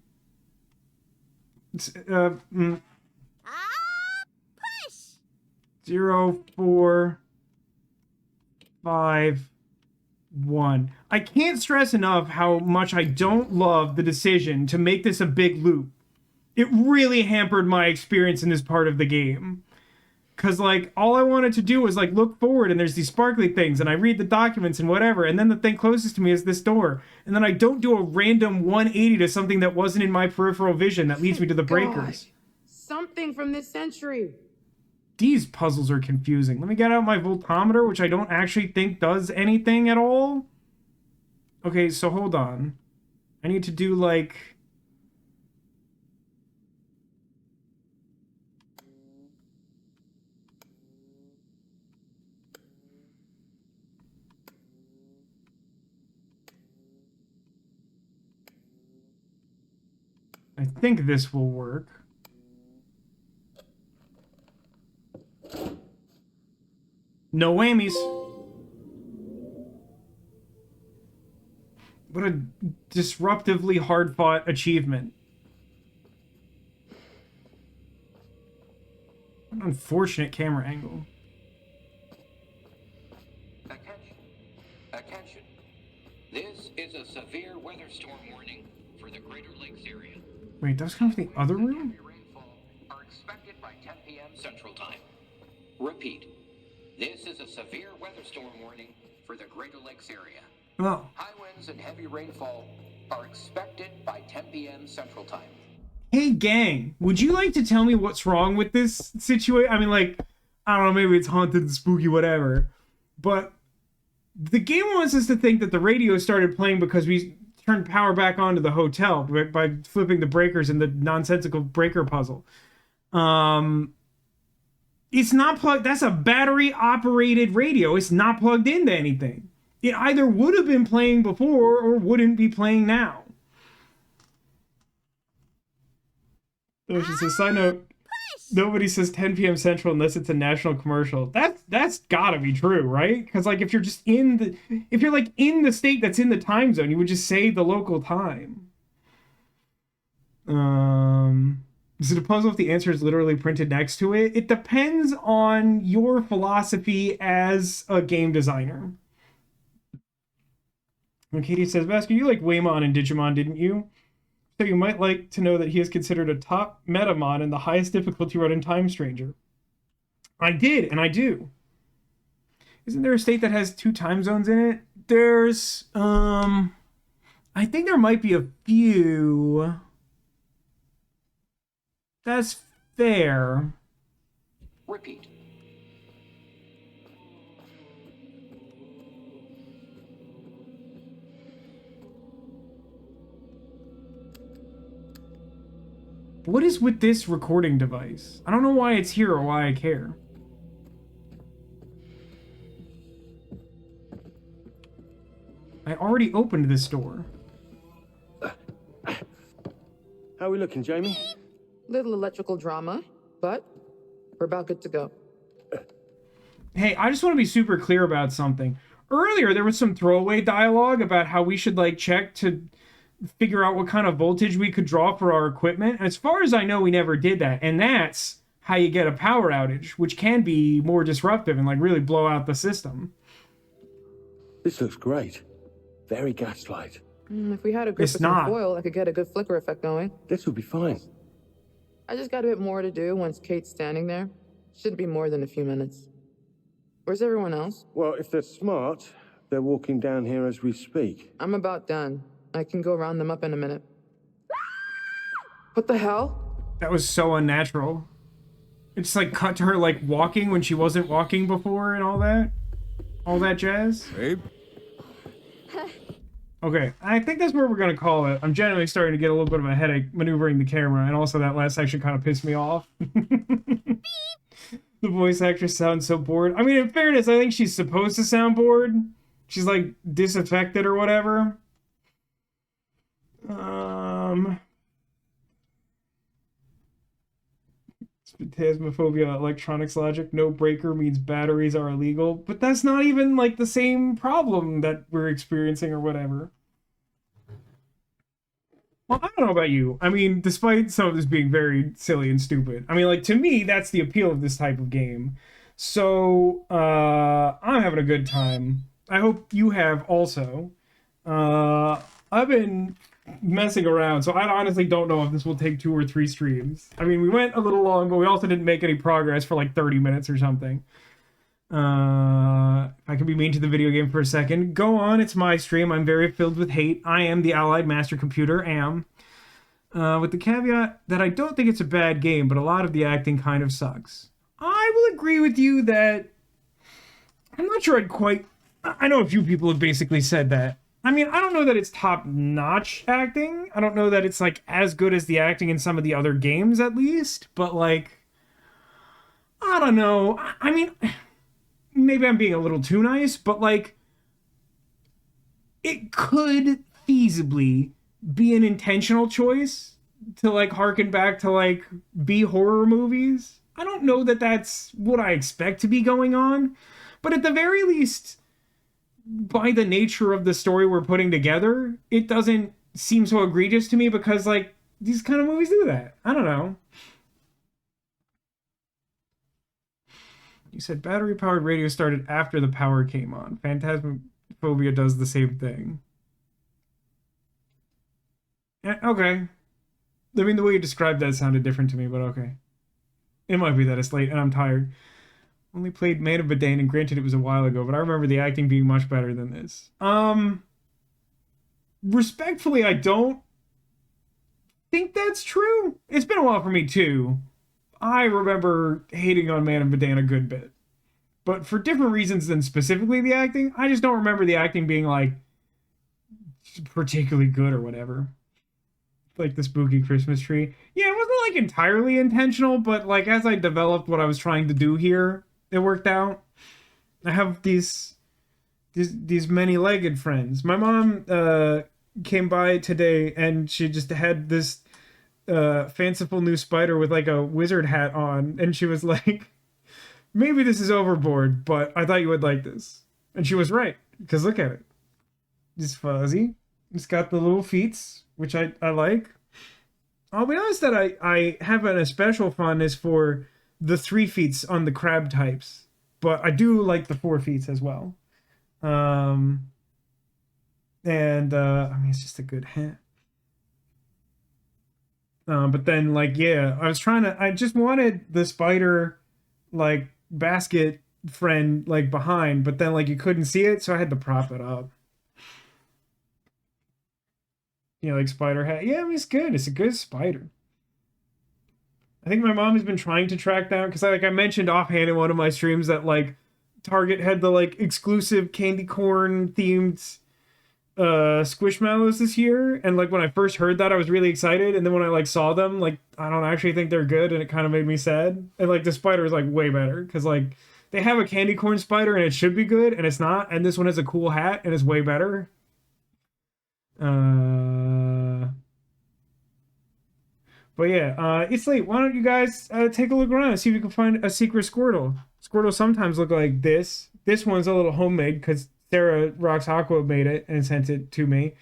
It's, push! 0, 4, 5, 1. I can't stress enough how much I don't love the decision to make this a big loop. It really hampered my experience in this part of the game. Because, like, all I wanted to do was, like, look forward, and there's these sparkly things, and I read the documents and whatever, and then the thing closest to me is this door. And then I don't do a random 180 to something that wasn't in my peripheral vision that leads me to the breakers. Something from this century. These puzzles are confusing. Let me get out my voltometer, which I don't actually think does anything at all. Okay, so hold on. I need to do, like... I think this will work. No whammies. What a disruptively hard-fought achievement. What an unfortunate camera angle. Attention. Attention. This is a severe weather storm warning for the Greater Lakes area. Wait, that was coming from the other room? Are expected by 10 p.m. Central Time. Repeat. This is a severe weather storm warning for the Greater Lakes area. Oh. High winds and heavy rainfall are expected by 10 p.m. Central Time. Hey, gang, would you like to tell me what's wrong with this situation? I mean, like, I don't know, maybe it's haunted, spooky, whatever. But the game wants us to think that the radio started playing because we turned power back on to the hotel by flipping the breakers in the nonsensical breaker puzzle. It's not plugged. That's a battery operated radio. It's not plugged into anything. It either would have been playing before or wouldn't be playing now. So she says, side note, nobody says 10 p.m. Central unless it's a national commercial. That's gotta be true, right? Because like if you're just if you're like in the state that's in the time zone, you would just say the local time. Is it a puzzle if the answer is literally printed next to it? It depends on your philosophy as a game designer. And Katie says, Vasco, you like Waymon in Digimon, didn't you? So you might like to know that he is considered a top Metamon and the highest difficulty run in Time Stranger. I did, and I do. Isn't there a state that has 2 time zones in it? There's, I think there might be a few. That's fair. Repeat. What is with this recording device? I don't know why it's here or why I care. I already opened this door. How are we looking, Jamie? Little electrical drama, but we're about good to go. Hey, I just want to be super clear about something. Earlier, there was some throwaway dialogue about how we should, like, check to figure out what kind of voltage we could draw for our equipment. And as far as I know, we never did that. And that's how you get a power outage, which can be more disruptive and, like, really blow out the system. This looks great. Very gaslight. If we had a grip of some foil, I could get a good flicker effect going. This will be fine. I just got a bit more to do once Kate's standing there. Shouldn't be more than a few minutes. Where's everyone else? Well, if they're smart, they're walking down here as we speak. I'm about done. I can go round them up in a minute. What the hell? That was so unnatural. It's like cut to her like walking when she wasn't walking before and all that jazz. Babe? Okay, I think that's where we're gonna call it. I'm genuinely starting to get a little bit of a headache maneuvering the camera, and also that last section kind of pissed me off. The voice actress sounds so bored. I mean, in fairness, I think she's supposed to sound bored. She's like disaffected or whatever. Phantasmophobia, electronics logic, no breaker means batteries are illegal, but that's not even like the same problem that we're experiencing or whatever. Well, I don't know about you. I mean, despite some of this being very silly and stupid, I mean, like, to me, that's the appeal of this type of game. So, I'm having a good time. I hope you have also. I've been messing around, so I honestly don't know if this will take 2 or 3 streams. I mean, we went a little long, but we also didn't make any progress for like 30 minutes or something. If I can be mean to the video game for a second, go on, it's my stream. I'm very filled with hate. I am the Allied Master Computer, with the caveat that I don't think it's a bad game, but a lot of the acting kind of sucks. I will agree with you that I'm not sure I'd quite... I know a few people have basically said that. I mean, I don't know that it's top-notch acting. I don't know that it's, like, as good as the acting in some of the other games, at least. But, like, I don't know. I mean, maybe I'm being a little too nice, but, like, it could feasibly be an intentional choice to, like, harken back to, like, B-horror movies. I don't know that that's what I expect to be going on. But at the very least, by the nature of the story we're putting together, it doesn't seem so egregious to me because, like, these kind of movies do that. I don't know. You said battery-powered radio started after the power came on. Phantasmophobia does the same thing. Yeah, okay. I mean, the way you described that sounded different to me, but okay. It might be that it's late and I'm tired. Only played Man of Medan, and granted it was a while ago, but I remember the acting being much better than this. Respectfully, I don't think that's true. It's been a while for me too. I remember hating on Man of Medan a good bit. But for different reasons than specifically the acting. I just don't remember the acting being like particularly good or whatever. Like the spooky Christmas tree. Yeah, it wasn't like entirely intentional, but like as I developed what I was trying to do here, it worked out. I have these many-legged friends. My mom came by today and she just had this fanciful new spider with like a wizard hat on, and she was like, maybe this is overboard, but I thought you would like this. And she was right, because look at it. It's fuzzy. It's got the little feets, which I like. I'll be honest that I have an especial fondness for the 3 feets on the crab types, but I do like the 4 feets as well. I mean, it's just a good hat. But then, like, yeah, I just wanted the spider, like, basket friend, like, behind, but then, like, you couldn't see it, so I had to prop it up. You know, like, spider hat. Yeah, I mean, it's good. It's a good spider. I think my mom has been trying to track down, because, like, I mentioned offhand in one of my streams that, like, Target had the, like, exclusive candy corn-themed Squishmallows this year, and like when I first heard that I was really excited, and then when I like saw them, like I don't actually think they're good, and it kind of made me sad. And like the spider is like way better, because like they have a candy corn spider and it should be good and it's not, and this one has a cool hat and it's way better. But yeah, it's late. Why don't you guys take a look around and see if you can find a secret Squirtle. Squirtle sometimes look like this. This one's a little homemade because Sarah Rocks Aqua made it and sent it to me.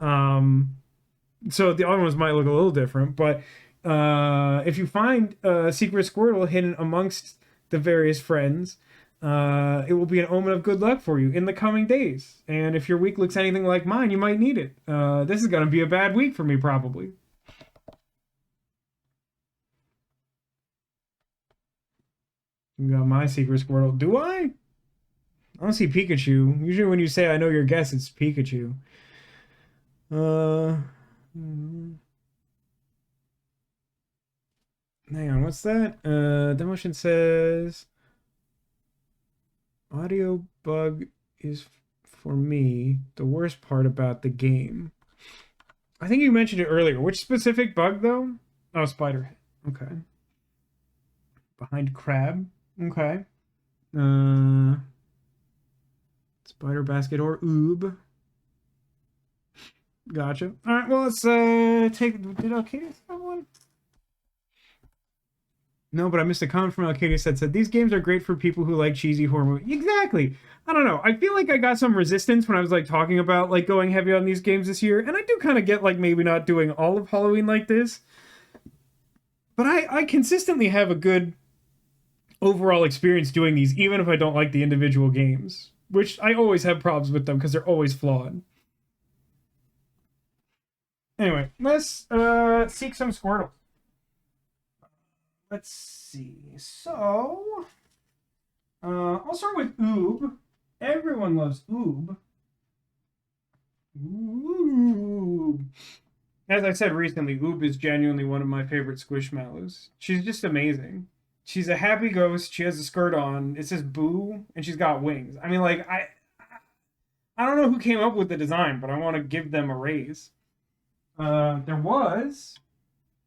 So the other ones might look a little different, but if you find a secret Squirtle hidden amongst the various friends, it will be an omen of good luck for you in the coming days. And if your week looks anything like mine, you might need it. This is going to be a bad week for me, probably. You got my secret Squirtle. Do I? I don't see Pikachu. Usually when you say I know your guess, it's Pikachu. Hang on, what's that? Demotion says audio bug is for me the worst part about the game. I think you mentioned it earlier. Which specific bug though? Oh, spider. Okay. Behind crab. Okay. Spider basket or oob. Gotcha. All right, well, let's take... Did Alcadia have one? No, but I missed a comment from Alcadia said, these games are great for people who like cheesy horror movies. Exactly. I don't know. I feel like I got some resistance when I was, like, talking about, like, going heavy on these games this year. And I do kind of get, like, maybe not doing all of Halloween like this. But I consistently have a good overall experience doing these, even if I don't like the individual games. Which I always have problems with them because they're always flawed. Anyway, let's seek some Squirtles. Let's see. So, I'll start with Oob. Everyone loves Oob. Oob. As I said recently, Oob is genuinely one of my favorite Squishmallows. She's just amazing. She's a happy ghost. She has a skirt on. It says boo, and she's got wings. I mean, like, I don't know who came up with the design, but I want to give them a raise. There was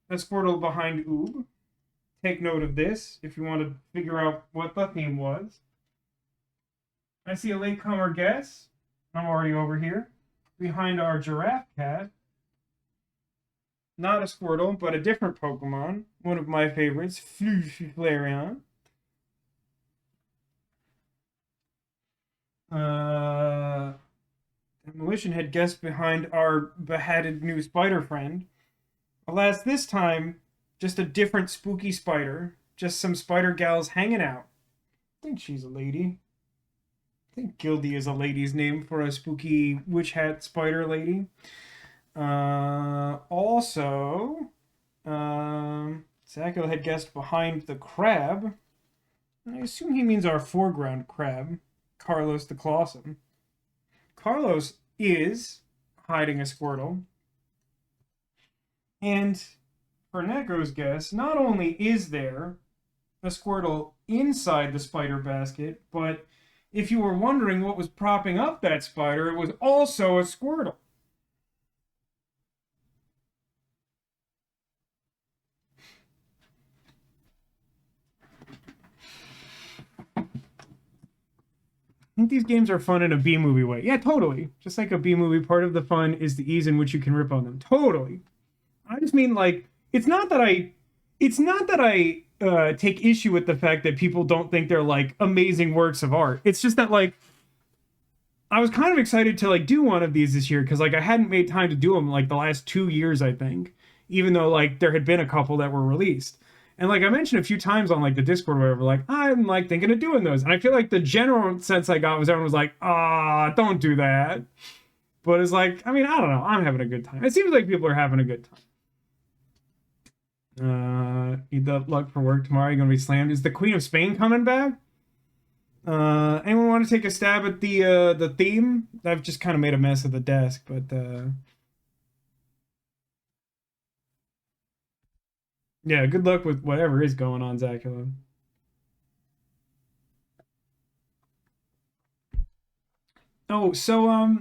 a Squirtle behind Oob. Take note of this if you want to figure out what the theme was. I see a latecomer guess. I'm already over here. Behind our giraffe cat. Not a Squirtle, but a different Pokemon. One of my favorites, Flareon. Demolition had guessed behind our beheaded new spider friend. Alas, this time, just a different spooky spider. Just some spider gals hanging out. I think she's a lady. I think Gildy is a lady's name for a spooky witch hat spider lady. Also, Zacco had guessed behind the crab. I assume he means our foreground crab, Carlos the Clawsome. Carlos is hiding a Squirtle. And for Neko's guess, not only is there a Squirtle inside the spider basket, but if you were wondering what was propping up that spider, it was also a Squirtle. I think these games are fun in a B-movie way. Yeah, totally. Just like a B-movie, part of the fun is the ease in which you can rip on them. Totally. I just mean, like, it's not that I take issue with the fact that people don't think they're, like, amazing works of art. It's just that, like, I was kind of excited to, like, do one of these this year because, like, I hadn't made time to do them, like, the last 2 years, I think. Even though, like, there had been a couple that were released. And, like, I mentioned a few times on, like, the Discord or whatever, like, I'm, like, thinking of doing those. And I feel like the general sense I got was everyone was like, don't do that. But it's like, I mean, I don't know. I'm having a good time. It seems like people are having a good time. Need the luck for work tomorrow. You're going to be slammed. Is the Queen of Spain coming back? Anyone want to take a stab at the theme? I've just kind of made a mess of the desk, but, yeah, good luck with whatever is going on, Zacula. Oh, so,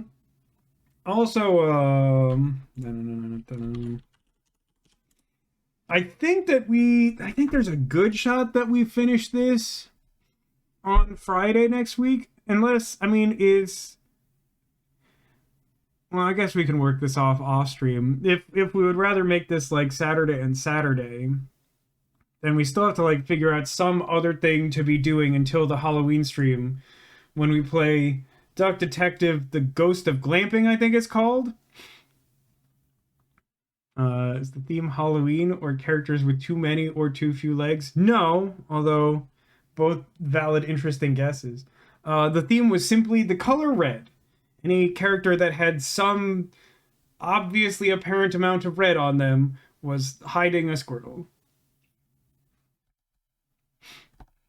also, I think there's a good shot that we finish this on Friday next week. Unless, I mean, well, I guess we can work this off stream. If we would rather make this like Saturday and Saturday, then we still have to like figure out some other thing to be doing until the Halloween stream when we play Duck Detective: The Ghost of Glamping, I think it's called. Is the theme Halloween or characters with too many or too few legs? No, although both valid, interesting guesses. The theme was simply the color red. Any character that had some obviously apparent amount of red on them was hiding a Squirtle.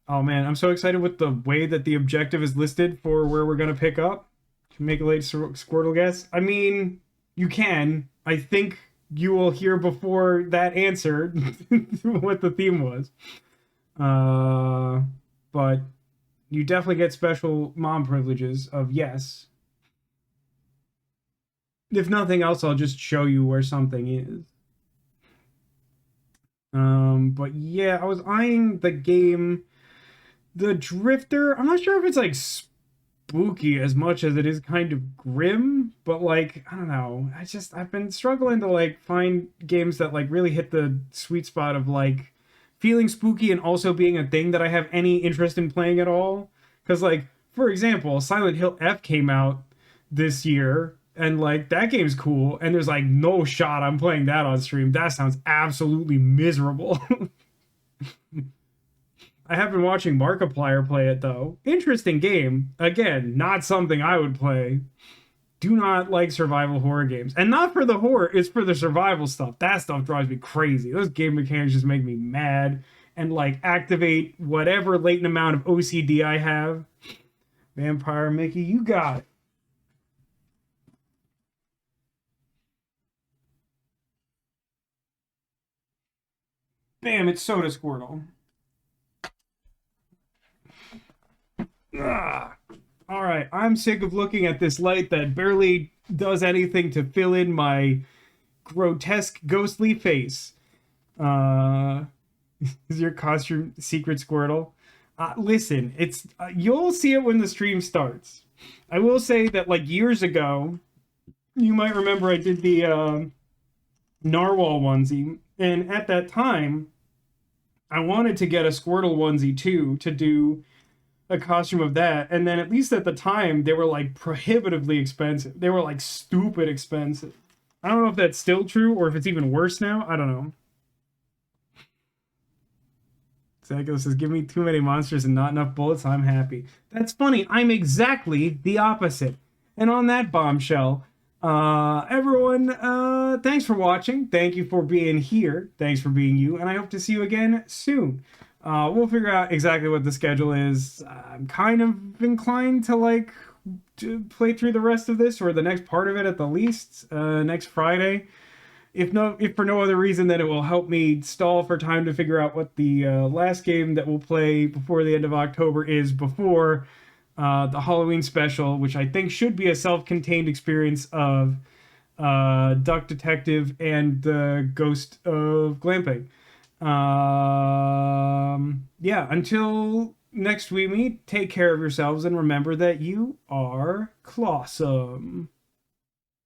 Oh man, I'm so excited with the way that the objective is listed for where we're going to pick up. Can make a late Squirtle guess? I mean, you can. I think you will hear before that answer what the theme was. But you definitely get special mom privileges of yes. If nothing else, I'll just show you where something is. But yeah, I was eyeing the game The Drifter. I'm not sure if it's like spooky as much as it is kind of grim, but like, I don't know. I've been struggling to like find games that like really hit the sweet spot of like feeling spooky and also being a thing that I have any interest in playing at all. Because like, for example, Silent Hill F came out this year, and like that game's cool, and there's like no shot I'm playing that on stream. That sounds absolutely miserable. I have been watching Markiplier play it though. Interesting game. Again, not something I would play. Do not like survival horror games. And not for the horror, it's for the survival stuff. That stuff drives me crazy. Those game mechanics just make me mad and like activate whatever latent amount of OCD I have. Vampire Mickey, you got it. Bam, it's Soda Squirtle. All right, I'm sick of looking at this light that barely does anything to fill in my grotesque, ghostly face. Is your costume Secret Squirtle? Listen, it's you'll see it when the stream starts. I will say that like years ago, you might remember I did the Narwhal onesie, and at that time, I wanted to get a Squirtle onesie too to do a costume of that, and then at least at the time they were like prohibitively expensive. They were like stupid expensive. I don't know if that's still true or if it's even worse now. I don't know. Zachos says, give me too many monsters and not enough bullets, I'm happy. That's funny. I'm exactly the opposite. And on that bombshell, everyone, thanks for watching. Thank you for being here. Thanks for being you. And I hope to see you again soon. We'll figure out exactly what the schedule is. I'm kind of inclined to like to play through the rest of this or the next part of it at the least next Friday. if for no other reason than it will help me stall for time to figure out what the last game that we'll play before the end of October is before the Halloween special, which I think should be a self-contained experience of Duck Detective and the Ghost of Glamping. Yeah, until next we meet, take care of yourselves and remember that you are clawsome.